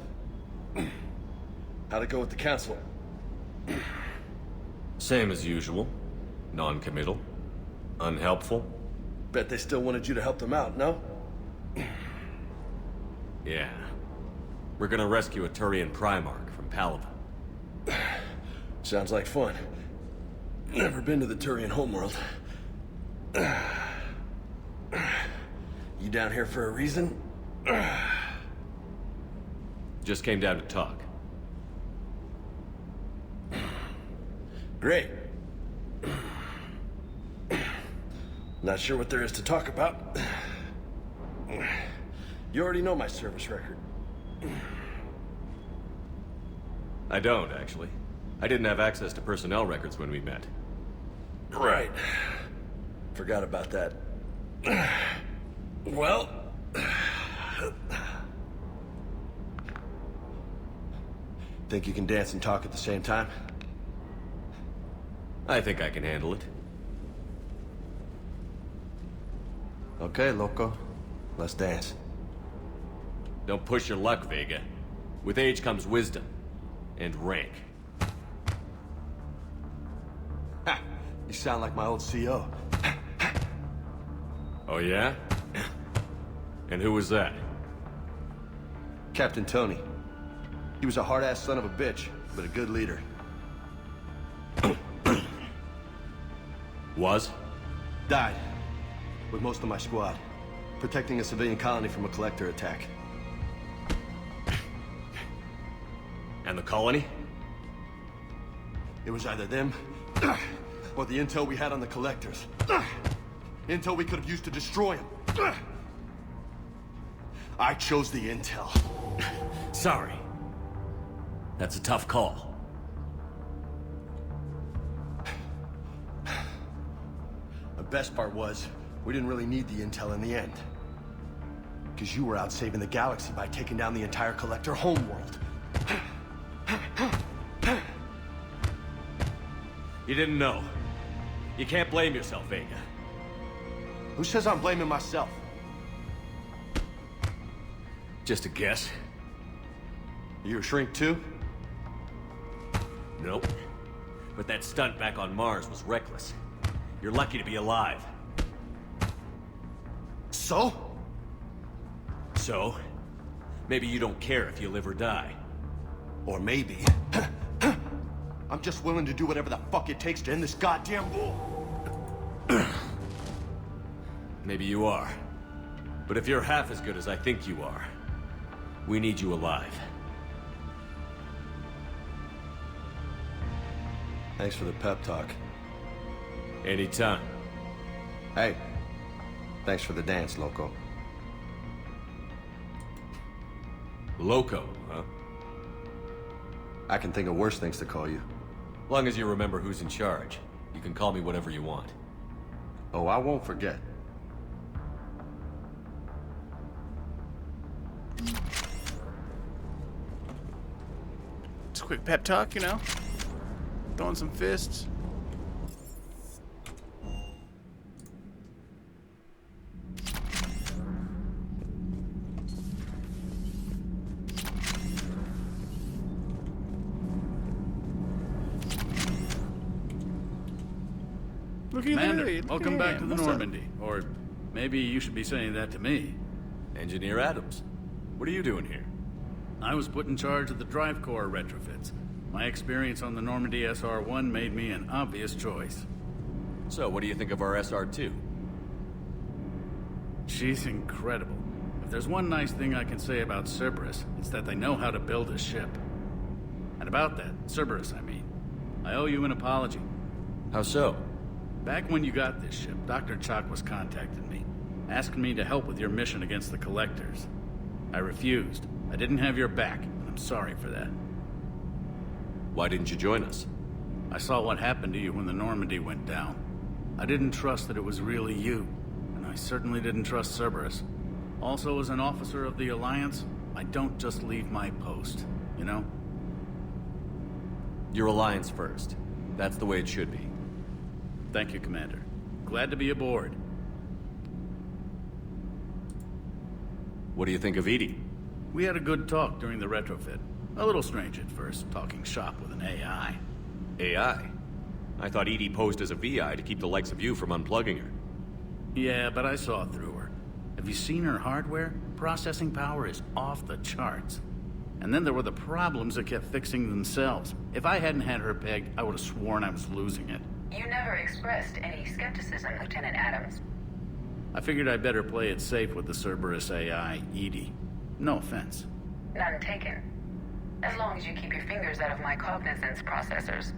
How'd it go with the council? Same as usual. Non-committal. Unhelpful. Bet they still wanted you to help them out, no? Yeah. We're gonna rescue a Turian Primarch from Palaven. Sounds like fun. Never been to the Turian homeworld. You down here for a reason? Just came down to talk. Great. Not sure what there is to talk about. You already know my service record. I don't, actually. I didn't have access to personnel records when we met. Right. Forgot about that. Well... Think you can dance and talk at the same time? I think I can handle it. Okay, loco. Let's dance. Don't push your luck, Vega. With age comes wisdom. And rank. Ha! You sound like my old CO. Oh yeah? And who was that? Captain Tony. He was a hard-ass son of a bitch, but a good leader. Was? Died. With most of my squad. Protecting a civilian colony from a collector attack. And the colony? It was either them, or the intel we had on the collectors. Intel we could have used to destroy them. I chose the intel. Sorry. That's a tough call. The best part was, we didn't really need the intel in the end. Because you were out saving the galaxy by taking down the entire collector homeworld. You didn't know. You can't blame yourself, Vega. Who says I'm blaming myself? Just a guess. You a shrink too? Nope. But that stunt back on Mars was reckless. You're lucky to be alive. So? So? Maybe you don't care if you live or die. Or maybe... I'm just willing to do whatever the fuck it takes to end this goddamn war. Maybe you are. But if you're half as good as I think you are, we need you alive. Thanks for the pep talk. Anytime. Hey, thanks for the dance, loco. Loco, huh? I can think of worse things to call you. Long as you remember who's in charge, you can call me whatever you want. Oh, I won't forget. Just a quick pep talk, you know? Throwing some fists. Commander, welcome back to the Normandy. Or maybe you should be saying that to me. Engineer Adams, what are you doing here? I was put in charge of the drive core retrofits. My experience on the Normandy SR-1 made me an obvious choice. So, what do you think of our SR-2? She's incredible. If there's one nice thing I can say about Cerberus, it's that they know how to build a ship. And about that, Cerberus, I mean. I owe you an apology. How so? Back when you got this ship, Dr. Chalk was contacting me, asking me to help with your mission against the Collectors. I refused. I didn't have your back, and I'm sorry for that. Why didn't you join us? I saw what happened to you when the Normandy went down. I didn't trust that it was really you, and I certainly didn't trust Cerberus. Also, as an officer of the Alliance, I don't just leave my post, you know? Your Alliance first. That's the way it should be. Thank you, Commander. Glad to be aboard. What do you think of Edie? We had a good talk during the retrofit. A little strange at first, talking shop with an AI. AI? I thought Edie posed as a VI to keep the likes of you from unplugging her. Yeah, but I saw through her. Have you seen her hardware? Processing power is off the charts. And then there were the problems that kept fixing themselves. If I hadn't had her pegged, I would have sworn I was losing it. You never expressed any skepticism, Lieutenant Adams. I figured I'd better play it safe with the Cerberus AI, Edie. No offense. None taken. As long as you keep your fingers out of my cognizance processors.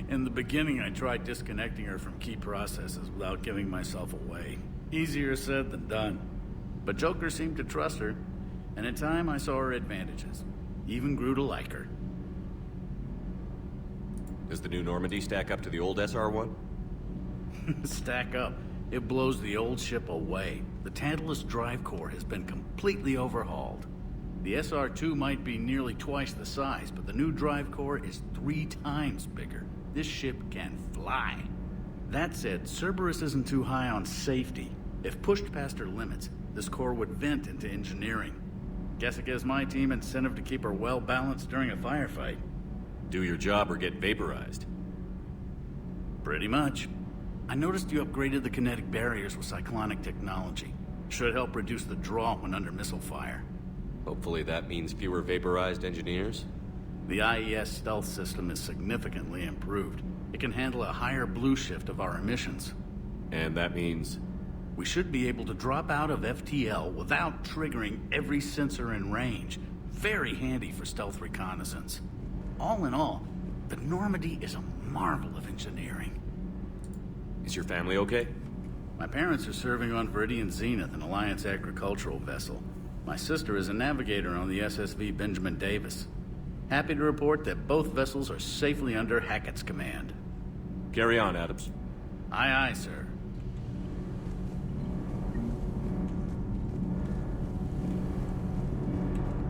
In the beginning, I tried disconnecting her from key processes without giving myself away. Easier said than done. But Joker seemed to trust her, and in time I saw her advantages. Even grew to like her. Does the new Normandy stack up to the old SR-1? Stack up. It blows the old ship away. The Tantalus drive core has been completely overhauled. The SR-2 might be nearly twice the size, but the new drive core is 3 times bigger. This ship can fly. That said, Cerberus isn't too high on safety. If pushed past her limits, this core would vent into engineering. Guess it gives my team incentive to keep her well balanced during a firefight. Do your job or get vaporized. Pretty much. I noticed you upgraded the kinetic barriers with cyclonic technology. Should help reduce the draw when under missile fire. Hopefully that means fewer vaporized engineers? The IES stealth system is significantly improved. It can handle a higher blue shift of our emissions. And that means? We should be able to drop out of FTL without triggering every sensor in range. Very handy for stealth reconnaissance. All in all, the Normandy is a marvel of engineering. Is your family okay? My parents are serving on Viridian Zenith, an Alliance agricultural vessel. My sister is a navigator on the SSV Benjamin Davis. Happy to report that both vessels are safely under Hackett's command. Carry on, Adams. Aye, aye, sir.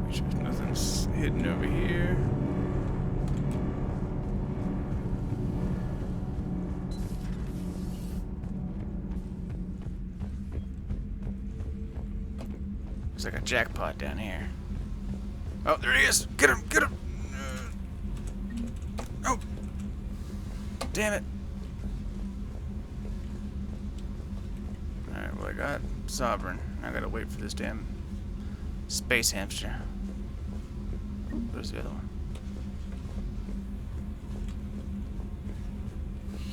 There's nothing hidden over here. There's like a jackpot down here. Oh, there he is! Get him! Get him! Oh! Damn it! Alright, well I got Sovereign. I gotta wait for this damn space hamster. Where's the other one?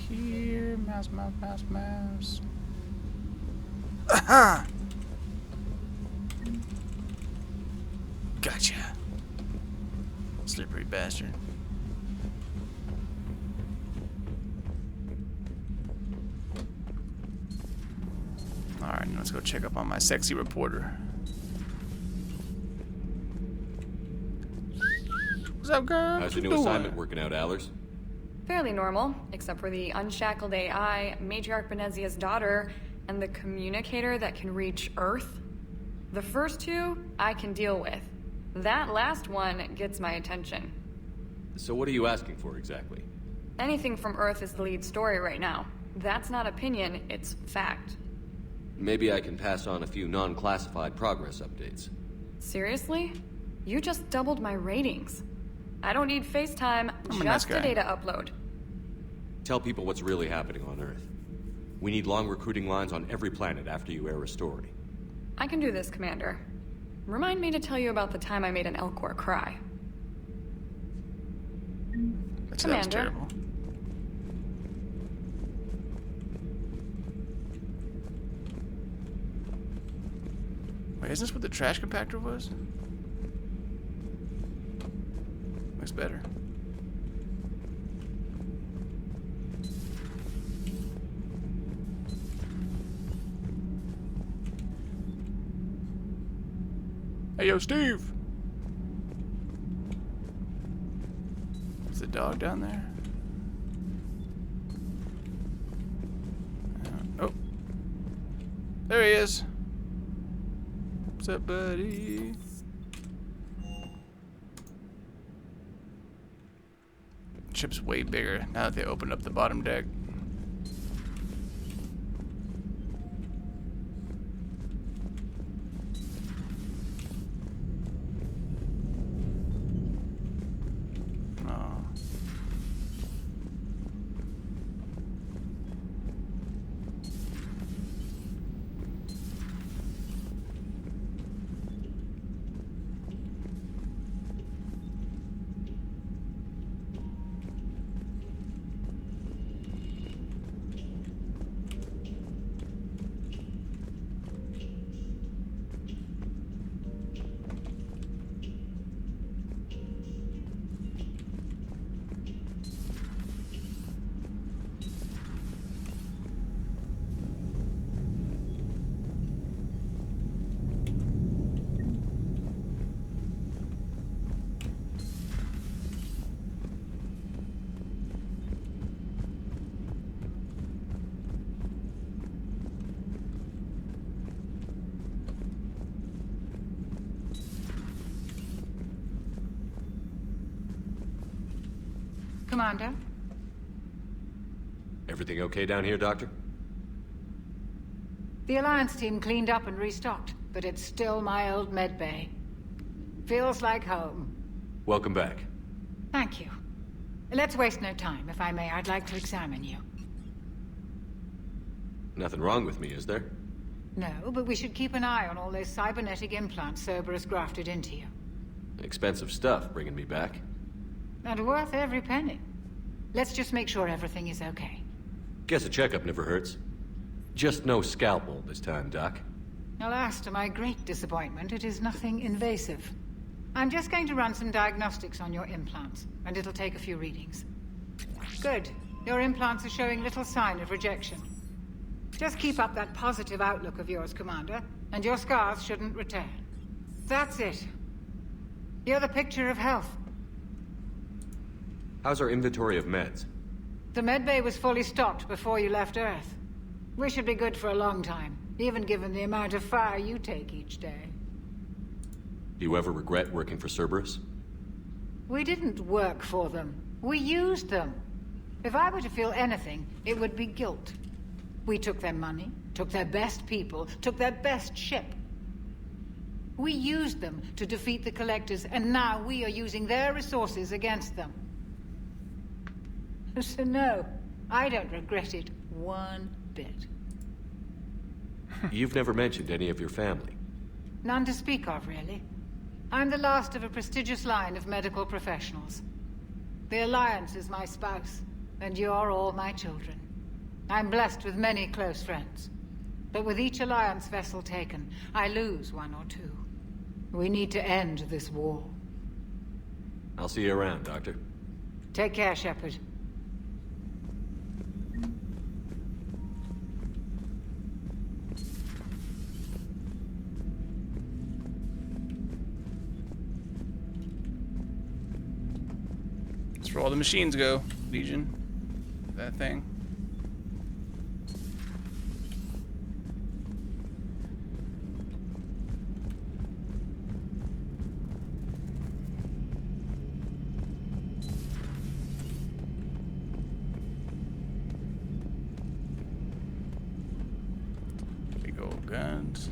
Here, mouse, mouse, mouse, mouse. Aha! Gotcha. Slippery bastard. Alright, let's go check up on my sexy reporter. What's up, girl? How's your new assignment working out, Allers? Fairly normal, except for the unshackled AI, Matriarch Benezia's daughter, and the communicator that can reach Earth. The first two, I can deal with. That last one gets my attention. So what are you asking for exactly? Anything from Earth is the lead story right now. That's not opinion, it's fact. Maybe I can pass on a few non-classified progress updates. Seriously? You just doubled my ratings. I don't need FaceTime, just a data upload. Tell people what's really happening on Earth. We need long recruiting lines on every planet after you air a story. I can do this, Commander. Remind me to tell you about the time I made an Elcor cry. That sounds terrible. Wait, isn't this what the trash compactor was? Looks better. Hey, yo, Steve! Is the dog down there? Oh. There he is. What's up, buddy? Ship's way bigger now that they opened up the bottom deck. Commander? Everything okay down here, Doctor? The Alliance team cleaned up and restocked, but it's still my old medbay. Feels like home. Welcome back. Thank you. Let's waste no time. If I may, I'd like to examine you. Nothing wrong with me, is there? No, but we should keep an eye on all those cybernetic implants Cerberus grafted into you. Expensive stuff bringing me back. And worth every penny. Let's just make sure everything is okay. Guess a checkup never hurts. Just no scalpel this time, Doc. Alas, to my great disappointment, it is nothing invasive. I'm just going to run some diagnostics on your implants, and it'll take a few readings. Good. Your implants are showing little sign of rejection. Just keep up that positive outlook of yours, Commander, and your scars shouldn't return. That's it. You're the picture of health. How's our inventory of meds? The medbay was fully stocked before you left Earth. We should be good for a long time, even given the amount of fire you take each day. Do you ever regret working for Cerberus? We didn't work for them. We used them. If I were to feel anything, it would be guilt. We took their money, took their best people, took their best ship. We used them to defeat the Collectors, and now we are using their resources against them. So no, I don't regret it one bit. You've never mentioned any of your family. None to speak of, really. I'm the last of a prestigious line of medical professionals. The Alliance is my spouse, and you're all my children. I'm blessed with many close friends. But with each Alliance vessel taken, I lose one or two. We need to end this war. I'll see you around, Doctor. Take care, Shepard. That's where all the machines go, Legion. That thing. Big old guns.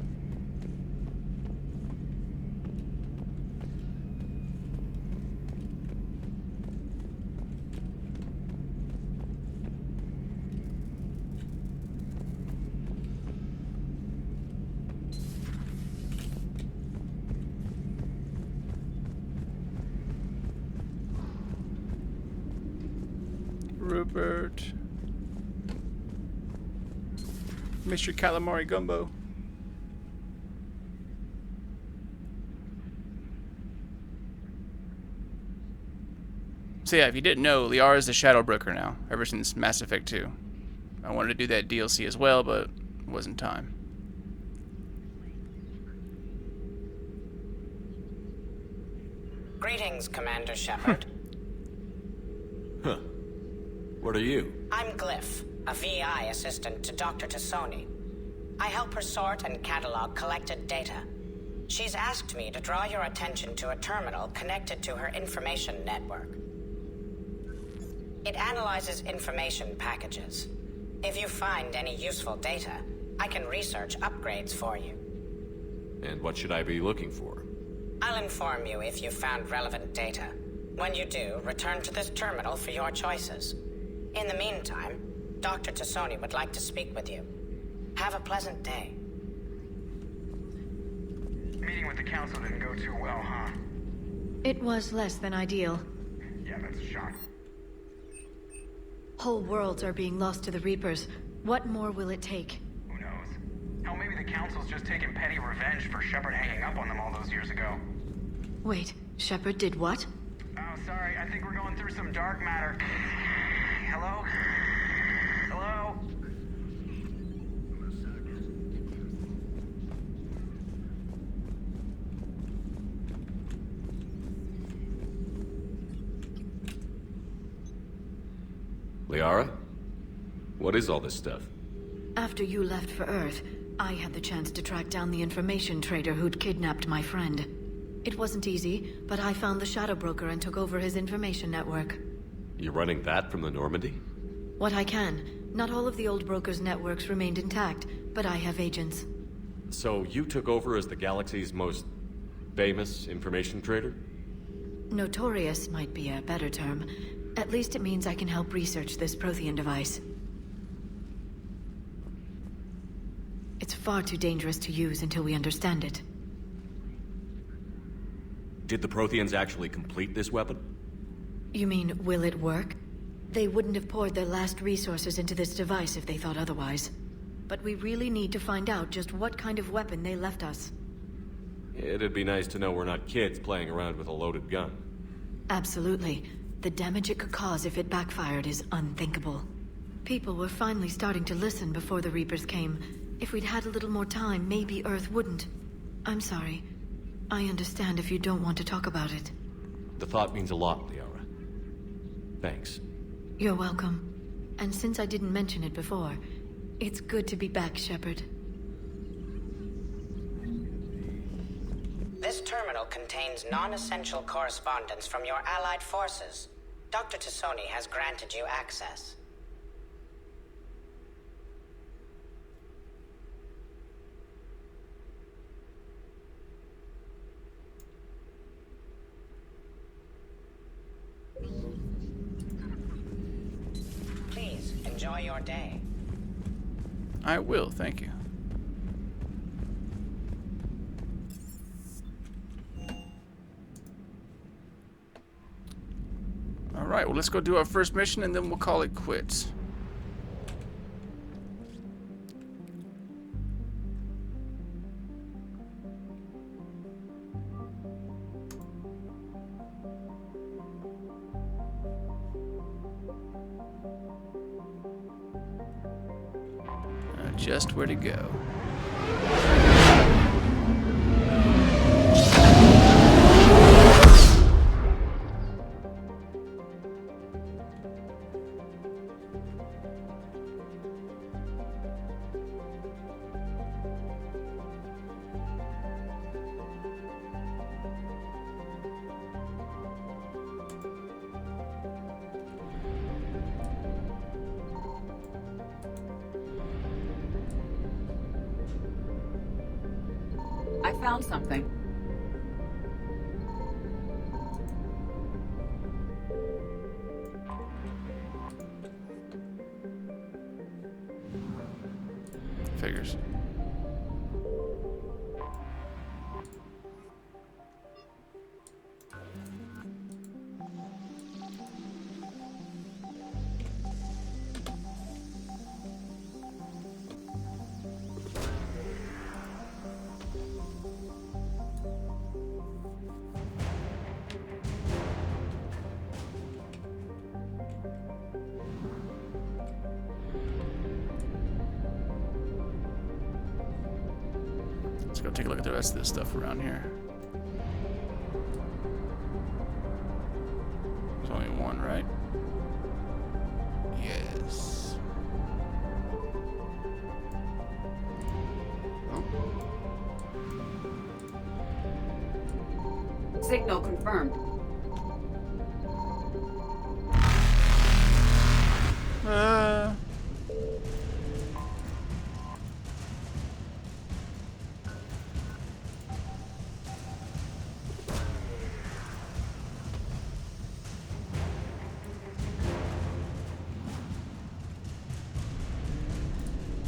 Rupert. Mr. Calamari Gumbo. So yeah, if you didn't know, Liara is the Shadow Broker now, ever since Mass Effect 2. I wanted to do that DLC as well, but it wasn't time. Greetings, Commander Shepard. Huh. What are you? I'm Glyph, a VI assistant to Dr. Tassoni. I help her sort and catalog collected data. She's asked me to draw your attention to a terminal connected to her information network. It analyzes information packages. If you find any useful data, I can research upgrades for you. And what should I be looking for? I'll inform you if you've found relevant data. When you do, return to this terminal for your choices. In the meantime, Dr. Tassoni would like to speak with you. Have a pleasant day. Meeting with the council didn't go too well, huh? It was less than ideal. Yeah, that's a shock. Whole worlds are being lost to the Reapers. What more will it take? Who knows? Hell, maybe the council's just taking petty revenge for Shepard hanging up on them all those years ago. Wait, Shepard did what? Oh, sorry, I think we're going through some dark matter. Hello? Hello? Liara? What is all this stuff? After you left for Earth, I had the chance to track down the information trader who'd kidnapped my friend. It wasn't easy, but I found the Shadow Broker and took over his information network. You're running that from the Normandy? What I can. Not all of the old brokers' networks remained intact, but I have agents. So you took over as the galaxy's most famous information trader? Notorious might be a better term. At least it means I can help research this Prothean device. It's far too dangerous to use until we understand it. Did the Protheans actually complete this weapon? You mean, will it work? They wouldn't have poured their last resources into this device if they thought otherwise. But we really need to find out just what kind of weapon they left us. It'd be nice to know we're not kids playing around with a loaded gun. Absolutely. The damage it could cause if it backfired is unthinkable. People were finally starting to listen before the Reapers came. If we'd had a little more time, maybe Earth wouldn't. I'm sorry. I understand if you don't want to talk about it. The thought means a lot, Liara. Thanks. You're welcome. And since I didn't mention it before, it's good to be back, Shepard. This terminal contains non-essential correspondence from your allied forces. Dr. Tassoni has granted you access. Please, enjoy your day. I will, thank you. Alright, well let's go do our first mission and then we'll call it quits. Just where to go. I found something. Figures. Let's go take a look at the rest of this stuff around here. There's only one, right? Yes. Oh. Signal confirmed.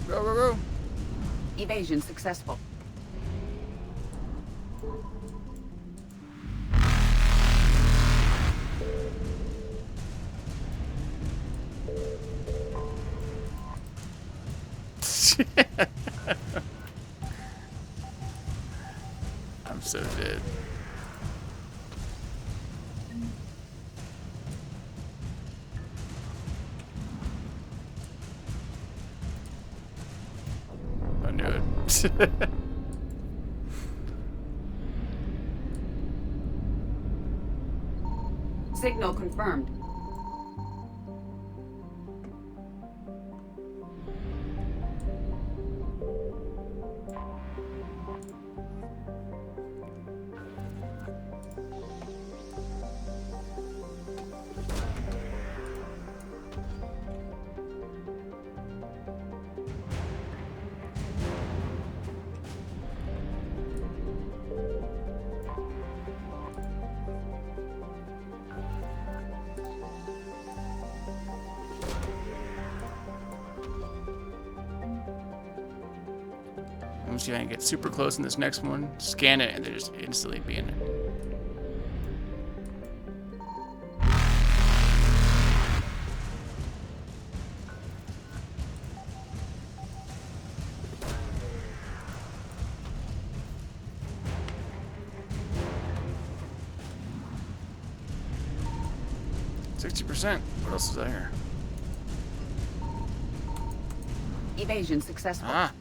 Go, go, go. Evasion successful. I'm so dead. I knew it. Signal confirmed. Let me see if I can get super close in this next one. Scan it, and they just instantly be in it. What else is out here? Evasion successful. Ah.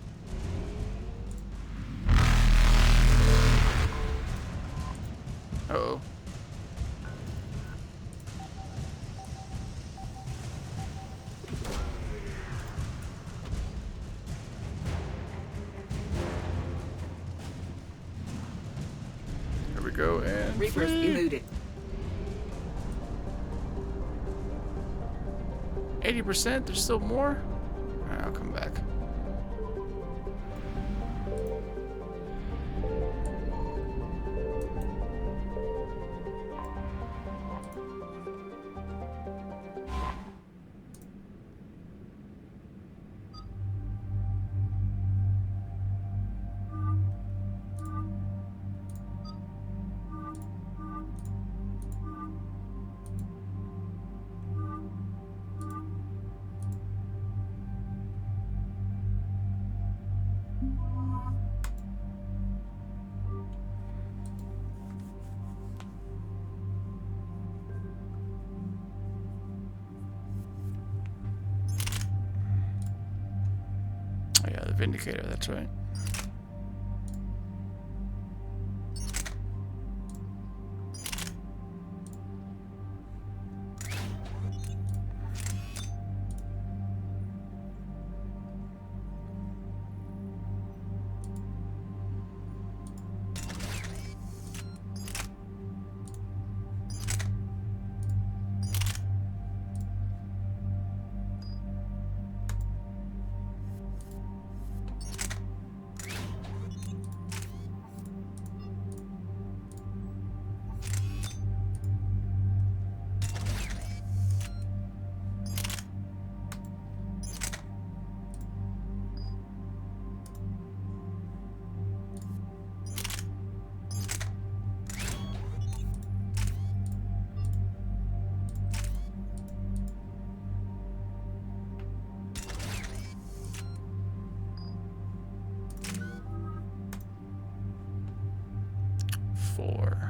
Uh-oh. Here we go, and Reapers eluded. 80%? There's still more? Alright, I'll come back. Oh yeah, the Vindicator, that's right. Four.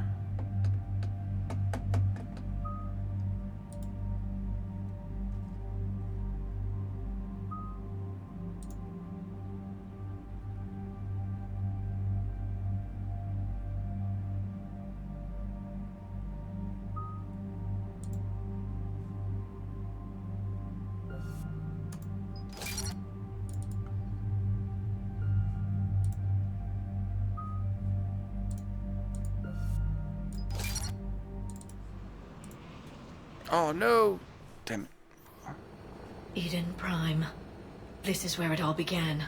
Oh no! Damn it. Eden Prime. This is where it all began.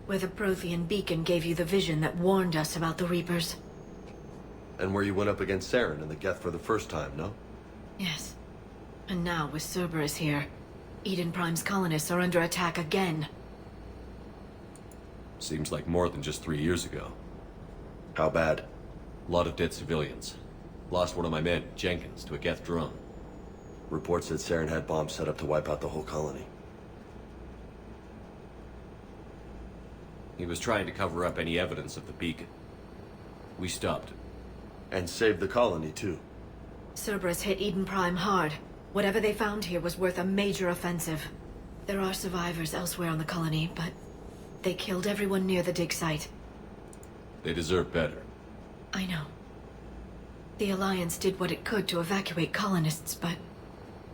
Where the Prothean beacon gave you the vision that warned us about the Reapers. And where you went up against Saren and the Geth for the first time, no? Yes. And now, with Cerberus here, Eden Prime's colonists are under attack again. Seems like more than just 3 years ago. How bad? A lot of dead civilians. Lost one of my men, Jenkins, to a Geth drone. Reports said Saren had bombs set up to wipe out the whole colony. He was trying to cover up any evidence of the beacon. We stopped him. And saved the colony, too. Cerberus hit Eden Prime hard. Whatever they found here was worth a major offensive. There are survivors elsewhere on the colony, but they killed everyone near the dig site. They deserve better. I know. The Alliance did what it could to evacuate colonists, but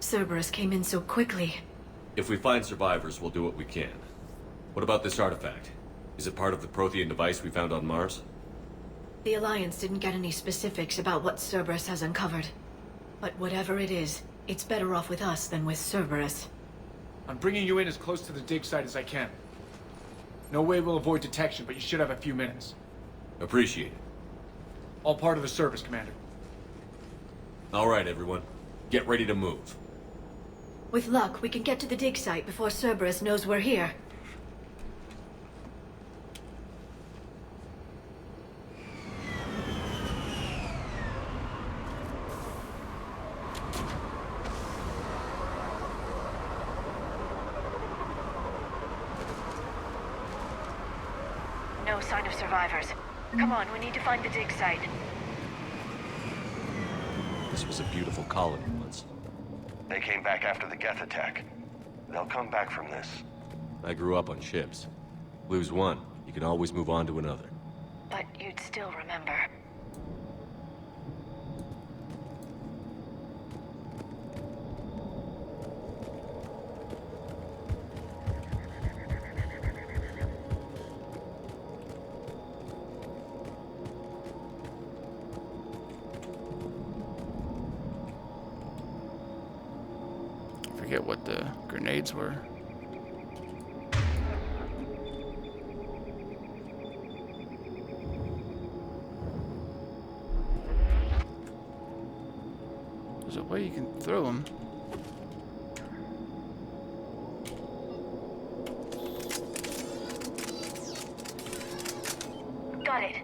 Cerberus came in so quickly. If we find survivors, we'll do what we can. What about this artifact? Is it part of the Prothean device we found on Mars? The Alliance didn't get any specifics about what Cerberus has uncovered. But whatever it is, it's better off with us than with Cerberus. I'm bringing you in as close to the dig site as I can. No way we'll avoid detection, but you should have a few minutes. Appreciate it. All part of the service, Commander. All right, everyone. Get ready to move. With luck, we can get to the dig site before Cerberus knows we're here. No sign of survivors. Come on, we need to find the dig site. This was a beautiful colony once. They came back after the Geth attack. They'll come back from this. I grew up on ships. Lose one, you can always move on to another. But you'd still remember. Forget what the grenades were. There's a way you can throw them. Got it.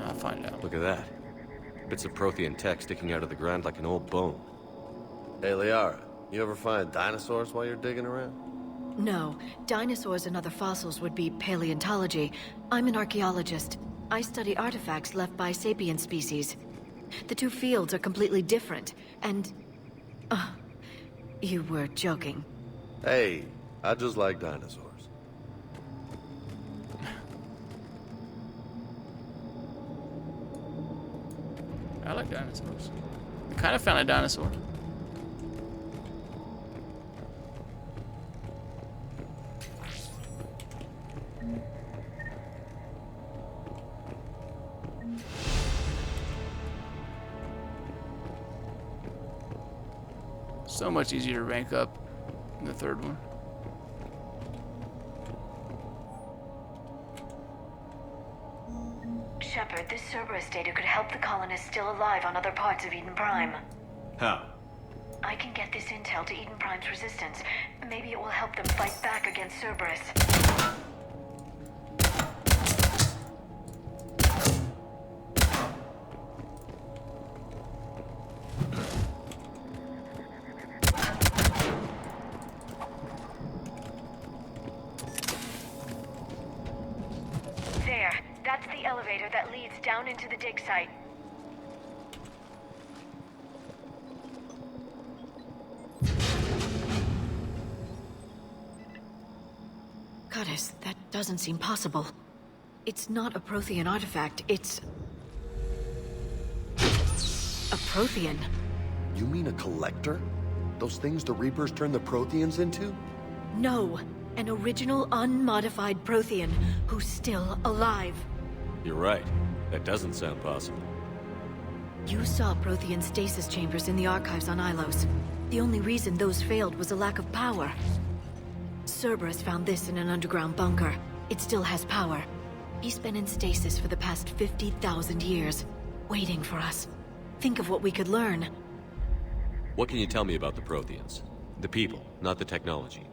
I'll find out. Look at that. Bits of Prothean tech sticking out of the ground like an old bone. Hey, Liara, you ever find dinosaurs while you're digging around? No, dinosaurs and other fossils would be paleontology. I'm an archaeologist. I study artifacts left by sapient species. The two fields are completely different, and... you were joking. Hey, I just like dinosaurs. I like dinosaurs. I kind of found a dinosaur. So much easier to rank up in the third one. Shepard, this Cerberus data could help the colonists still alive on other parts of Eden Prime. How? I can get this intel to Eden Prime's resistance. Maybe it will help them fight back against Cerberus. There. That's the elevator that leads down into the dig site. Goddess, that doesn't seem possible. It's not a Prothean artifact, it's... a Prothean. You mean a collector? Those things the Reapers turned the Protheans into? No, an original unmodified Prothean who's still alive. You're right. That doesn't sound possible. You saw Prothean stasis chambers in the archives on Ilos. The only reason those failed was a lack of power. Cerberus found this in an underground bunker. It still has power. He's been in stasis for the past 50,000 years, waiting for us. Think of what we could learn. What can you tell me about the Protheans? The people, not the technology.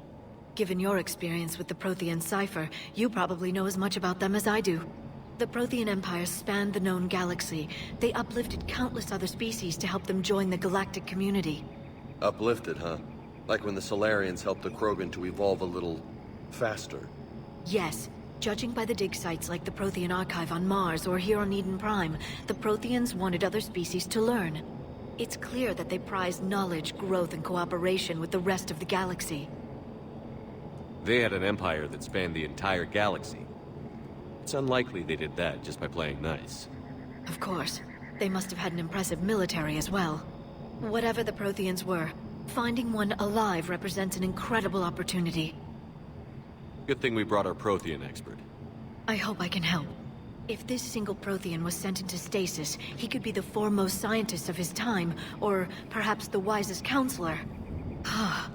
Given your experience with the Prothean cipher, you probably know as much about them as I do. The Prothean Empire spanned the known galaxy. They uplifted countless other species to help them join the galactic community. Uplifted, huh? Like when the Solarians helped the Krogan to evolve a little... faster. Yes. Judging by the dig sites like the Prothean Archive on Mars or here on Eden Prime, the Protheans wanted other species to learn. It's clear that they prize knowledge, growth, and cooperation with the rest of the galaxy. They had an empire that spanned the entire galaxy. It's unlikely they did that just by playing nice. Of course. They must have had an impressive military as well. Whatever the Protheans were, finding one alive represents an incredible opportunity. Good thing we brought our Prothean expert. I hope I can help. If this single Prothean was sent into stasis, he could be the foremost scientist of his time, or perhaps the wisest counselor. Ah,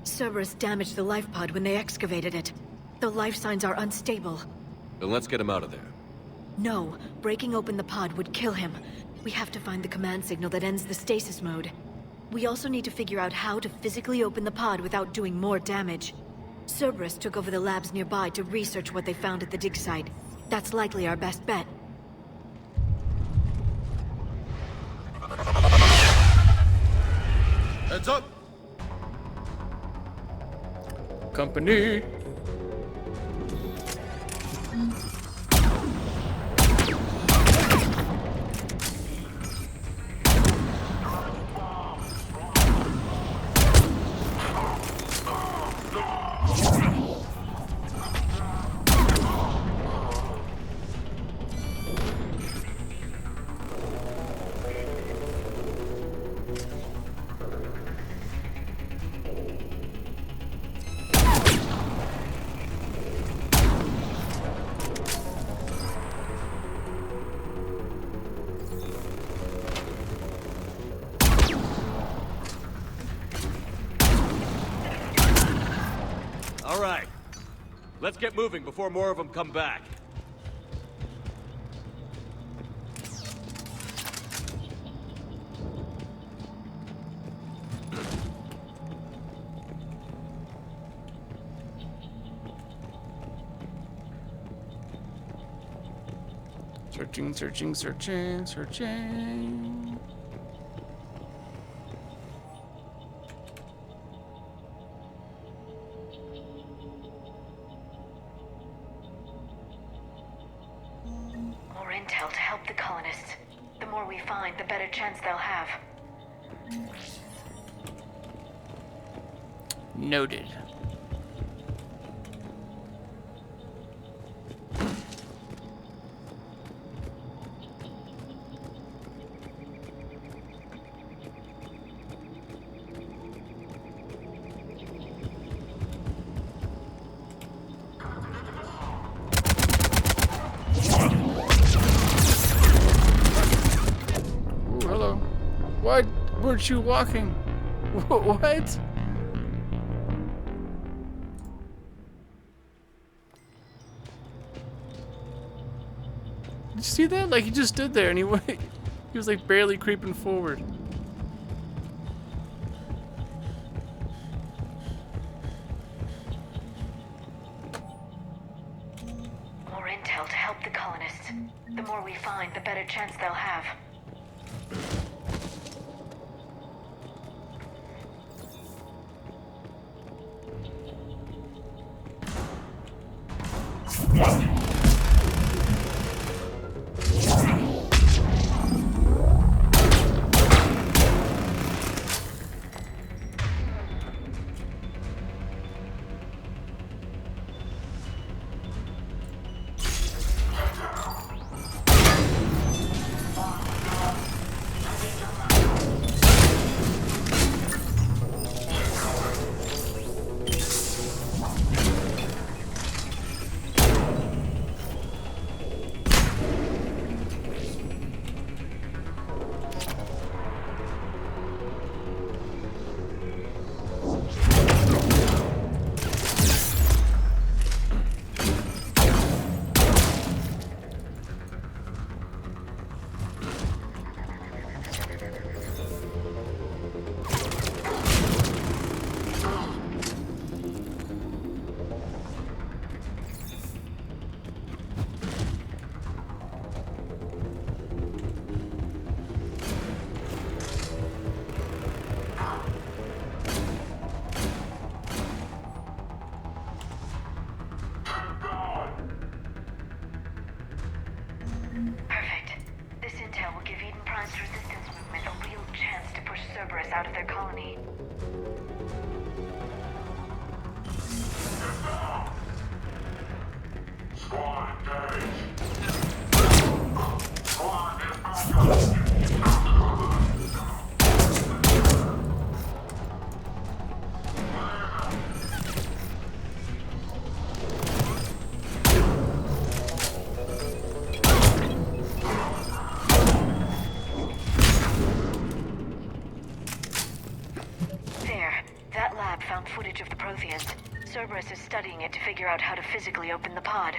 Cerberus damaged the life pod when they excavated it. The life signs are unstable. Then let's get him out of there. No, breaking open the pod would kill him. We have to find the command signal that ends the stasis mode. We also need to figure out how to physically open the pod without doing more damage. Cerberus took over the labs nearby to research what they found at the dig site. That's likely our best bet. Heads up! Company. All right. Let's get moving before more of them come back. Searching. More intel to help the colonists. The more we find, the better chance they'll have. Noted. Ooh, hello. Why weren't you walking? What? Did you see that? Like, he just stood there and he was like barely creeping forward. More intel to help the colonists. The more we find, the better chance they'll have. Cerberus out of their colony. Found footage of the Protheans. Cerberus is studying it to figure out how to physically open the pod.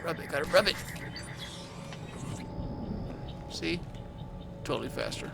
Rub it, gotta rub it. See? Totally faster.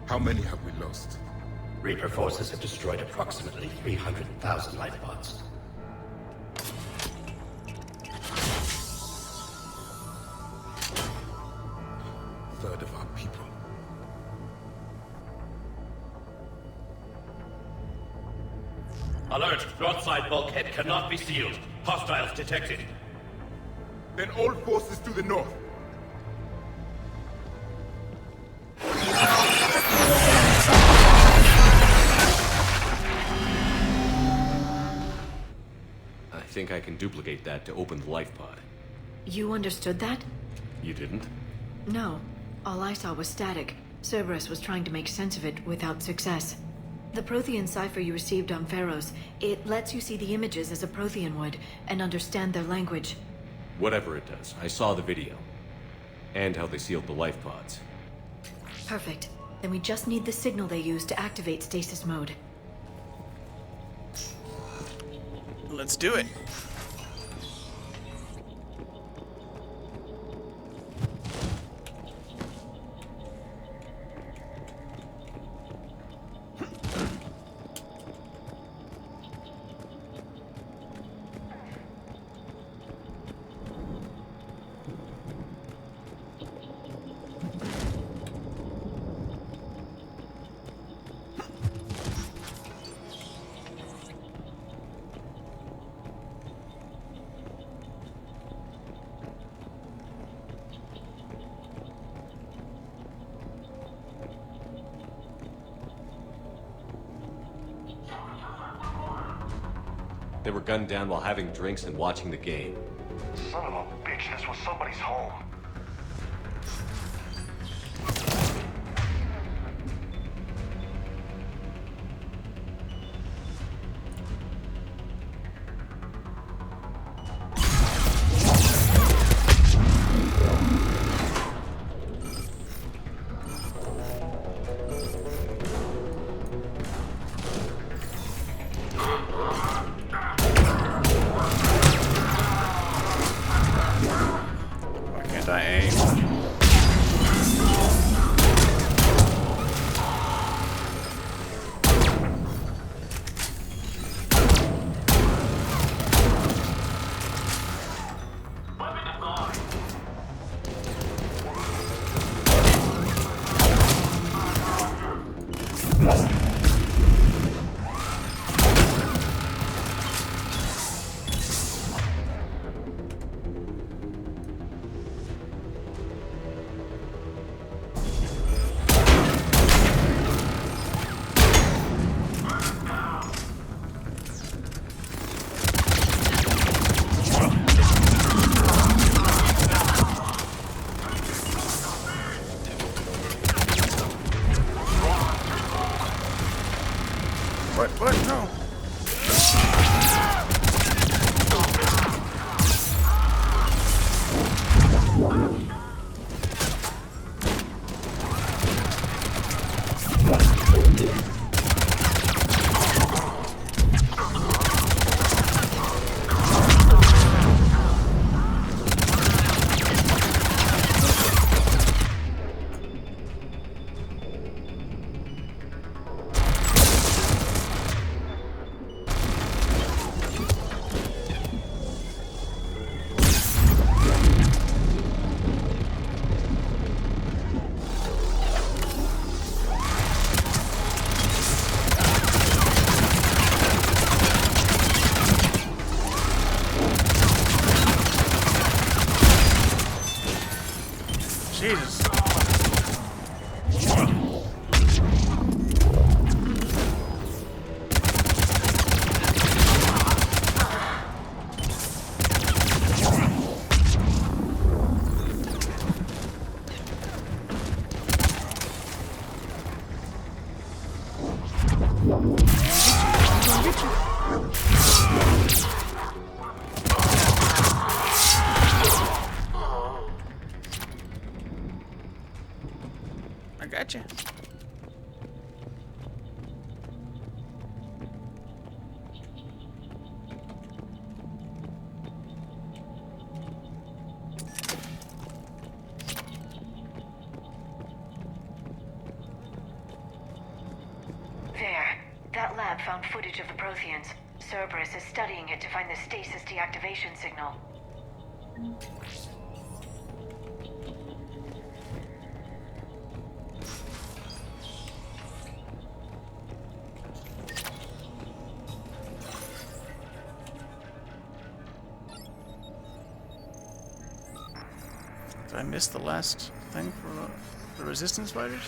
How many have we lost? Reaper forces have destroyed approximately 300,000 life pods. Third of our people. Alert! North side bulkhead cannot be sealed. Hostiles detected. Then all forces to the north. I think I can duplicate that to open the life pod. You understood that? You didn't? No. All I saw was static. Cerberus was trying to make sense of it without success. The Prothean cipher you received on Pharaohs, it lets you see the images as a Prothean would, and understand their language. Whatever it does, I saw the video. And how they sealed the life pods. Perfect. Then we just need the signal they used to activate stasis mode. Let's do it. They were gunned down while having drinks and watching the game. Son of a bitch, this was somebody's home. What? No. Jesus. I gotcha. There. That lab found footage of the Protheans. Cerberus is studying it to find the stasis deactivation signal. Did I miss the last thing for the resistance fighters?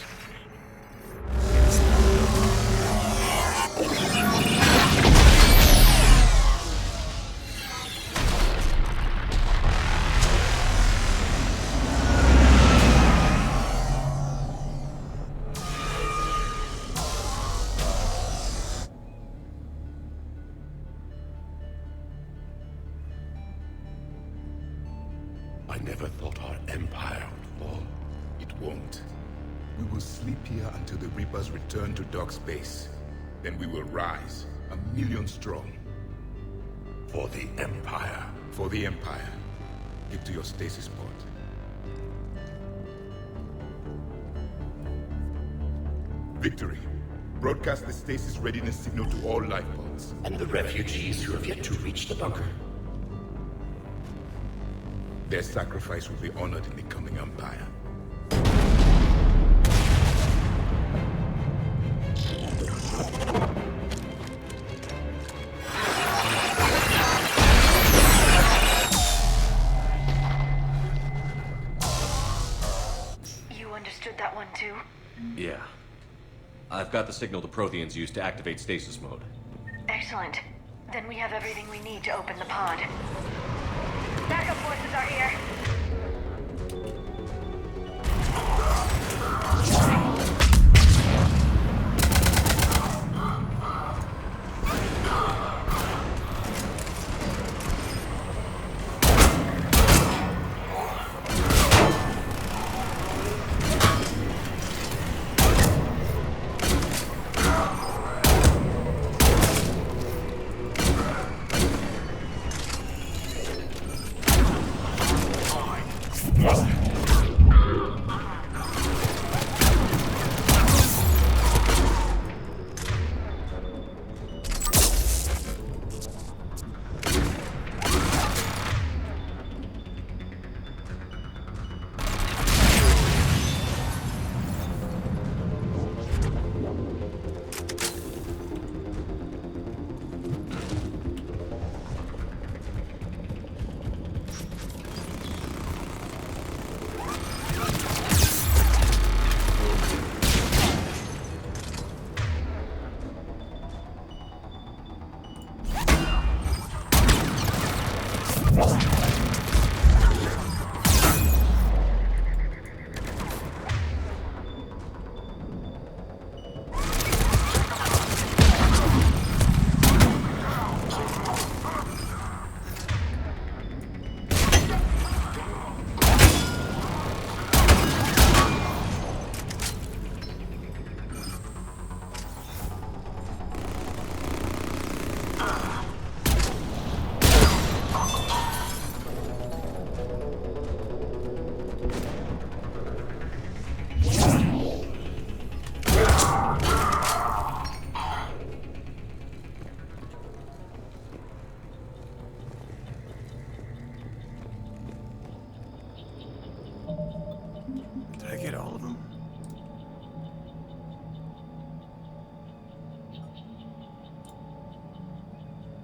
I never thought our empire would fall. It won't. We will sleep here until the Reapers return to dark space. Then we will rise, 1,000,000 strong. For the Empire. For the Empire. Get to your stasis pod. Victory. Broadcast the stasis readiness signal to all life pods. And the refugees who have yet to reach the bunker. Their sacrifice will be honored in the coming Empire. You understood that one too? Yeah. I've got the signal the Protheans used to activate stasis mode. Excellent. Then we have everything we need to open the pod. Backup forces are here.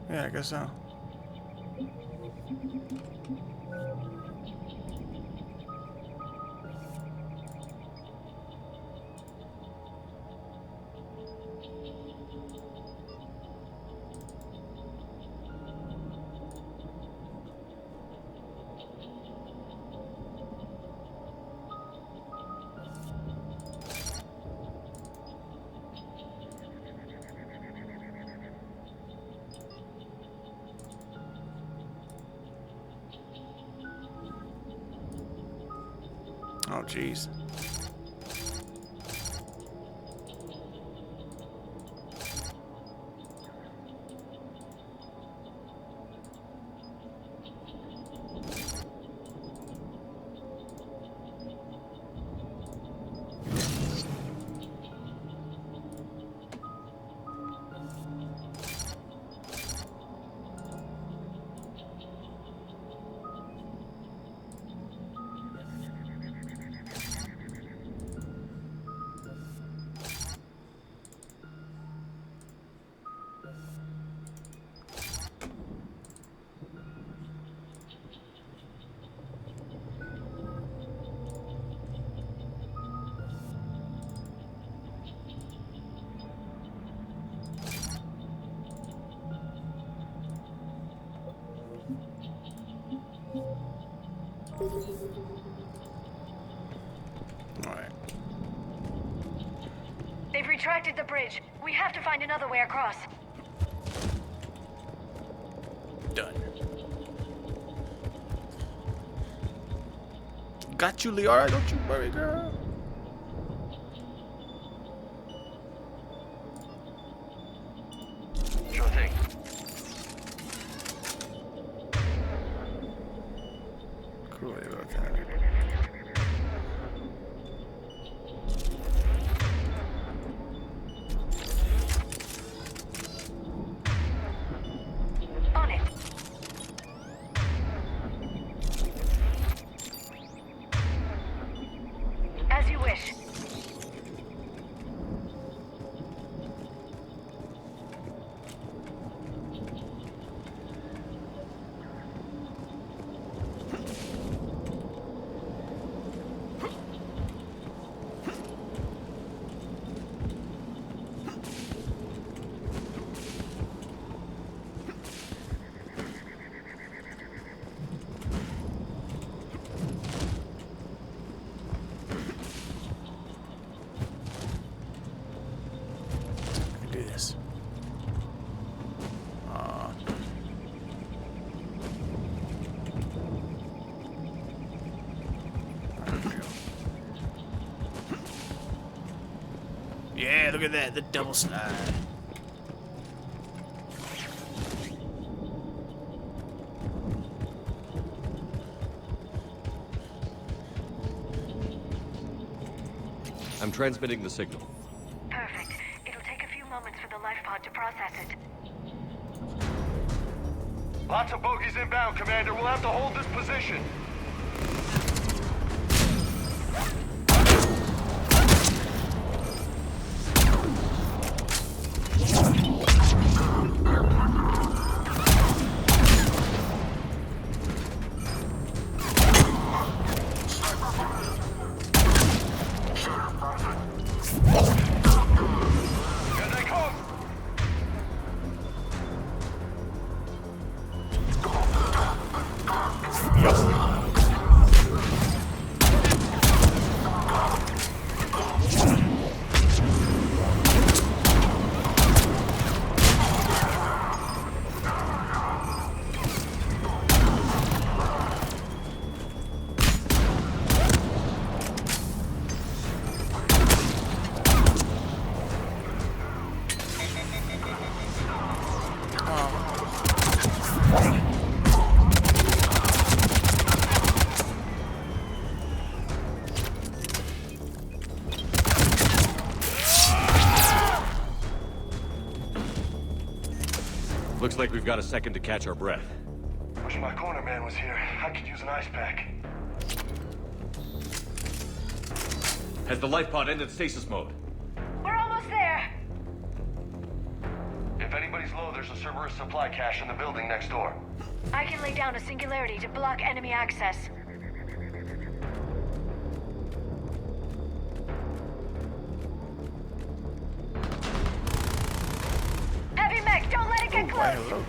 Yeah, I guess so. Oh, jeez. Alright. They've retracted the bridge. We have to find another way across. Done. Got you, Liara. Don't you worry, girl. Sure thing. Cool about that. On it. As you wish. Do this. Yeah, look at that, the double slide. I'm transmitting the signal. Perfect. It'll take a few moments for the life pod to process it. Lots of bogies inbound, Commander. We'll have to hold this position. Here they come! Looks like we've got a second to catch our breath. Wish my corner man was here. I could use an ice pack. Has the life pod ended stasis mode? We're almost there. If anybody's low, there's a Cerberus supply cache in the building next door. I can lay down a singularity to block enemy access. Heavy mech, don't let it get close!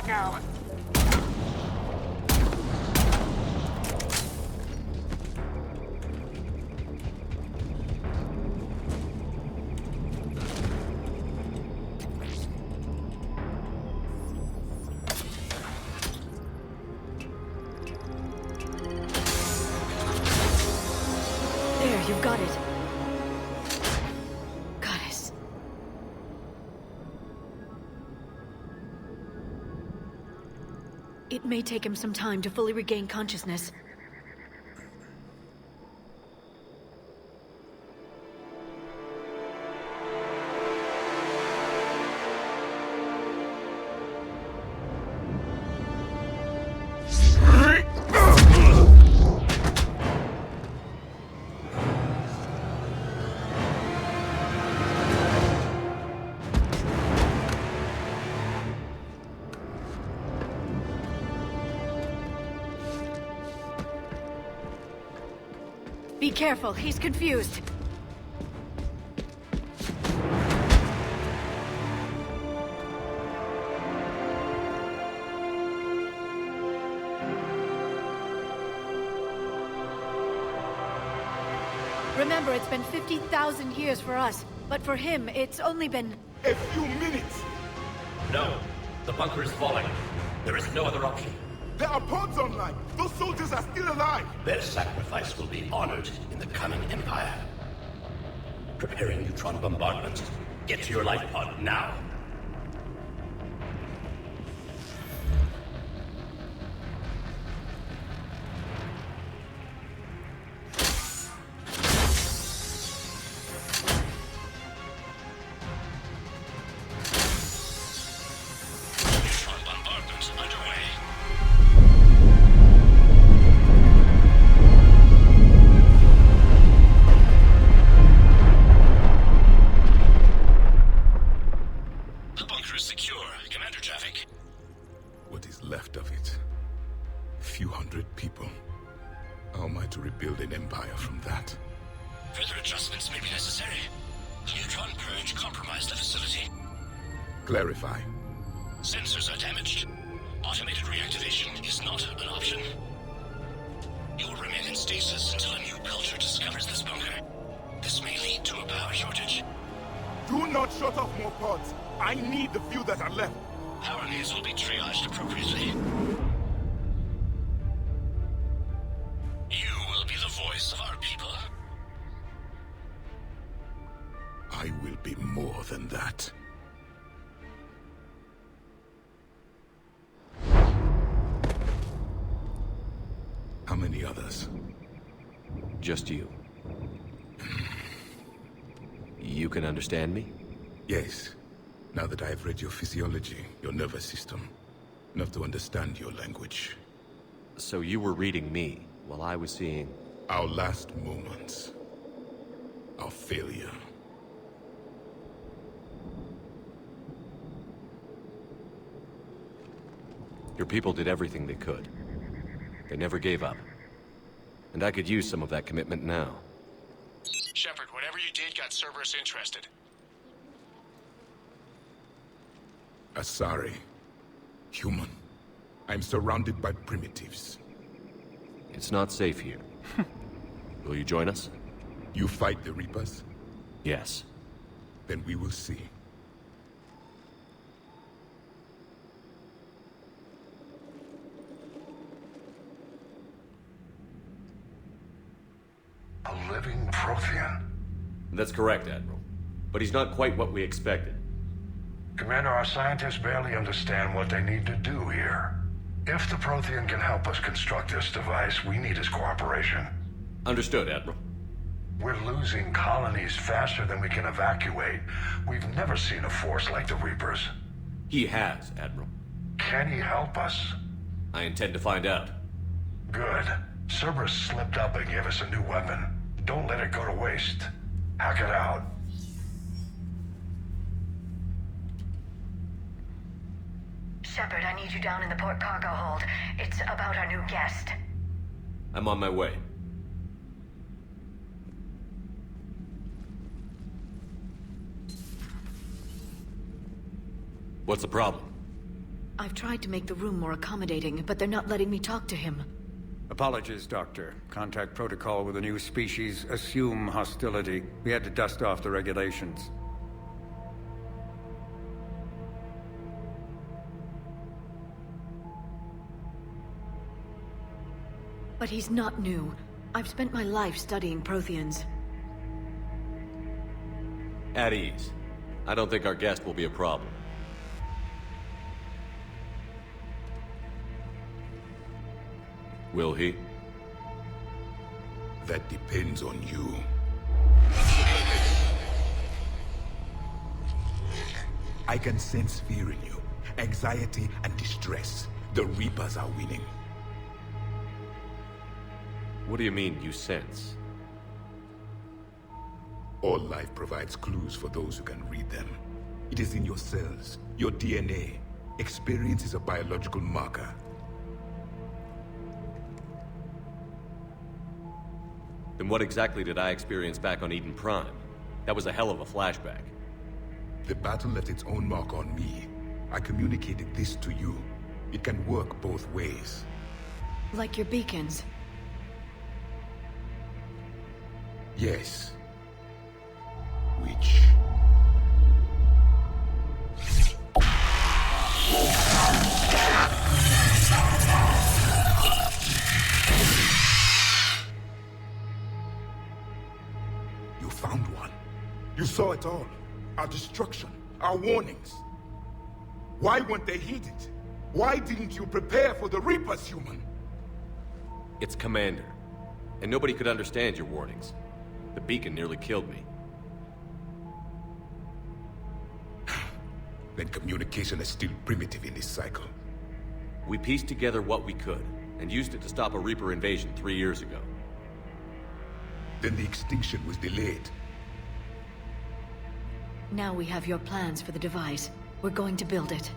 Now. There, you've got it. Goddess. It may take him some time to fully regain consciousness. Be careful, he's confused. Remember, it's been 50,000 years for us, but for him, it's only been... a few minutes! No, the bunker is falling. There is no other option. There are pods online! Those soldiers are still alive! Their sacrifice will be honored in the coming Empire. Preparing neutron bombardment. Get to your life pod now. Clarify. Sensors are damaged. Automated reactivation is not an option. You will remain in stasis until a new culture discovers this bunker. This may lead to a power shortage. Do not shut off more pods. I need the few that are left. Power needs will be triaged appropriately. the others. Just you. You can understand me? Yes. Now that I have read your physiology, your nervous system, enough to understand your language. So you were reading me, while I was seeing... Our last moments. Our failure. Your people did everything they could. They never gave up. And I could use some of that commitment now. Shepard, whatever you did got Cerberus interested. Asari. Human. I'm surrounded by primitives. It's not safe here. Will you join us? You fight the Reapers? Yes. Then we will see. A living Prothean. That's correct, Admiral. But he's not quite what we expected. Commander, our scientists barely understand what they need to do here. If the Prothean can help us construct this device, we need his cooperation. Understood, Admiral. We're losing colonies faster than we can evacuate. We've never seen a force like the Reapers. He has, Admiral. Can he help us? I intend to find out. Good. Cerberus slipped up and gave us a new weapon. Don't let it go to waste. Hack it out. Shepard, I need you down in the port cargo hold. It's about our new guest. I'm on my way. What's the problem? I've tried to make the room more accommodating, but they're not letting me talk to him. Apologies, Doctor. Contact protocol with a new species. Assume hostility. We had to dust off the regulations. But he's not new. I've spent my life studying Protheans. At ease. I don't think our guest will be a problem. Will he? That depends on you. I can sense fear in you. Anxiety and distress. The Reapers are winning. What do you mean, you sense? All life provides clues for those who can read them. It is in your cells, your DNA. Experience is a biological marker. Then what exactly did I experience back on Eden Prime? That was a hell of a flashback. The battle left its own mark on me. I communicated this to you. It can work both ways. Like your beacons. Yes. Which... You found one. You saw it all. Our destruction, our warnings. Why weren't they heeded? Why didn't you prepare for the Reapers, human? It's Commander. And nobody could understand your warnings. The beacon nearly killed me. Then communication is still primitive in this cycle. We pieced together what we could, and used it to stop a Reaper invasion 3 years ago. Then the extinction was delayed. Now we have your plans for the device. We're going to build it.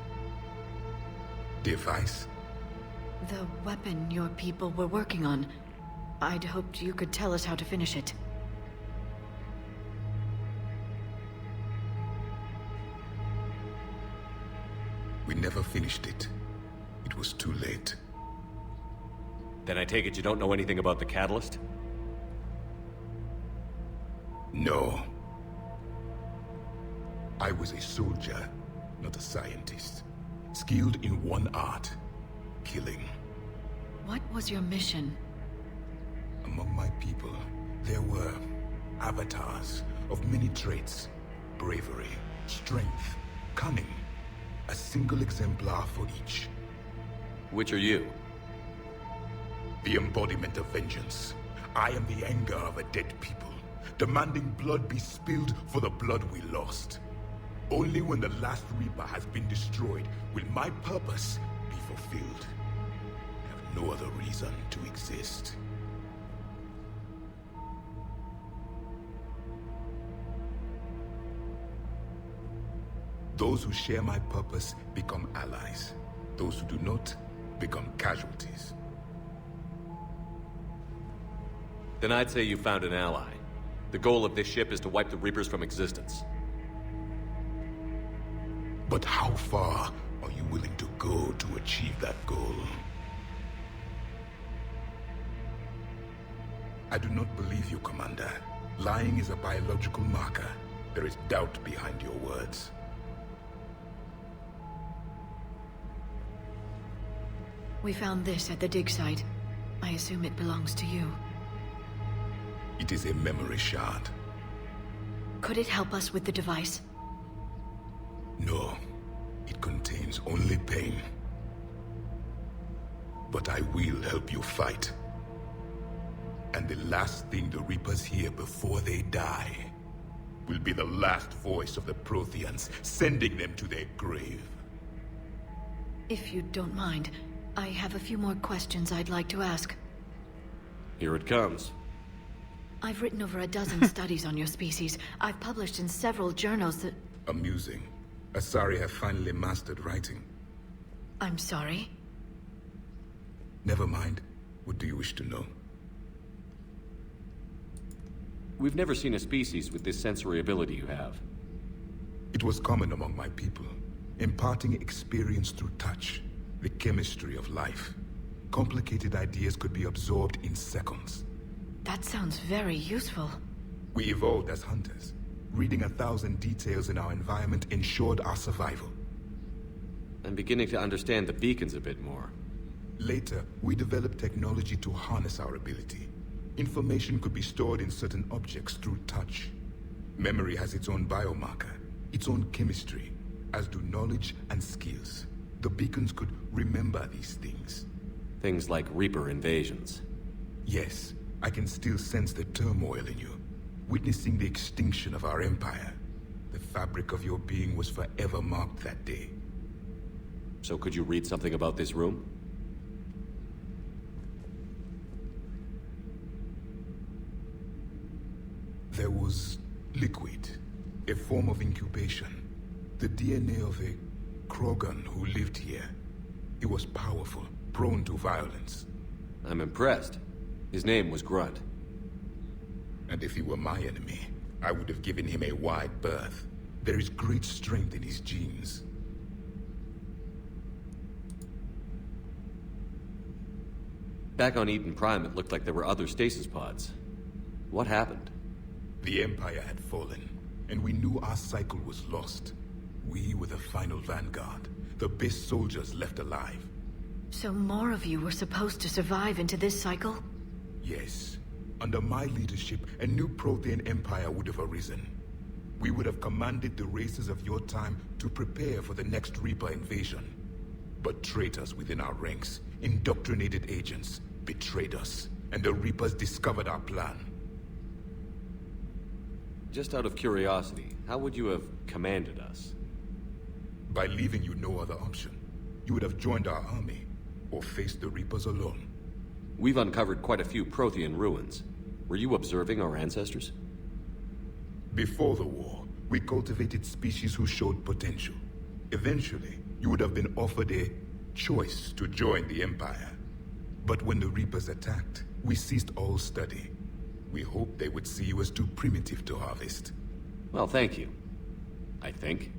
Device? The weapon your people were working on. I'd hoped you could tell us how to finish it. We never finished it. It was too late. Then I take it you don't know anything about the catalyst? No. I was a soldier, not a scientist. Skilled in one art, killing. What was your mission? Among my people, there were avatars of many traits. Bravery, strength, cunning. A single exemplar for each. Which are you? the embodiment of vengeance. I am the anger of a dead people, demanding blood be spilled for the blood we lost. Only when the last Reaper has been destroyed will my purpose be fulfilled. I have no other reason to exist. Those who share my purpose become allies. Those who do not become casualties. Then I'd say you found an ally. The goal of this ship is to wipe the Reapers from existence. But how far are you willing to go to achieve that goal? I do not believe you, Commander. Lying is a biological marker. There is doubt behind your words. We found this at the dig site. I assume it belongs to you. It is a memory shard. Could it help us with the device? No. It contains only pain. But I will help you fight. And the last thing the Reapers hear before they die will be the last voice of the Protheans, sending them to their grave. If you don't mind, I have a few more questions I'd like to ask. Here it comes. I've written over a dozen studies on your species. I've published in several journals that... Amusing. Asari have finally mastered writing. I'm sorry? Never mind. What do you wish to know? We've never seen a species with this sensory ability you have. It was common among my people, imparting experience through touch, the chemistry of life. Complicated ideas could be absorbed in seconds. That sounds very useful. We evolved as hunters. Reading 1,000 details in our environment ensured our survival. I'm beginning to understand the beacons a bit more. Later, we developed technology to harness our ability. Information could be stored in certain objects through touch. Memory has its own biomarker, its own chemistry, as do knowledge and skills. The beacons could remember these things. Things like Reaper invasions. Yes, I can still sense the turmoil in you. Witnessing the extinction of our empire. The fabric of your being was forever marked that day. So could you read something about this room? There was liquid, a form of incubation. The DNA of a Krogan who lived here. He was powerful, prone to violence. I'm impressed. His name was Grunt. And if he were my enemy, I would have given him a wide berth. There is great strength in his genes. Back on Eden Prime, it looked like there were other stasis pods. What happened? The Empire had fallen, and we knew our cycle was lost. We were the final vanguard, the best soldiers left alive. So more of you were supposed to survive into this cycle? Yes. Under my leadership, a new Prothean empire would have arisen. We would have commanded the races of your time to prepare for the next Reaper invasion. But traitors within our ranks, indoctrinated agents, betrayed us, and the Reapers discovered our plan. Just out of curiosity, how would you have commanded us? By leaving you no other option. You would have joined our army, or faced the Reapers alone. We've uncovered quite a few Prothean ruins. Were you observing our ancestors? Before the war, we cultivated species who showed potential. Eventually, you would have been offered a choice to join the Empire. But when the Reapers attacked, we ceased all study. We hoped they would see you as too primitive to harvest. Well, thank you. I think.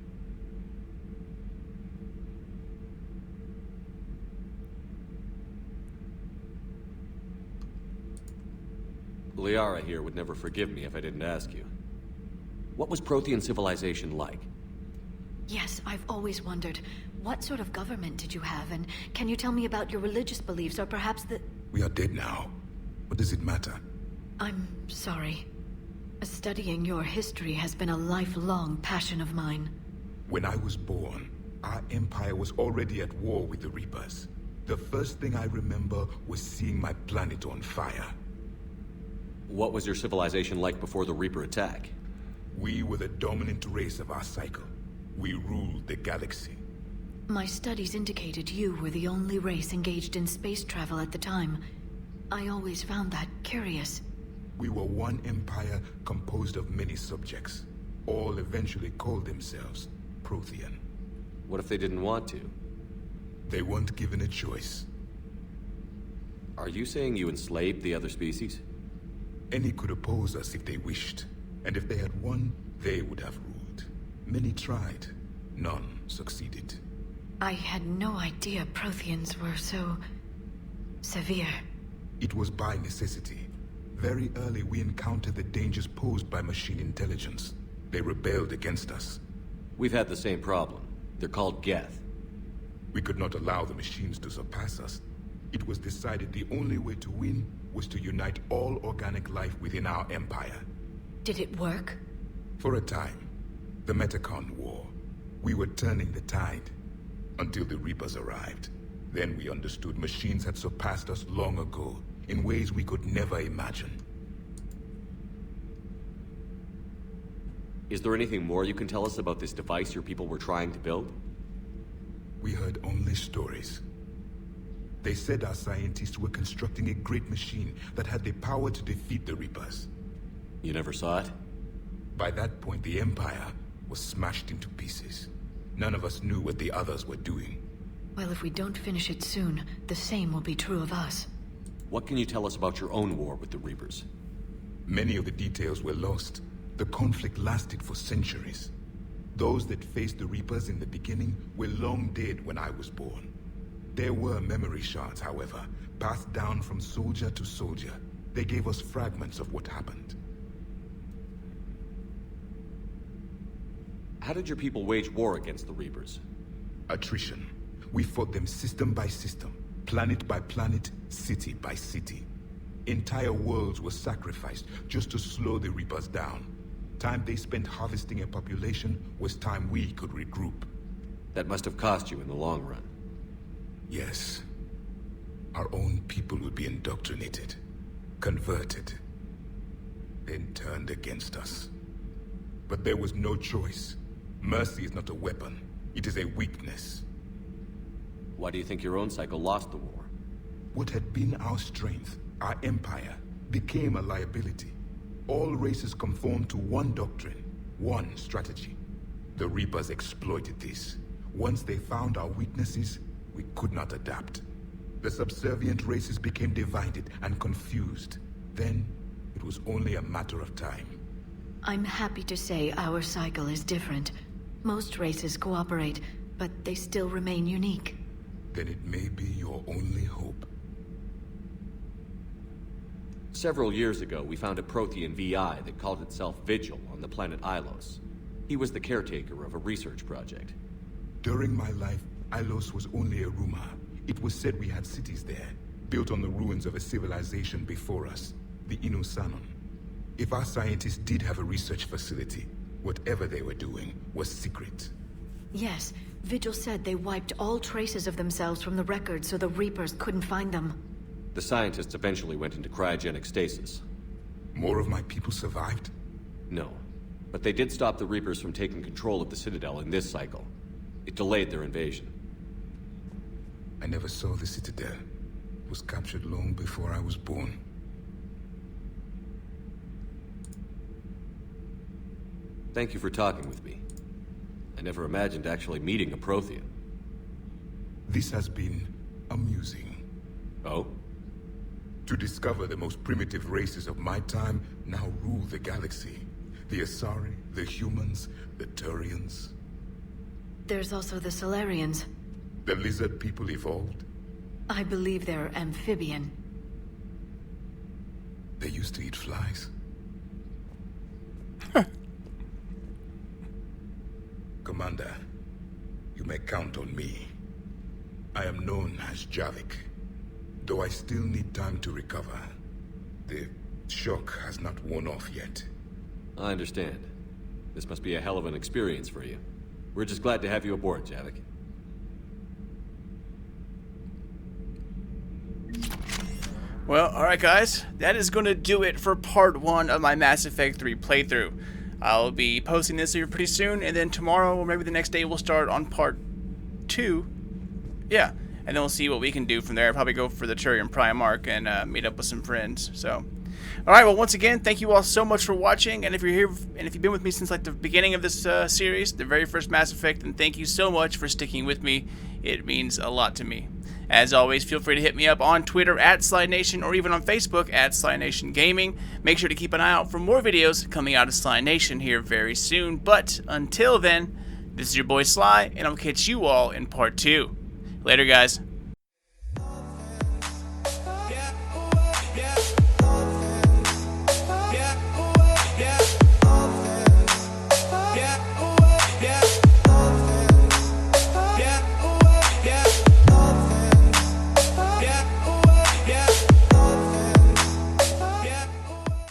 Liara here would never forgive me if I didn't ask you. What was Prothean civilization like? Yes, I've always wondered. What sort of government did you have, and can you tell me about your religious beliefs, or perhaps the... We are dead now. What does it matter? I'm sorry. Studying your history has been a lifelong passion of mine. When I was born, our empire was already at war with the Reapers. The first thing I remember was seeing my planet on fire. What was your civilization like before the Reaper attack? We were the dominant race of our cycle. We ruled the galaxy. My studies indicated you were the only race engaged in space travel at the time. I always found that curious. We were one empire composed of many subjects. All eventually called themselves Prothean. What if they didn't want to? They weren't given a choice. Are you saying you enslaved the other species? Any could oppose us if they wished. And if they had won, they would have ruled. Many tried. None succeeded. I had no idea Protheans were so... severe. It was by necessity. Very early we encountered the dangers posed by machine intelligence. They rebelled against us. We've had the same problem. They're called Geth. We could not allow the machines to surpass us. It was decided the only way to win was to unite all organic life within our empire. Did it work? For a time. The Metacon War. We were turning the tide. Until the Reapers arrived. Then we understood machines had surpassed us long ago, in ways we could never imagine. Is there anything more you can tell us about this device your people were trying to build? We heard only stories. They said our scientists were constructing a great machine that had the power to defeat the Reapers. You never saw it? By that point, the Empire was smashed into pieces. None of us knew what the others were doing. Well, if we don't finish it soon, the same will be true of us. What can you tell us about your own war with the Reapers? Many of the details were lost. The conflict lasted for centuries. Those that faced the Reapers in the beginning were long dead when I was born. There were memory shards, however, passed down from soldier to soldier. They gave us fragments of what happened. How did your people wage war against the Reapers? Attrition. We fought them system by system, planet by planet, city by city. Entire worlds were sacrificed just to slow the Reapers down. Time they spent harvesting a population was time we could regroup. That must have cost you in the long run. Yes. Our own people would be indoctrinated, converted, then turned against us. But there was no choice. Mercy is not a weapon. It is a weakness. Why do you think your own cycle lost the war? What had been our strength, our empire, became a liability. All races conformed to one doctrine, one strategy. The Reapers exploited this. Once they found our weaknesses, we could not adapt. The subservient races became divided and confused. Then, it was only a matter of time. I'm happy to say our cycle is different. Most races cooperate, but they still remain unique. Then it may be your only hope. Several years ago, we found a Prothean VI that called itself Vigil on the planet Ilos. He was the caretaker of a research project. During my life, Ilos was only a rumor. It was said we had cities there, built on the ruins of a civilization before us, the Inusanon. If our scientists did have a research facility, whatever they were doing was secret. Yes, Vigil said they wiped all traces of themselves from the records so the Reapers couldn't find them. The scientists eventually went into cryogenic stasis. More of my people survived? No, but they did stop the Reapers from taking control of the Citadel in this cycle. It delayed their invasion. I never saw the Citadel. It was captured long before I was born. Thank you for talking with me. I never imagined actually meeting a Prothean. This has been amusing. Oh? To discover the most primitive races of my time now rule the galaxy. The Asari, the humans, the Turians. There's also the Solarians. The lizard people evolved. I believe they're amphibian. They used to eat flies. Commander, you may count on me. I am known as Javik, though I still need time to recover. The shock has not worn off yet. I understand. This must be a hell of an experience for you. We're just glad to have you aboard, Javik. Well, alright guys, that is going to do it for part 1 of my Mass Effect 3 playthrough. I'll be posting this here pretty soon, and then tomorrow or maybe the next day we'll start on part 2. Yeah, and then we'll see what we can do from there. I'll probably go for the Turian Primarch and meet up with some friends. So, alright, well once again, thank you all so much for watching, and if you're here, and if you've been with me since like the beginning of this series, the very first Mass Effect, then thank you so much for sticking with me. It means a lot to me. As always, feel free to hit me up on Twitter at SlyNation or even on Facebook at SlyNation Gaming. Make sure to keep an eye out for more videos coming out of Sly Nation here very soon. But until then, this is your boy Sly, and I'll catch you all in part 2. Later, guys.